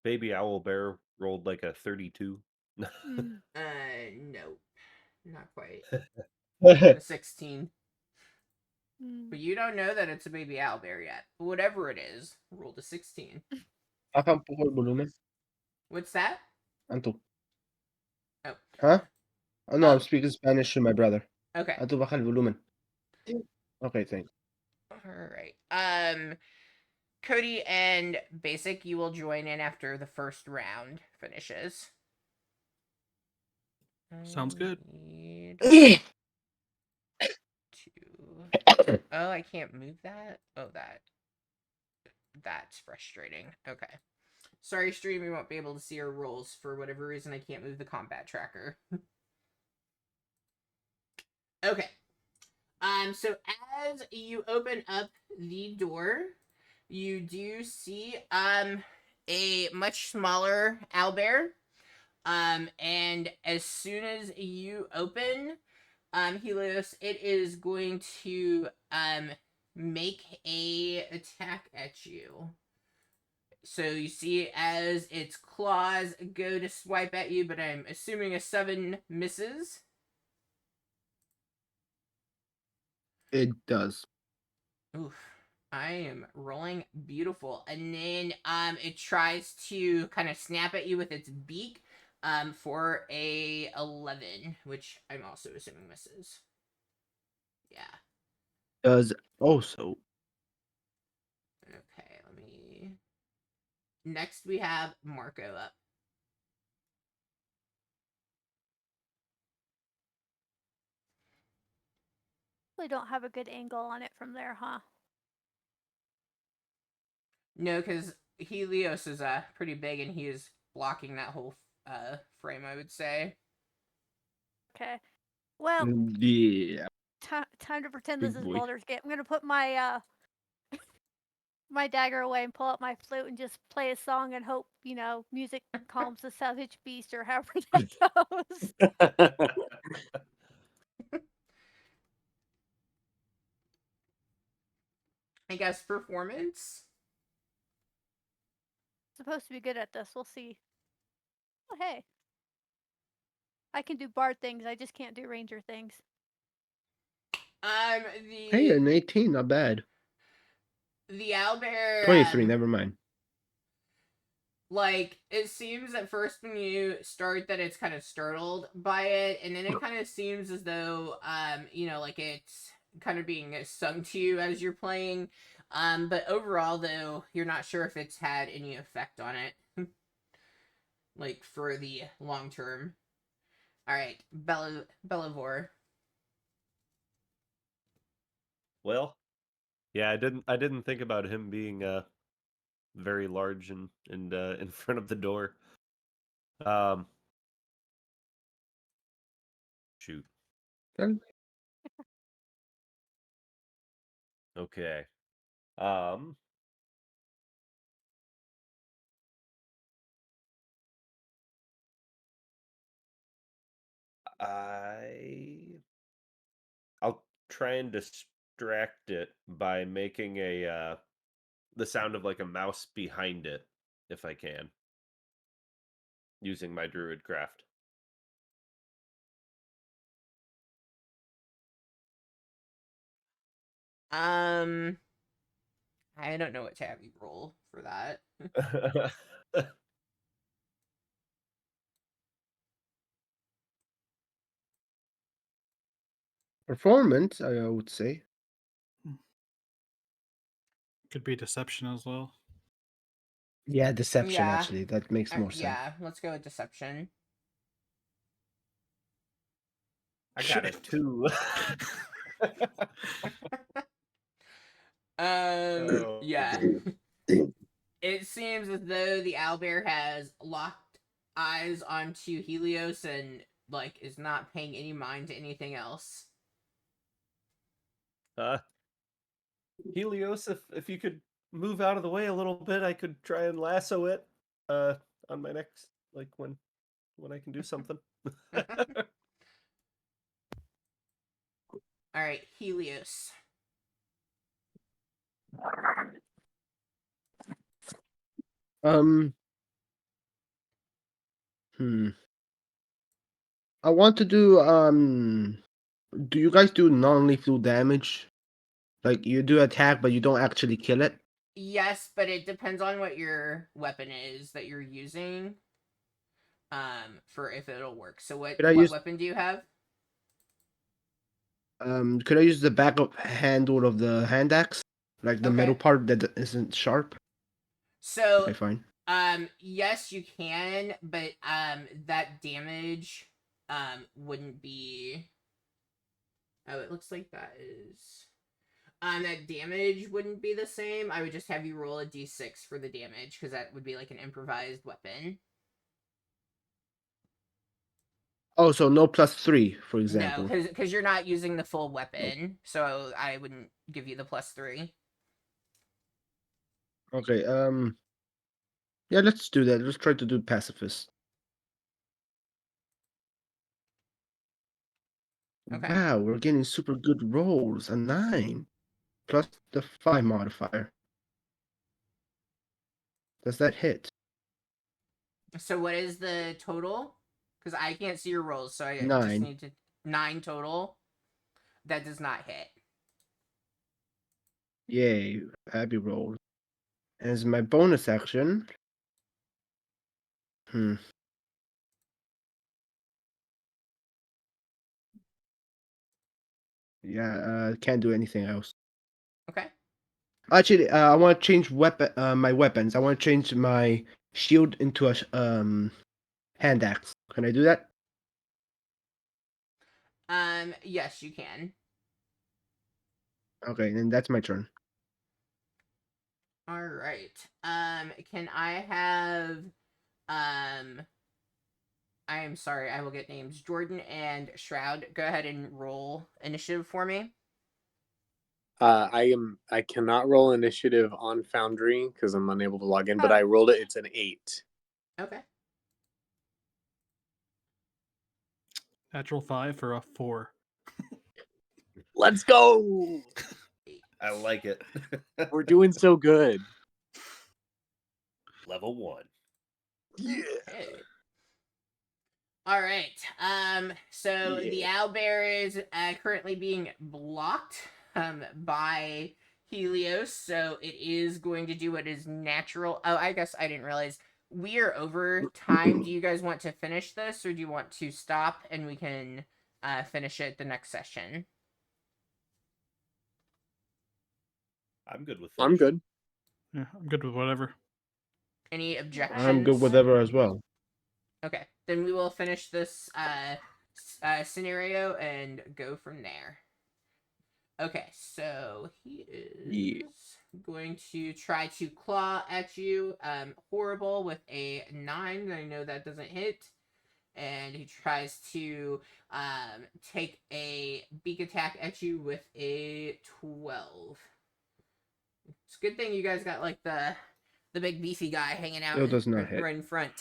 Baby owl bear rolled like a 32. Mm. Nope. Not quite. How A 16. Mm. But you don't know that it's a baby owlbear yet. But whatever it is, rolled a 16. Baja un poco el volumen. What's that? Anto. Oh. Huh? Oh, no, I'm Oh, speaking Spanish to my brother. okay. Anto, baja el volumen. Okay, thanks. Alright. Cody and Basic, you will join in after the first round finishes. Sounds good. Need to... Oh, I can't move that? Oh, that's frustrating. Okay. Sorry, stream, you won't be able to see our rolls. For whatever reason, I can't move the combat tracker. Okay. So as you open up the door, you do see a much smaller owlbear. And as soon as you open Helios, it is going to make a attack at you. So you see as its claws go to swipe at you, but I'm assuming a 7 misses. It does. Oof. I am rolling beautiful. And then it tries to kind of snap at you with its beak for a 11, which I'm also assuming misses. Yeah. Does also. Okay, let me. Next we have Marco up. We don't have a good angle on it from there, huh? No, because Helios is pretty big and he is blocking that whole frame, I would say. Okay. Well, Yeah. time to pretend Big this is boy. Baldur's Gate. I'm gonna put my my dagger away and pull out my flute and just play a song and hope, music calms the savage beast or however that goes. I guess performance. Supposed to be good at this. We'll see. Oh, hey. I can do bard things. I just can't do ranger things. Hey, The an 18, not bad. owlbear 23, never mind. like it seems at first when you start that it's kind of startled by it, and then it kind of seems as though like it's kind of being sung to you as you're playing. But overall though, you're not sure if it's had any effect on it. Like for the long term. Alright, Bellavor. Well, yeah, I didn't think about him being very large and in front of the door. Um, shoot. Um, Okay. Um, I I'll try and distract it by making a the sound of like a mouse behind it if I can, using my druid craft. Um I don't know what to have you roll for that. Performance, I would say. Could be deception as well. Yeah, deception, Yeah. actually. That makes more sense. Yeah, let's go with deception. I got a Shit. 2. Yeah. Oh. It seems as though the owlbear has locked eyes onto Helios and like is not paying any mind to anything else. uh, Helios, if you could move out of the way a little bit, I could try and lasso it uh on my next, like when I can do something. All right, Helios. Um, hmm. I want to do you guys do non-lethal damage? Like you do attack, but you don't actually kill it? Yes, but it depends on what your weapon is that you're using. For if it'll work. So what Could I what use weapon do you have? could I use the backup handle of the hand axe? Like the metal Okay. part that isn't sharp? So Okay, fine. yes you can, but that damage wouldn't be. Oh, it looks like that is. That damage wouldn't be the same. I would just have you roll a d6 for the damage because that would be like an improvised weapon. Oh, so no +3, for No, example. because you're not using the full weapon, so I wouldn't give you the +3. Okay, yeah, let's do that. Let's try to do pacifist. Okay. Wow, we're getting super good rolls. A 9 plus the 5 modifier. Does that hit? So what is the total? Because I can't see your rolls, so I just 9. need to 9 total. That does not hit. Yay, happy roll. As my bonus action. Yeah, can't do anything else. Okay. Actually, I want to change my weapons. I want to change my shield into a hand axe. Can I do that? Yes, you can. Okay, then that's my turn. All right. Can I have I am sorry, I will get names. Jordan and Shroud, go ahead and roll initiative for me. I cannot roll initiative on Foundry because I'm unable to log in, but Oh. I rolled it. It's an 8. Okay. Natural 5 for a 4. Let's go. I like it. We're doing so good. Level 1. Yeah. Okay. All right. So the owlbear is currently being blocked by Helios, so it is going to do what is natural. Oh, I guess I didn't realize we are over time. Do you guys want to finish this, or do you want to stop and we can finish it the next session? I'm good with I'm finishing. good. Yeah, I'm good with whatever. Any objections? I'm good with whatever as well. Okay, then we will finish this scenario and go from there. Okay, so he is going to try to claw at you. Horrible with a 9. I know that doesn't hit. And he tries to take a beak attack at you with a 12. It's a good thing you guys got like the big beefy guy hanging out Still does not hit. right in front.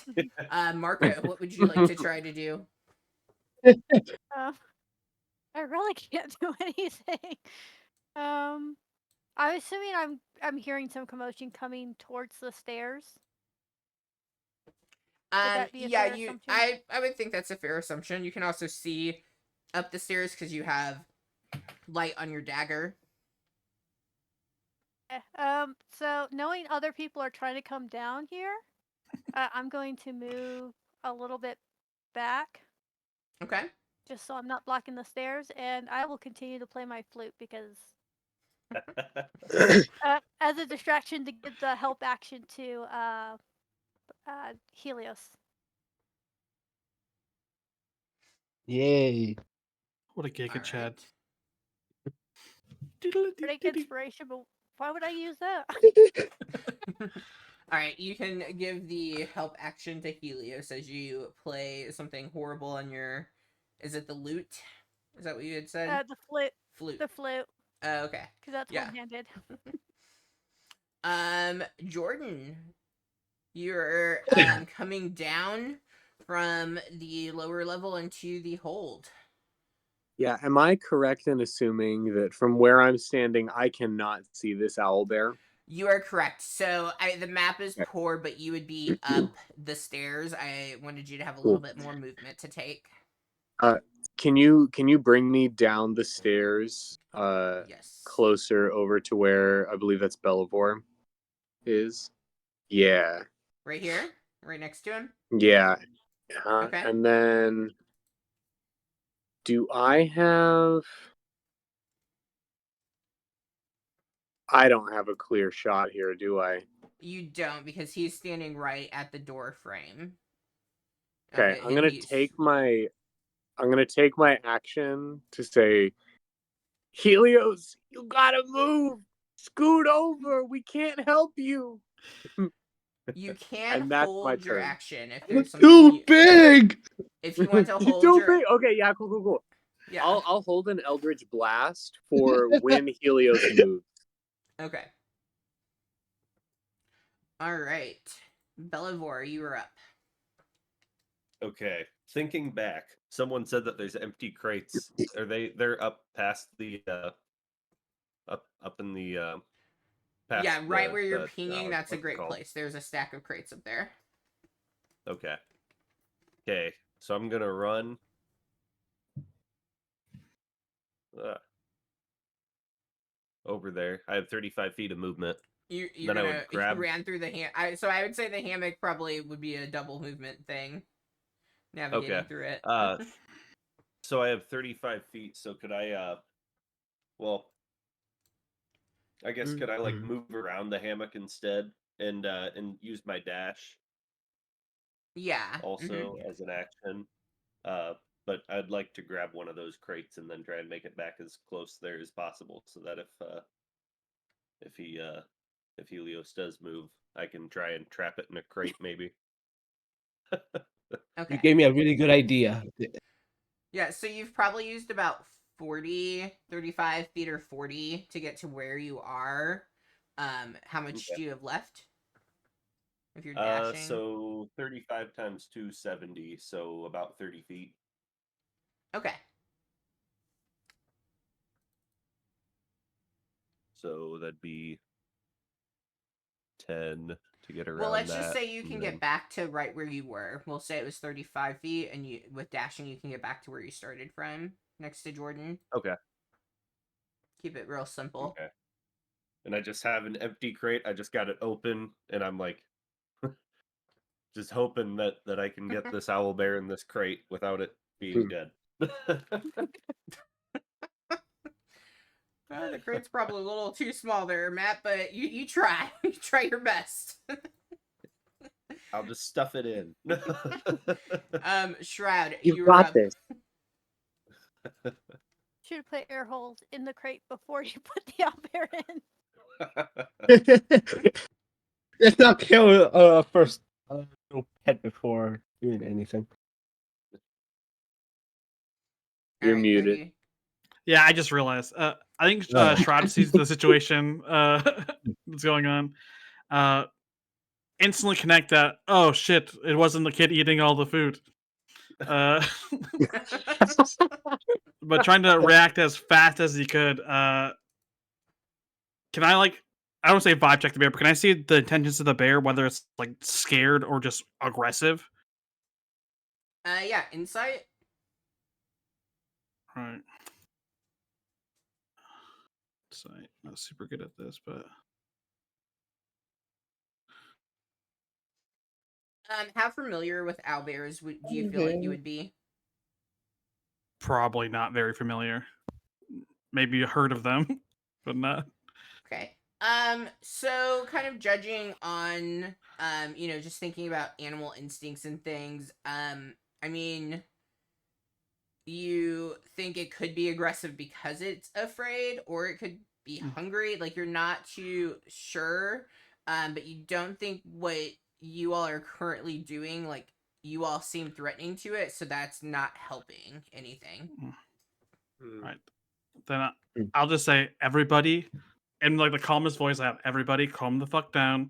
Marco, what would you like to try to do? I really can't do anything. I'm assuming I'm hearing some commotion coming towards the stairs. Would that be a Yeah, fair assumption? I would think that's a fair assumption. You can also see up the stairs because you have light on your dagger. So knowing other people are trying to come down here, I'm going to move a little bit back. Okay. Just so I'm not blocking the stairs, and I will continue to play my flute because as a distraction to give the help action to Helios. Yay. What a giga Chad. Break inspiration, but why would I use that? All right, you can give the help action to Helios as you play something horrible on your. Is it the lute? Is that what you had said? The flute. Flute. The flute. Okay. Because that's Yeah. one-handed. Jordan, you're coming down from the lower level into the hold. Yeah, am I correct in assuming that from where I'm standing, I cannot see this owl bear? You are correct. So the map is Okay. poor, but you would be up the stairs. I wanted you to have a little bit more movement to take. Can you bring me down the stairs Yes. closer over to where I believe that's Bellavor is? Yeah. Right here? Right next to him? Yeah. Okay. And then do I have I don't have a clear shot here, do I? You don't because he's standing right at the door frame. Okay, I'm going to take my action to say, Helios, you gotta move. Scoot over. We can't help you. You can And that's my hold your turn. action if I'm there's something too big. if you want to hold Too your big. Okay, yeah, cool. yeah. I'll hold an Eldritch Blast for when Helios moves. Okay. All right. Bellavor, you are up. Okay. Thinking back, someone said that there's empty crates. They're up past the up in the past Yeah, right the where you're the pinging, that's a what's it great called? place. There's a stack of crates up there. Okay. Okay. So I'm gonna run. over there. I have 35 feet of movement. You're Then I gonna would grab. you ran through the so I would say the hammock probably would be a double movement thing, navigating Okay. through it. So I have 35 feet. So could I? Well, I guess could I like move around the hammock instead and use my dash Yeah. also as an action? But I'd like to grab one of those crates and then try and make it back as close there as possible, so that if Helios does move, I can try and trap it in a crate, maybe. You Okay. gave me a really good idea. Yeah, so you've probably used about 35 feet or 40 to get to where you are. How much Okay. do you have left? If you're dashing. So 35 times 2, 70, so about 30 feet. Okay. So that'd be 10 to get around Well, let's that. just say you and can then- get back to right where you were. We'll say it was 35 feet, and you with dashing you can get back to where you started from, next to Jordan. Okay. Keep it real simple. Okay. And I just have an empty crate. I just got it open, and I'm like, just hoping that I can get this owl bear in this crate without it being dead. The crate's probably a little too small there, Matt, but you try. You try your best. I'll just stuff it in. Shroud, You you're got up. this. Should have put air holes in the crate before you put the owl bear in. Let's not kill first little pet before doing anything. You're Alright, muted. Fergie. Yeah, I just realized. I think Oh. Shroud sees the situation that's going on. Instantly connect that. Oh shit! It wasn't the kid eating all the food. But trying to react as fast as he could. Can I like? I don't say vibe check the bear, but can I see the intentions of the bear, whether it's like scared or just aggressive? Yeah, insight. Right. So I'm not super good at this, but How familiar with owlbears do you feel like you would be? probably not very familiar. Maybe heard of them, but not. Okay. So kind of judging on, just thinking about animal instincts and things, I mean, you think it could be aggressive because it's afraid, or it could be hungry, like you're not too sure, but you don't think what you all are currently doing, like, you all seem threatening to it, so that's not helping anything. Right. Then I'll just say, everybody, in like the calmest voice I have, everybody calm the fuck down.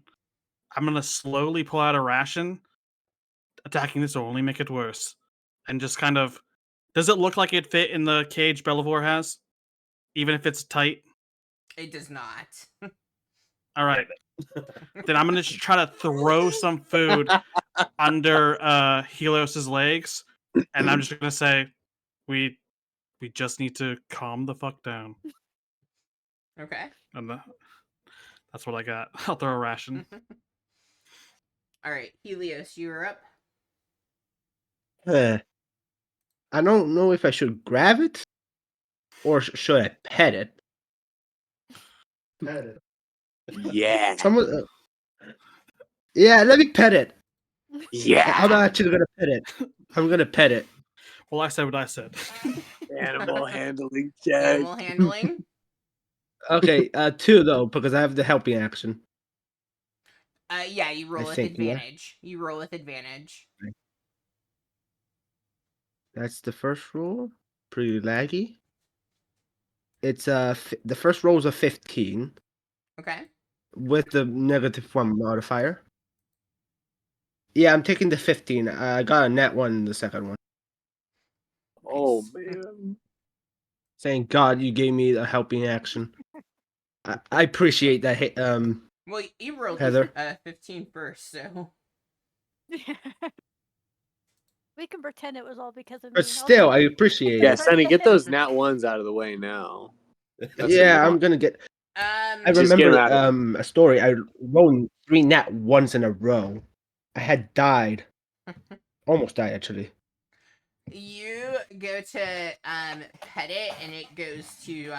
I'm gonna slowly pull out a ration. Attacking this will only make it worse. And just kind of, does it look like it fit in the cage Belivore has? Even if it's tight? It does not. All right. Then I'm gonna just try to throw some food under Helios's legs, and I'm just gonna say, we just need to calm the fuck down. Okay. And that's what I got. I'll throw a ration. All right, Helios, you're up. I don't know if I should grab it or should I pet it. Pet it. Yeah. Someone, yeah, let me pet it. Yeah. I'm actually gonna pet it. I'm gonna pet it. Well, I said what I said. Animal handling check. Animal handling. Okay, 2 though because I have the helping action. Yeah, you roll I with think, yeah. advantage. You roll with advantage. That's the first roll. Pretty laggy. It's the first roll is a 15 Okay. with the -1 modifier. Yeah, I'm taking the 15. I got a net 1 in the second one. Oh Nice. man. Thank God you gave me a helping action. I appreciate that. Well, you rolled Heather. 15 first, so. We can pretend it was all because of me. But still, I appreciate Yeah, it. Sonny, get those nat ones out of the way now. Yeah, I'm gonna get. I Just get 'em remember out of a story. I rolled 3 nat ones in a row. I had died. Almost died actually. You go to pet it, and it goes to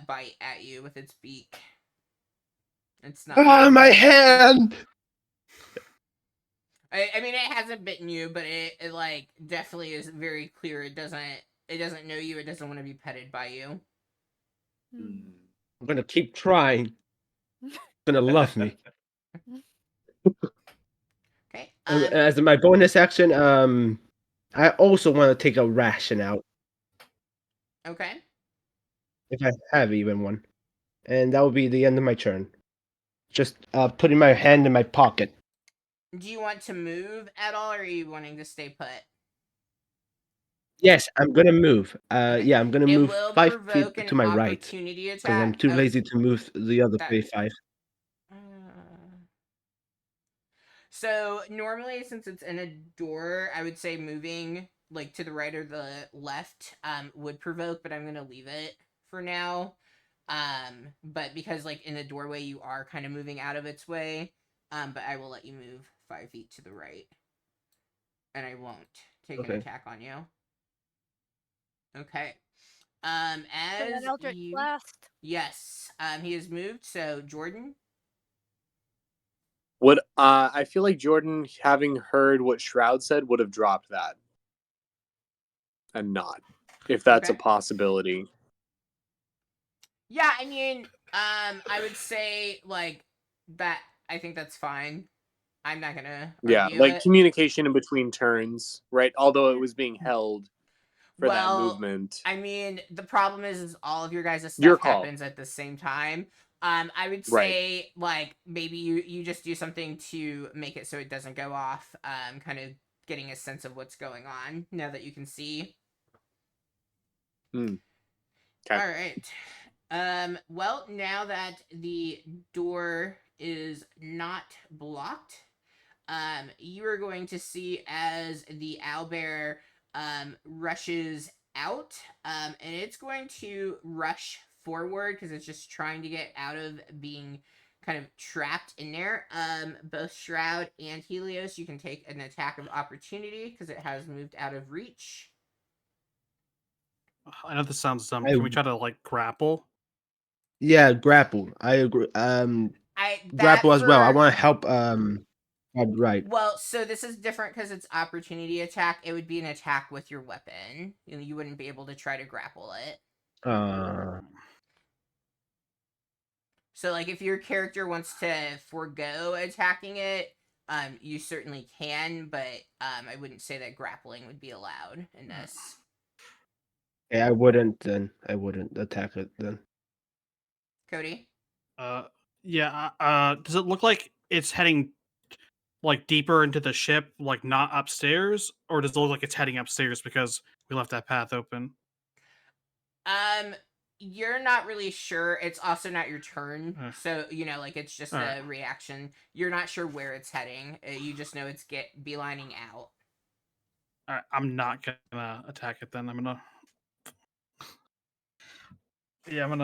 bite at you with its beak. It's not. Ah, moving. my hand! I mean, it hasn't bitten you, but it like definitely is very clear. It doesn't know you. It doesn't want to be petted by you. Mm. I'm gonna keep trying. It's gonna love me. Okay. As my bonus action, I also want to take a ration out Okay. if I have even one, and that will be the end of my turn. Just putting my hand in my pocket. Do you want to move at all, or are you wanting to stay put? Yes, I'm gonna move. Okay. Yeah, I'm gonna It move will 5 feet provoke an to my right opportunity because I'm attack. too Oh, lazy to move the other that. 5. Uh, So normally, since it's in a door, I would say moving like to the right or the left would provoke, but I'm gonna leave it for now. But because like in the doorway, you are kind of moving out of its way. But I will let you move 5 feet to the right, and I won't take an Okay. attack on you. Okay. For that As Eldritch you, Blast. yes, he has moved. So Jordan. Would I feel like Jordan, having heard what Shroud said, would have dropped that and not, if that's a Okay. possibility. Yeah, I mean, I would say like that. I think that's fine. I'm not gonna Yeah, argue like it. communication in between turns, right? Although it was being held for that Well, movement. I mean, the problem is all of your guys' Your stuff call. happens at the same time. I would Right. say like maybe you just do something to make it so it doesn't go off. Kind of getting a sense of what's going on now that you can see. Okay. All right. Well, now that the door is not blocked, you are going to see as the owlbear rushes out, and it's going to rush forward because it's just trying to get out of being kind of trapped in there. Both Shroud and Helios, you can take an attack of opportunity because it has moved out of reach. I know this sounds dumb. I Can we try to like grapple? Yeah, grapple. I agree. That Grapple as well. I for want to help. Right. Well, so this is different because it's opportunity attack. It would be an attack with your weapon. You wouldn't be able to try to grapple it. Uh, So, like, if your character wants to forego attacking it, you certainly can, but I wouldn't say that grappling would be allowed in this. yeah, I wouldn't then. I wouldn't attack it then. Cody? Uh, yeah. Does it look like it's heading like deeper into the ship, like not upstairs, or does it look like it's heading upstairs because we left that path open? Um, you're not really sure. It's also not your turn, Uh. so like it's just Alright. a reaction. You're not sure where it's heading. You just know it's beelining out. All right, I'm not gonna attack it then. I'm gonna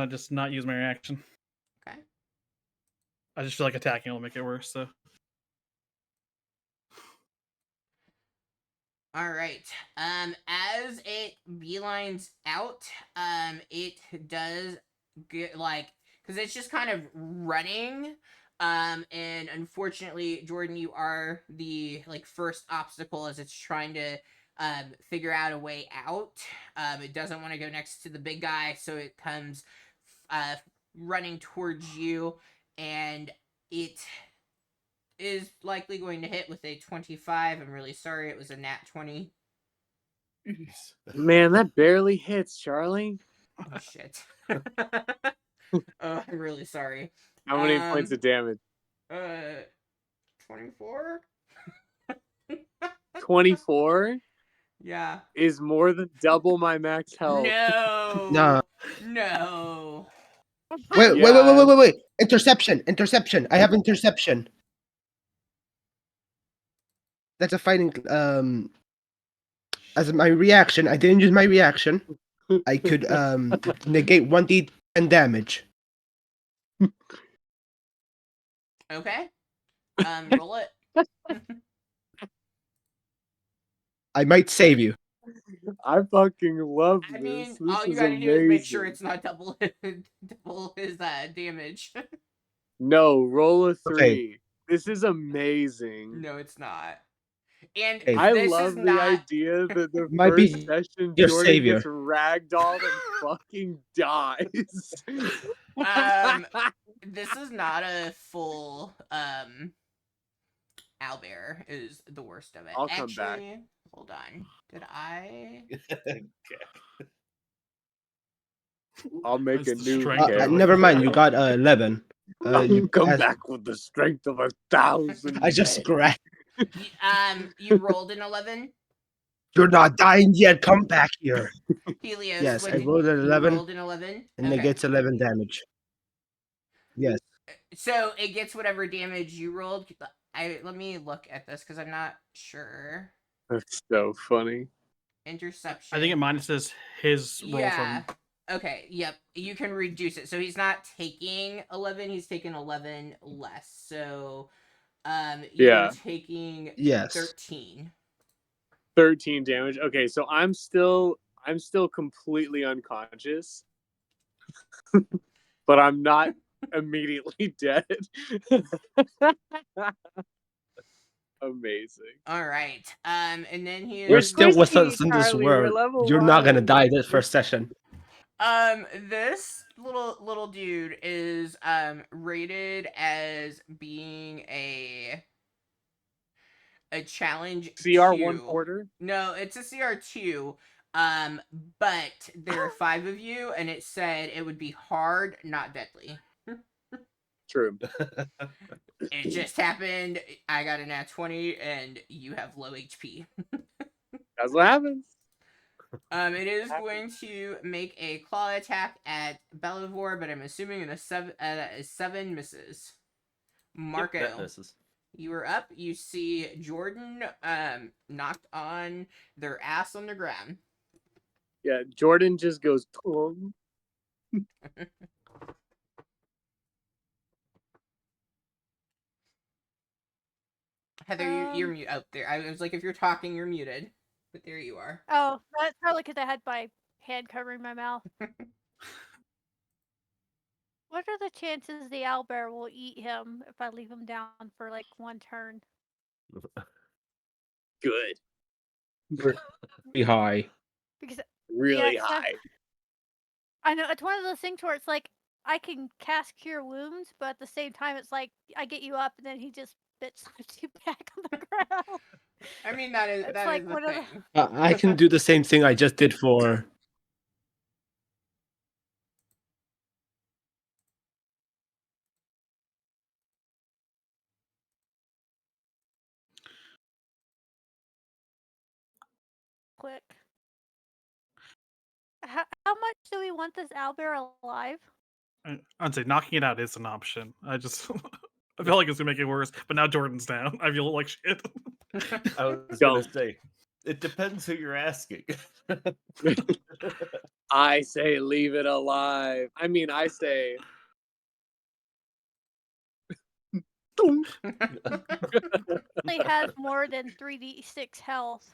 just not use my reaction. Okay. I just feel like attacking will make it worse. So All right. As it beelines out, it does get like because it's just kind of running. And unfortunately, Jordan, you are the like first obstacle as it's trying to figure out a way out. It doesn't want to go next to the big guy, so it comes uh running towards you, and it is likely going to hit with a 25. I'm really sorry, it was a nat 20. Man, that barely hits, Charlie. Oh shit. I'm really sorry. How many points of damage? 24? 24 Yeah. is more than double my max health. Nah. No. Wait. Interception. Interception. I have interception. That's a fighting. As my reaction, I didn't use my reaction. I could negate 1d10 damage. Okay. Roll it. I might save you. I fucking love I this. mean, This all you is gotta amazing. do is make sure it's not double his damage. No, roll a Okay. 3. This is amazing. No, it's not. And Hey. I this love is the not. idea that the Might first be session your Jordan savior. gets ragdolled and fucking dies. This is not a full owlbear. Is the worst of it. I'll come back. Actually, hold on. Did I? I'll make That's a the new strength camera. Never mind. You got 11. You come as- back with the strength of 1,000. I just men. scratched. You rolled an 11. You're not dying yet. Come back here. Helios. Yes, what I did- rolled an you 11, rolled an 11. and Okay. it gets 11 damage. Yes. So it gets whatever damage you rolled. Let me look at this because I'm not sure. That's so funny. Interception. I think it minuses his roll Yeah. from. Okay. Yep. You can reduce it. So he's not taking 11. He's taking 11 less. So, you're Yeah. taking Yes. 13. 13 damage. Okay, so I'm still completely unconscious. But I'm not immediately dead. Amazing. All right. And then You're We're here's still with squishy, us in this Charlie. We're world. level You're not gonna 1. die this first session. This little dude is rated as being a challenge CR1 2. porter? No, it's a CR2. But there are 5 of you, and it said it would be hard, not deadly. True. It just happened. I got a nat 20, and you have low HP. That's what happens. It is going to make a claw attack at Belivore, but I'm assuming a 7 misses. Marco, That misses. you are up. You see Jordan knocked on their ass on the ground. Yeah, Jordan just goes. "Tung." Heather, you're mute out there. I was like, if you're talking, you're muted. But there you are. Oh, that's probably because I had my hand covering my mouth. What are the chances the owlbear will eat him if I leave him down for like one turn? Good. Pretty high. Because Really Yeah, 'cause high. I know it's one of those things where it's like I can cast Cure Wounds, but at the same time, it's like I get you up and then he just bit slaps you back on the ground. I mean, that is It's that like is the one of the- thing. I can do the same thing I just did for. quick. How much do we want this owlbear alive? I'd say knocking it out is an option. I just I feel like it's gonna make it worse. But now Jordan's down. I feel like shit. I was Don't. gonna say, it depends who you're asking. I say leave it alive. I mean, I say. "Tung." He has more than 3d6 health.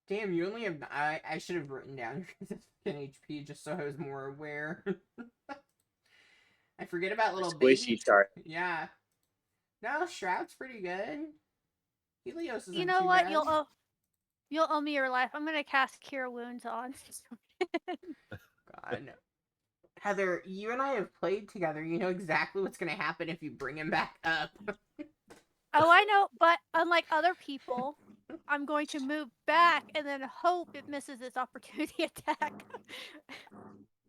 Damn, you only have. I should have written down your HP just so I was more aware. I forget about little Squishy baby. chart. Yeah. No, Shroud's pretty good. Helios isn't You know too what? bad. You'll owe me your life. I'm gonna cast Cure Wounds on. God. Heather, you and I have played together. You know exactly what's gonna happen if you bring him back up. Oh, I know, but unlike other people, I'm going to move back and then hope it misses its opportunity attack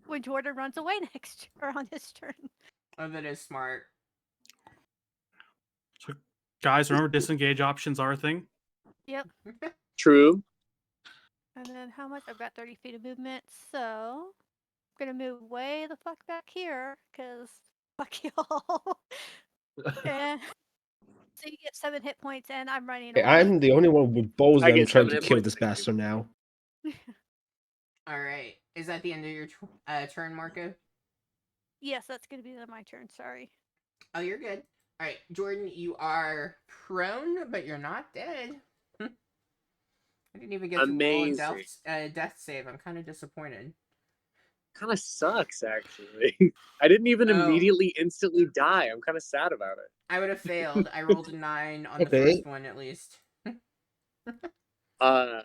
when Jordan runs away next or on his turn. Oh, that is smart. So, guys, remember disengage options are a thing. Yep. True. And then how much? I've got 30 feet of movement, so I'm gonna move way the fuck back here because fuck y'all. And so you get 7 hit points, and I'm running Hey, away. I'm the only one with bows I that I'm get trying 7 to hit kill points, this thank you. bastard now. All right. Is that the end of your turn, Marco? Yes, that's gonna be my turn. Sorry. Oh, you're good. All right, Jordan, you are prone, but you're not dead. I didn't even get to roll a Amazing. death save. I'm kind of disappointed. Kind of sucks, actually. I didn't even Oh. immediately instantly die. I'm kind of sad about it. I would have failed. I rolled a 9 on the Okay. first one at least. Uh,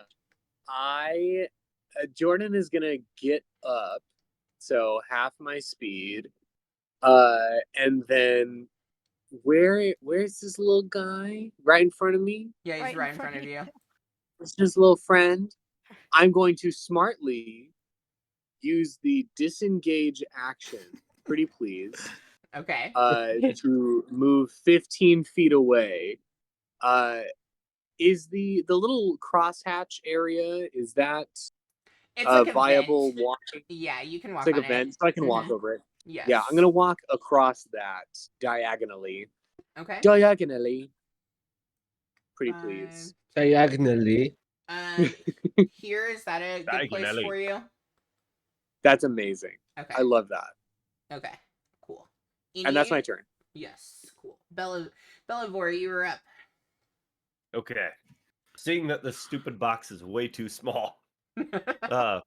Jordan is gonna get up, so half my speed. And then where's this little guy? Right in front of me? Yeah, he's right in front of you. It's his little friend. I'm going to smartly use the disengage action, pretty please, Okay. to move 15 feet away. Is the little crosshatch area, is that It's like a viable vent. walking? Yeah, you can walk It's like on a vent, it. so I can walk Mhm. over it. Yes. Yeah, I'm gonna walk across that diagonally. Okay. Diagonally. Pretty 5, please. 10. Diagonally. Here, is that a good place Diagonally. for you? That's amazing. Okay. I love that. Okay. Cool. And that's my turn. Yes. Cool. Bellavor, you were up. Okay. Seeing that this stupid box is way too small, Do uh,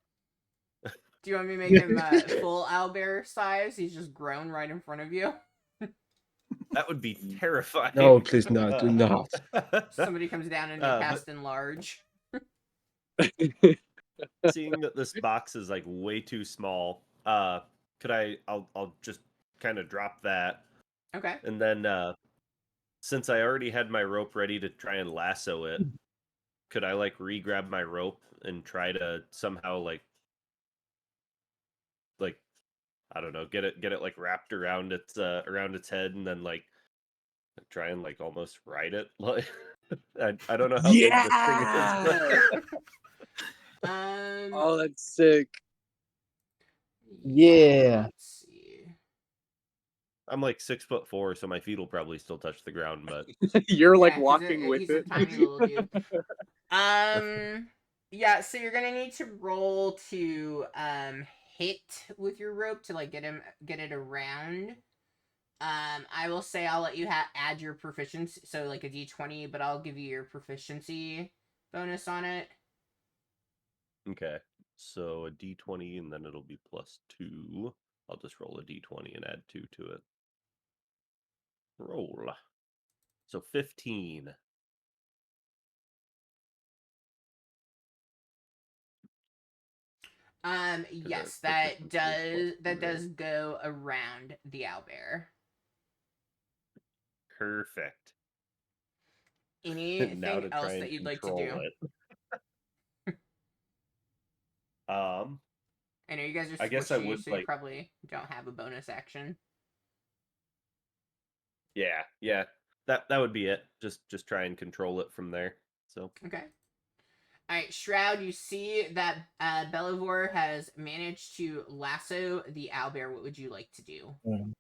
you want me to make him full owlbear size? He's just grown right in front of you. that would be terrifying. No, please not. Do not. Somebody comes down and they But cast enlarge. seeing that this box is like way too small, I'll just kind of drop that, Okay. and then since I already had my rope ready to try and lasso it, could I like re-grab my rope and try to somehow like I don't know, get it like wrapped around its head, and then like try and like almost ride it. Like I don't know how big this thing is, Yeah! but Oh, that's sick. Yeah. Let's see. I'm like 6'4", so my feet will probably still touch the ground. But You're like 'cause walking with he's it. a tiny little dude. Yeah, so you're gonna need to roll to hit with your rope to like get it around. I will say I'll let you add your proficiency, so like a d20, but I'll give you your proficiency bonus on it. okay, so a d20, and then it'll be +2. I'll just roll a d20 and add 2 to it. Roll. So 15. Yes, Proficiency is that +2, right? does go around the owlbear. Perfect. Now Anything to try else and that you'd like to control do? it. I know you guys are I guess I squishy, would so you like. probably don't have a bonus action. Yeah. That would be it. Just try and control it from there. So Okay. All right, Shroud, you see that Bellavor has managed to lasso the owlbear. What would you like to do? All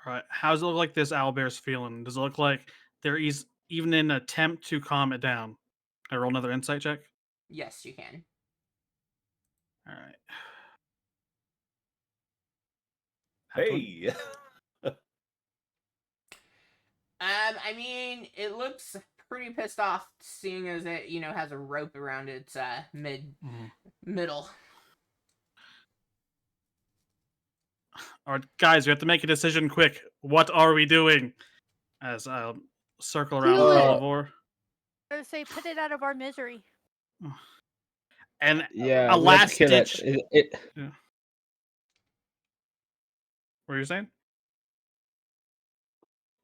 right. How does it look like this owlbear's feeling? Does it look like there is even an attempt to calm it down? I roll another insight check. Yes, you can. All right. hey, I mean, it looks pretty pissed off, seeing as it has a rope around its middle. All right, guys, we have to make a decision quick. What are we doing? As I'll circle around Heal it. Bellavor. I would say put it out of our misery. And Yeah. a we have to last kill it. ditch. It- What are you saying,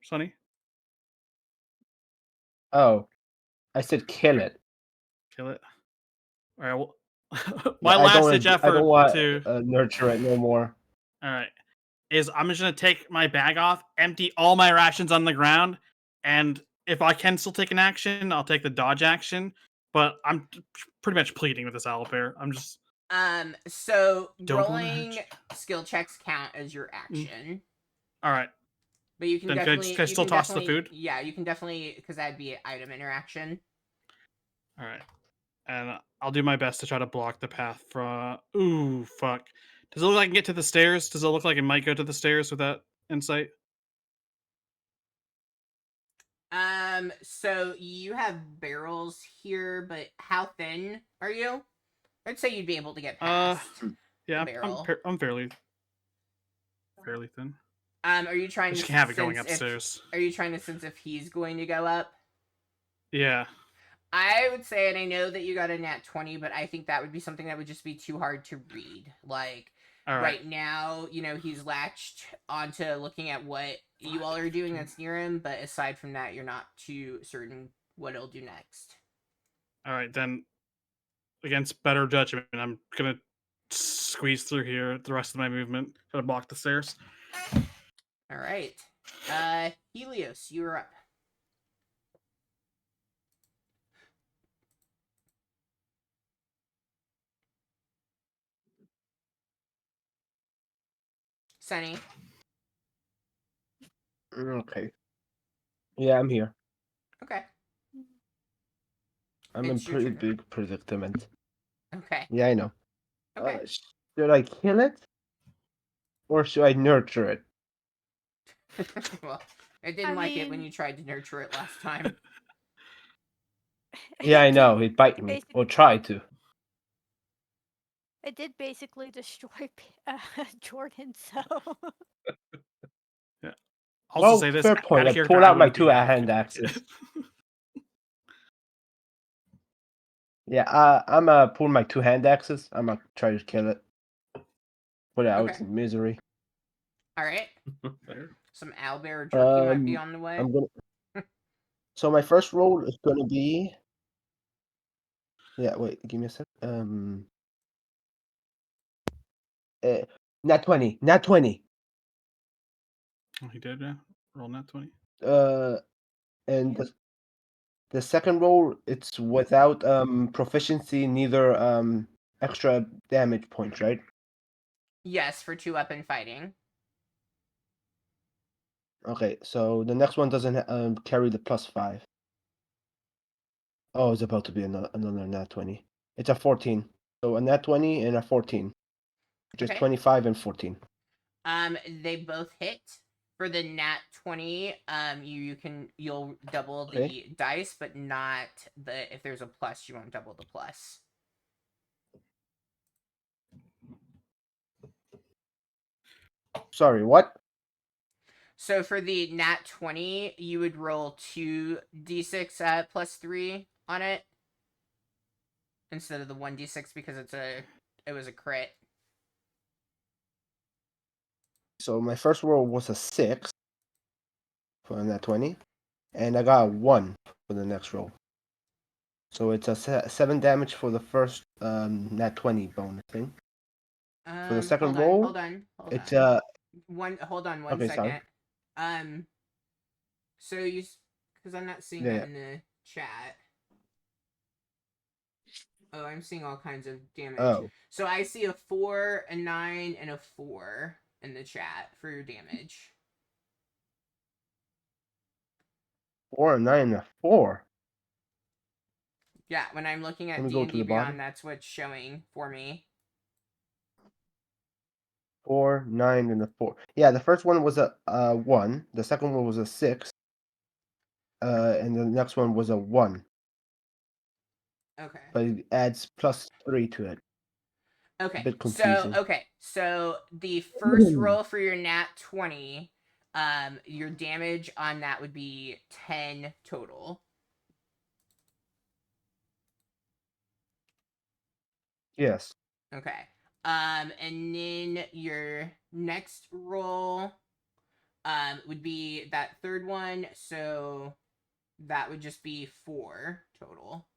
Sonny? Oh, I said kill it. Kill it. All right. Well, Yeah, my last ditch I effort don't want to. nurture it no more. All right. Is I'm just gonna take my bag off, empty all my rations on the ground, and if I can still take an action, I'll take the dodge action. But I'm pretty much pleading with this owlbear. I'm just So Don't wanna rolling hurt skill checks count as your action. all right. But you can Then definitely can I still toss the food? Yeah, you can definitely, because that'd be item interaction. All right, and I'll do my best to try to block the path from. Ooh, fuck! Does it look like I can get to the stairs? Does it look like it might go to the stairs with that insight? So you have barrels here, but how thin are you? I'd say you'd be able to get past Yeah, a barrel. I'm fairly thin. Are you I trying just to can't have it going sense upstairs. are you trying to sense if he's going to go up? Yeah. I would say, and I know that you got a nat 20, but I think that would be something that would just be too hard to read. Like, All right. right now, he's latched onto looking at what you all are doing that's near him, but aside from that, you're not too certain what he'll do next. All right, then. Against better judgment, I'm gonna squeeze through here the rest of my movement. Try to block the stairs. All right. Helios, you're up. Sunny. Okay. Yeah, I'm here. Okay. I'm in It's your pretty turn. big predicament. Okay. Yeah, I know. Okay. Should I kill it? Or should I nurture it? Well, I didn't like it when you tried to nurture it last time. Yeah, I It know. did It bite me. basic- Or try to. It did basically destroy Jordan, so Yeah. Also Well, say this fair point. out of I character. pulled I out my wouldn't be two mad if hand you axes. did. Yeah, I'm pull my two hand axes. I'm gonna try to kill it. Put it out Okay. in misery. All right. Fair. Some owlbear jerky might be Um, on the way. I'm gonna. So my first roll is gonna be. Yeah, wait. Give me a sec. Nat 20. Nat 20. Oh, he did. Yeah. Roll nat 20. And the second roll, it's without proficiency, neither extra damage points, right? Yes, for 2-weapon fighting. Okay, so the next one doesn't carry the +5. Oh, it's about to be another nat 20. It's a 14. So a nat 20 and a 14, which is Okay. 25 and 14. They both hit. For the nat 20, you'll double the Okay. dice, but not if there's a plus, you won't double the plus. Sorry, what? So for the nat 20, you would roll 2d6 plus 3 on it instead of the 1d6 because it was a crit. So my first roll was a 6 for a nat 20, and I got a 1 for the next roll. So it's a 7 damage for the first nat 20 bonus thing. For the second roll, hold on. it's Hold on one Okay, second. sorry. So you, because I'm not seeing Yeah, that yeah. in the chat. Oh, I'm seeing all kinds of damage. Oh, So I see a 4, a 9, and a 4 in the chat for your damage. 4, a 9, and a 4. Yeah, when I'm looking at Let me go to D&D the Beyond, bottom. that's what's showing for me. 4, 9, and a 4. Yeah, the first one was a 1. The second one was a 6. And the next one was a 1. Okay. But it adds +3 to it. Okay. Bit confusing. So the first roll for your nat 20, your damage on that would be 10 total. Yes. Okay. And then your next roll would be that third one, so that would just be 4 total.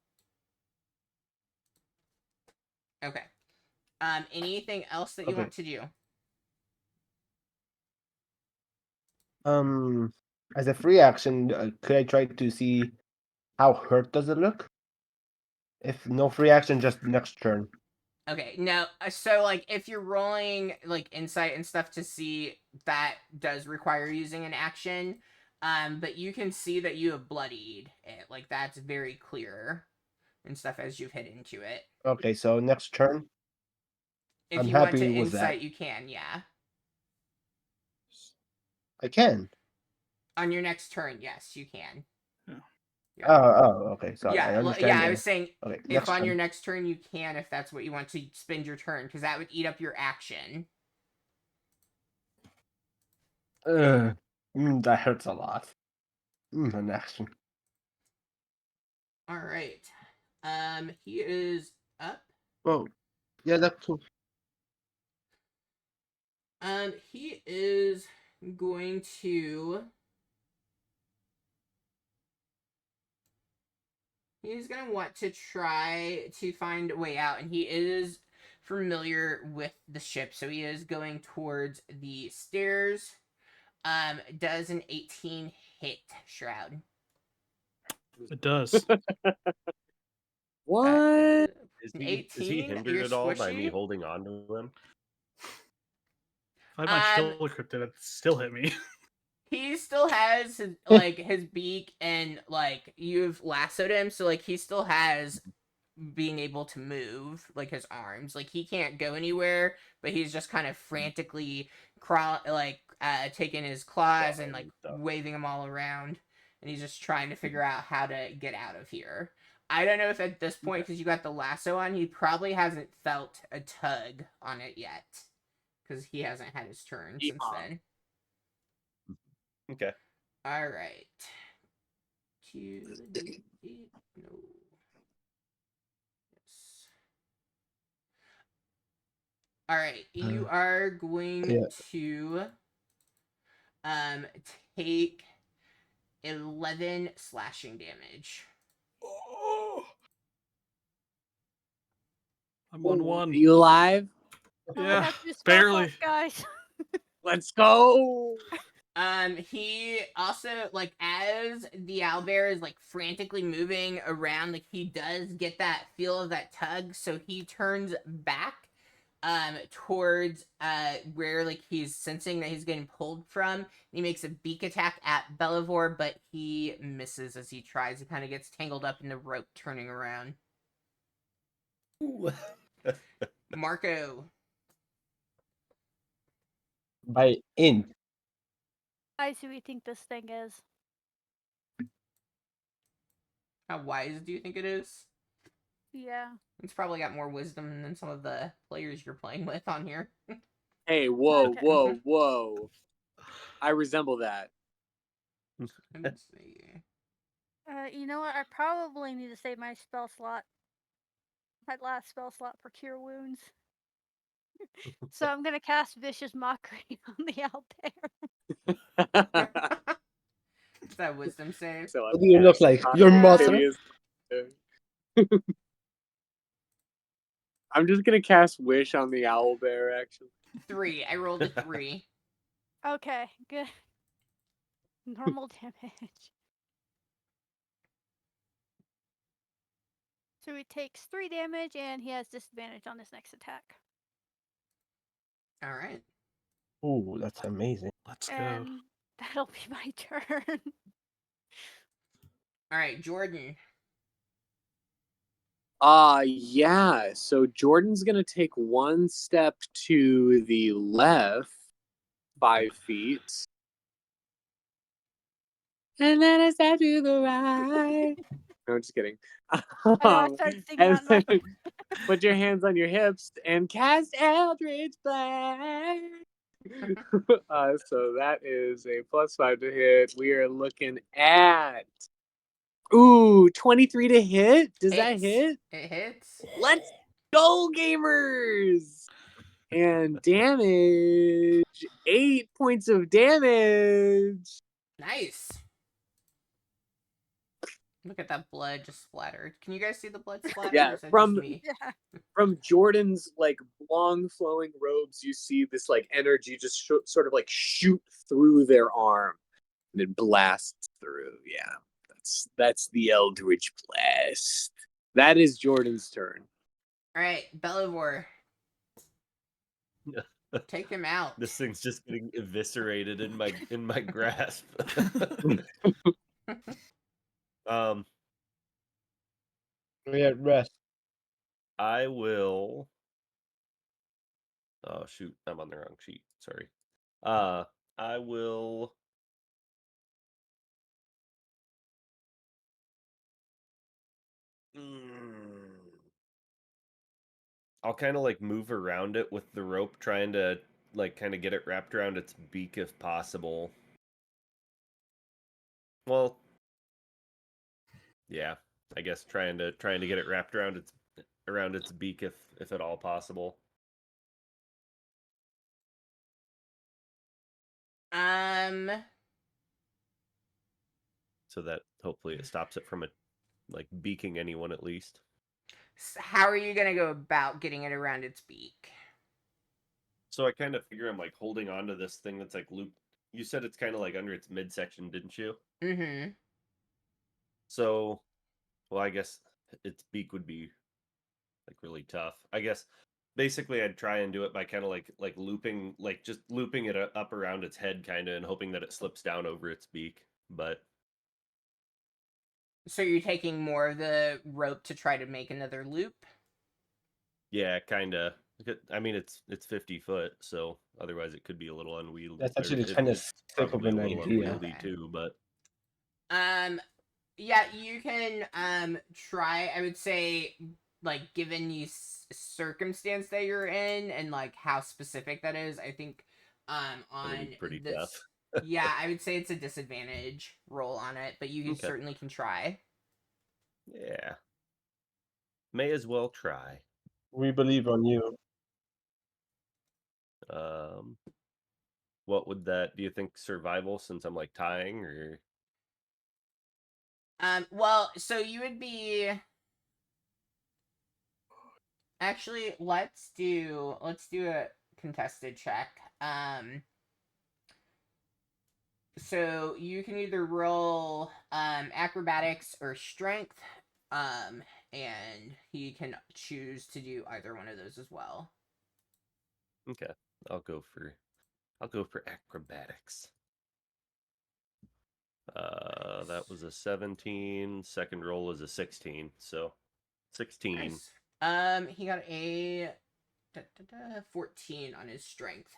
Okay. Anything else that you Okay. want to do? As a free action, could I try to see how hurt does it look? If no free action, just next turn. Okay, now, so, like, if you're rolling, like, insight and stuff to see, that does require using an action, but you can see that you have bloodied it. Like, that's very clear and stuff as you've hit into it. Okay, so next turn. If I'm you want to happy with insight, that. you can, yeah. I can. On your next turn, yes, you can. Yeah. Yeah. Okay. Sorry, I Yeah, understand. I was saying Okay, if next on turn. your next turn you can, if that's what you want to spend your turn, because that would eat up your action. That hurts a lot. An action. All right. He is up. Well, yeah, that's cool. He is going to. He's gonna want to try to find a way out, and he is familiar with the ship, so he is going towards the stairs. Does an 18 hit Shroud? It does. What? An Is he 18? hindered You're at all by me squishy? holding on to him? If I had my Um, shield equipped, it still hit me. He still has his, like his beak, and like you've lassoed him, so like he still has being able to move, like his arms. Like he can't go anywhere, but he's just kind of frantically taking his claws and like waving them all around, and he's just trying to figure out how to get out of here. I don't know if at this point, because you got the lasso on, he probably hasn't felt a tug on it yet, because he hasn't had his turn since Yeehaw. then. Okay. All right. No. Yes. All right. You are going Yeah. to take 11 slashing damage. Oh, I'm Are 1-1. you alive? All I Yeah, have to do is spell barely. slots, guys. Let's go. He also, like, as the owlbear is like frantically moving around, like he does get that feel of that tug, so he turns back towards where like he's sensing that he's getting pulled from. He makes a beak attack at Belivore, but he misses as he tries. He kind of gets tangled up in the rope turning around. Marco. By int. I see what you think this thing is. How wise do you think it is? Yeah. It's probably got more wisdom than some of the players you're playing with on here. Hey, whoa, Okay. whoa, whoa. I resemble that. Let's see. You know what? I probably need to save my spell slot. My last spell slot for cure wounds. So I'm gonna cast Vicious Mockery on the owlbear. Is that wisdom save? So What do you look like? Your Yeah. mother? I'm just gonna cast Wish on the owlbear, actually. 3. I rolled a 3. Okay, good. Normal damage. So he takes 3 damage and he has disadvantage on his next attack. All right. Ooh, that's amazing. Let's go. And that'll be my turn. All right, Jordan. Yeah. So Jordan's gonna take one step to the left, 5 feet. And then I step to the right. No, I'm just kidding. I know, I started singing And out in my then put your hands on your hips and cast Eldritch Blast. So that is a +5 to hit. We are looking at 23 to hit. Does that Hits. hit? It hits. Let's go, gamers! And damage, 8 points of damage. Nice. Look at that blood just splattered. Can you guys see the blood splatter? Yeah, Or is that from- just me? Yeah. From Jordan's like long flowing robes, you see this like energy just sort of like shoot through their arm, and it blasts through. Yeah, that's the Eldritch Blast. That is Jordan's turn. All right, Belivore. Take him out. This thing's just getting eviscerated in my grasp. We at rest. I will Oh shoot, I'm on the wrong sheet. Sorry. I will. I'll kind of like move around it with the rope, trying to like kind of get it wrapped around its beak if possible. Well, yeah, I guess trying to get it wrapped around its beak if at all possible. So that hopefully it stops it from like beaking anyone at least. How are you gonna go about getting it around its beak? So I kind of figure I'm like holding on to this thing that's like looped. You said it's kind of like under its midsection, didn't you? Mm-hmm. So, well, I guess its beak would be like really tough. I guess basically I'd try and do it by kind of like looping, like just looping it up around its head, kind of, and hoping that it slips down over its beak. But So you're taking more of the rope to try to make another loop? yeah, kind of. I mean, it's 50 foot, so otherwise it could be a little unwieldy. That's Or actually kind of it's sick of probably a an little idea. unwieldy Okay. too. But Yeah, you can try. I would say, like, given the circumstance that you're in and like how specific that is, I think it'll on be pretty this, tough. yeah, I would say it's a disadvantage roll on it, but you Okay. certainly can try. Yeah, may as well try. We believe on you. Um, what would that? Do you think survival since I'm like tying or? Well, so you would be actually let's do a contested check. So you can either roll acrobatics or strength, and he can choose to do either one of those as well. Okay, I'll go for acrobatics. That was a 17. Second roll is a 16. So 16. Nice. He got a 14 on his strength.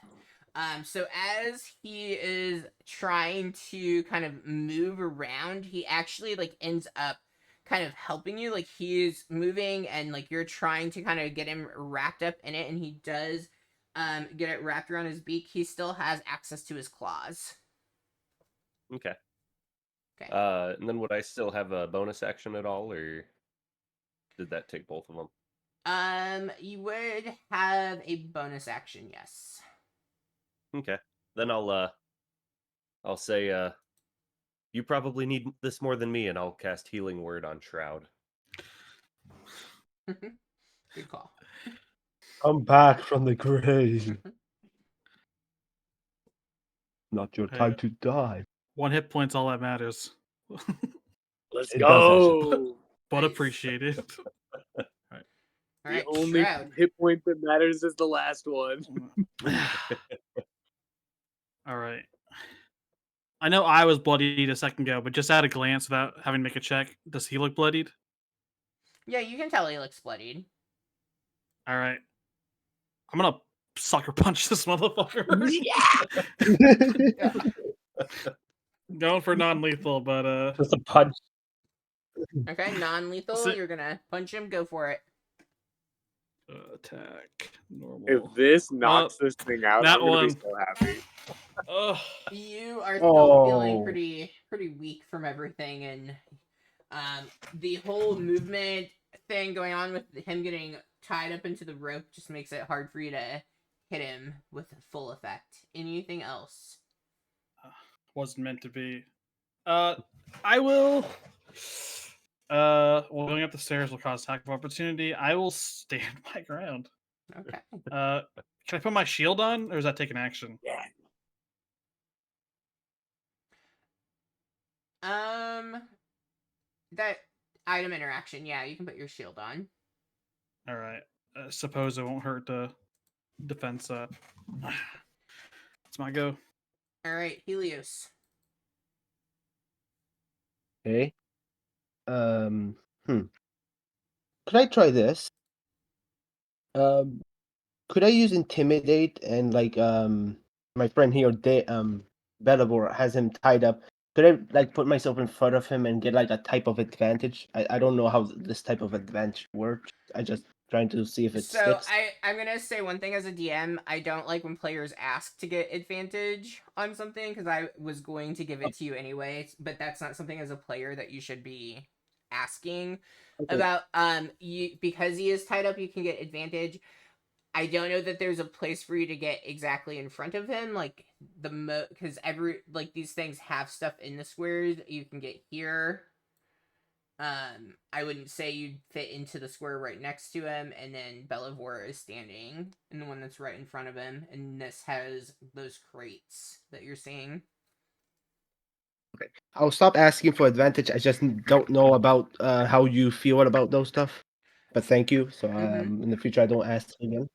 So as he is trying to kind of move around, he actually like ends up kind of helping you. Like he's moving and like you're trying to kind of get him wrapped up in it, and he does get it wrapped around his beak. He still has access to his claws. Okay. Okay. And then would I still have a bonus action at all, or did that take both of them? You would have a bonus action, yes. Okay. Then I'll say you probably need this more than me, and I'll cast Healing Word on Shroud. Good call. Come back from the grave. Not your time to die. 1 hit point's all that matters. Let's It does actually. go. But Nice. appreciated. All The right, only Shroud. hit point that matters is the last one. All right. I know I was bloodied a second ago, but just at a glance without having to make a check, does he look bloodied? Yeah, you can tell he looks bloodied. All right. I'm gonna sucker punch this motherfucker. Yeah. Going for non-lethal, but Just a punch. Okay, non-lethal. So- You're gonna punch him. Go for it. attack normal. If this knocks this thing out, that I'm gonna be one. so happy. Ugh. You are still feeling Oh. pretty weak from everything, and the whole movement thing going on with him getting tied up into the rope just makes it hard for you to hit him with full effect. Anything else? Wasn't meant to be. I will. Well, going up the stairs will cause attack of opportunity. I will stand my ground. Okay. Can I put my shield on, or does that take an action? Yeah. That item interaction. Yeah, you can put your shield on. All right. Suppose it won't hurt to defense up. It's my go. All right, Helios. Okay. Can I try this? could I use intimidate and like my friend here, Belivor has him tied up. Could I like put myself in front of him and get like a type of advantage? I don't know how this type of advantage works. I just trying to see if it So sticks. I'm gonna say one thing as a DM. I don't like when players ask to get advantage on something because I was going to give it to you anyway. But that's not something as a player that you should be asking Okay. about. You because he is tied up, you can get advantage. I don't know that there's a place for you to get exactly in front of him, like because every like these things have stuff in the squares that you can get here. I wouldn't say you'd fit into the square right next to him, and then Belivor is standing in the one that's right in front of him, and this has those crates that you're seeing. I'll stop asking for advantage. I just don't know about how you feel about those stuff. But thank you. So in the future I don't ask again.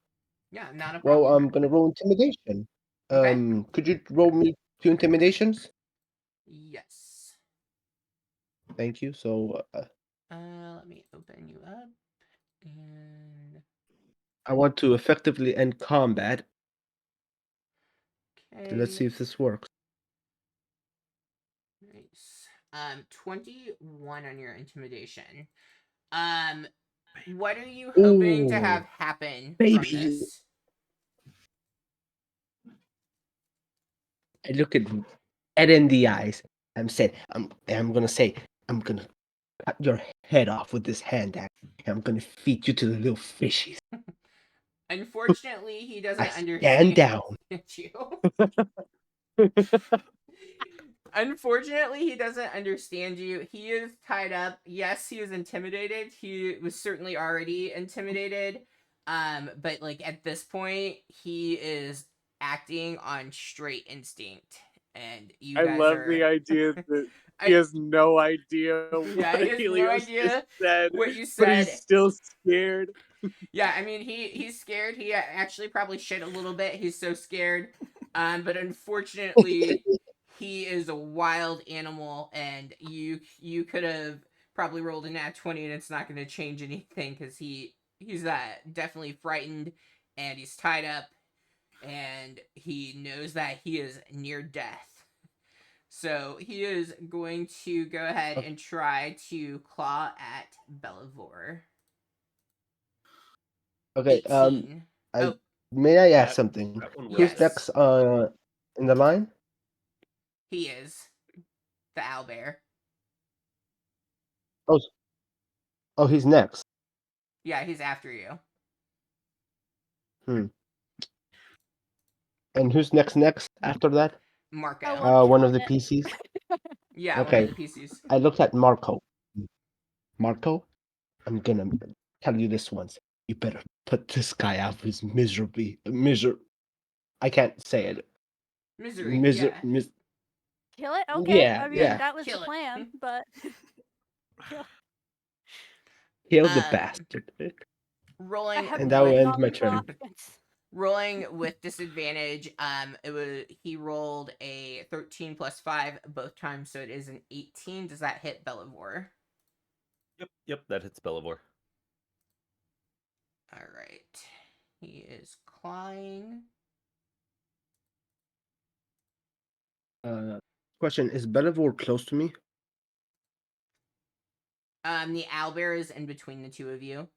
Yeah, not a Well, problem. I'm gonna roll intimidation. Okay. Could you roll me 2 intimidations? Yes. Thank you. So Let me open you up, and I want to effectively end combat. So let's see okay, if this works. nice. 21 on your intimidation. Um, what are you hoping to Ooh, have happen from baby! this? I look at Ed in the eyes. I'm gonna say, I'm gonna cut your head off with this hand axe. And I'm gonna feed you to the little fishies. Unfortunately, he I doesn't stand understand down. you. Unfortunately, he doesn't understand you. He is tied up. Yes, he is intimidated. He was certainly already intimidated. But like at this point, he is acting on straight instinct. And you I guys love the are idea that he I has no idea yeah, what he has no Helios just idea said, what you but he's said. still scared. Yeah, I mean he's scared. He actually probably shit a little bit. He's so scared. But unfortunately, he is a wild animal, and you could have probably rolled a nat 20, and it's not going to change anything because he's definitely frightened, and he's tied up, and he knows that he is near death. So he is going to go ahead and try to claw at Belivor. Okay. 18. I Oh, may I ask That something? that one Who's works. yes, next? In the line? he is the owlbear. Oh, oh, he's next. Yeah, he's after you. Hmm. And who's next? Next after that? Oh, Marco. I'm One of killing the it. PCs. Yeah, one of Okay. the PCs. I looked at Marco. Marco, I'm gonna tell you this once. You better put this guy out of his I can't say it. Misery, yeah. Kill it? Okay. Yeah, I mean, yeah. that was the Kill it. plan, but kill. Kill the Um, bastard. I rolling have And that will with end nothing my on turn. offense. rolling with disadvantage. He rolled a 13 plus 5 both times, so it is an 18. Does that hit Belivor? Yep, that hits Belivor. All right. He is clawing. Question: Is Belivor close to me? The owlbear is in between the two of you.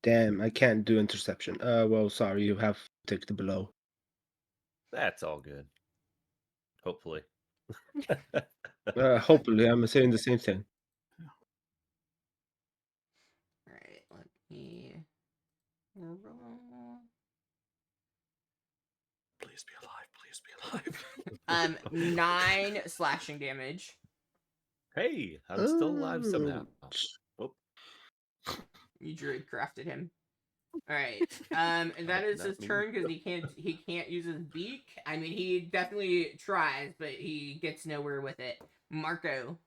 Damn, I can't do interception. Well, sorry, you have to take the below. That's all good. Hopefully. Hopefully, I'm saying the same thing. All right. Let me roll. Please be alive. Please be alive. 9 slashing damage. Hey, I'm still alive somehow. Oh, You druid crafted him. All right. And that I did is his not mean turn because he can't use his beak. I mean, he definitely tries, but he gets nowhere with it. Marco.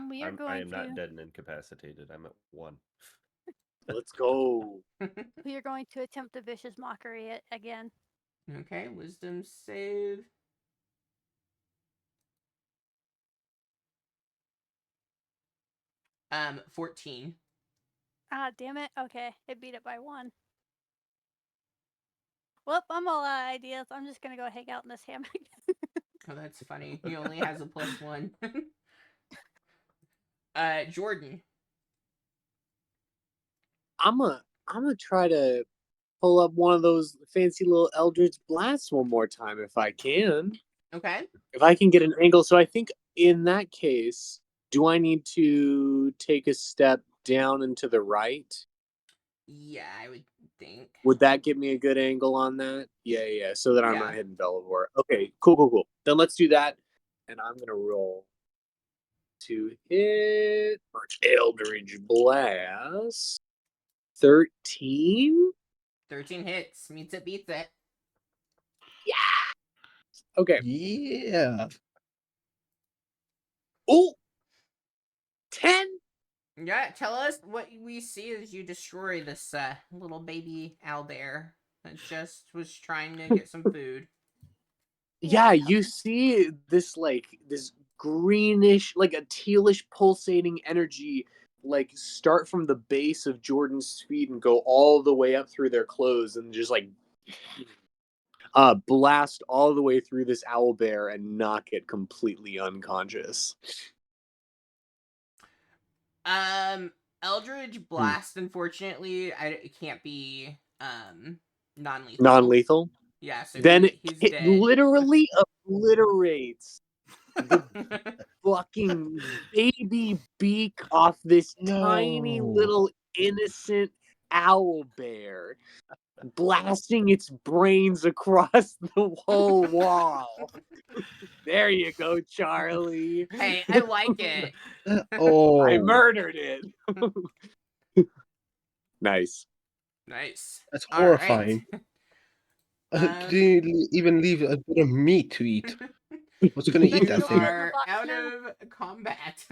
We are I going am not to dead and incapacitated. I'm at 1. Let's go. we are going to attempt a vicious mockery again. Okay, wisdom save. 14. Ah, damn it. Okay, it beat it by 1. Whoop, I'm all out of ideas. I'm just gonna go hang out in this hammock. Oh, that's funny. He only has a +1. Jordan. I'm gonna try to pull up one of those fancy little Eldritch Blasts one more time if I can. Okay. If I can get an angle. So I think in that case, do I need to take a step down and to the right? Yeah, I would think. Would that give me a good angle on that? Yeah. So that I'm Yeah. not hitting Belivore. Okay, cool. Then let's do that. And I'm gonna roll to hit Eldritch Blast. 13? 13 hits. Meets it, beats it. Okay. Yeah. Oh! 10? Yeah, tell us what we see as you destroy this little baby owlbear that just was trying to get some food. Yeah, you see this greenish, like a tealish pulsating energy start from the base of Jordan's feet and go all the way up through their clothes and just blast all the way through this owl bear and knock it completely unconscious. Eldridge Blast, unfortunately, it can't be non-lethal. Non-lethal? Yeah, so Then he's it dead. literally obliterates the fucking baby beak off this tiny No. little innocent owl bear, blasting its brains across the whole wall. There you go, Charlie. Hey, I like it. Oh. I murdered it. Nice. Nice. That's All right. horrifying. Did you even leave a bit of meat to eat? What's gonna eat You that thing? are box out now. of combat.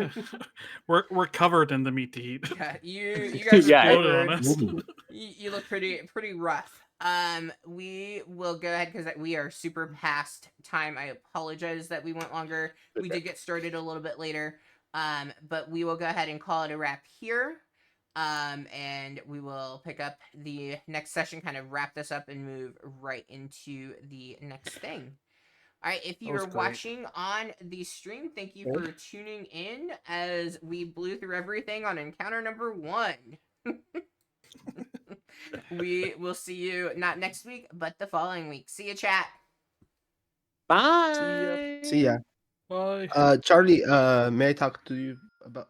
We're covered in the meat to eat. Yeah, you guys Yeah, are Exploded on covered. us. Ooh. You look pretty rough. We will go ahead because we are super past time. I apologize that we went longer. We did get started a little bit later. But we will go ahead and call it a wrap here. And we will pick up the next session, kind of wrap this up and move right into the next thing. All right, if That was you're great. watching on the stream, thank you for tuning in as we blew through everything on encounter number 1. We will see you not next week, but the following week. See you, chat. Bye. See ya. Bye. Charlie, may I talk to you about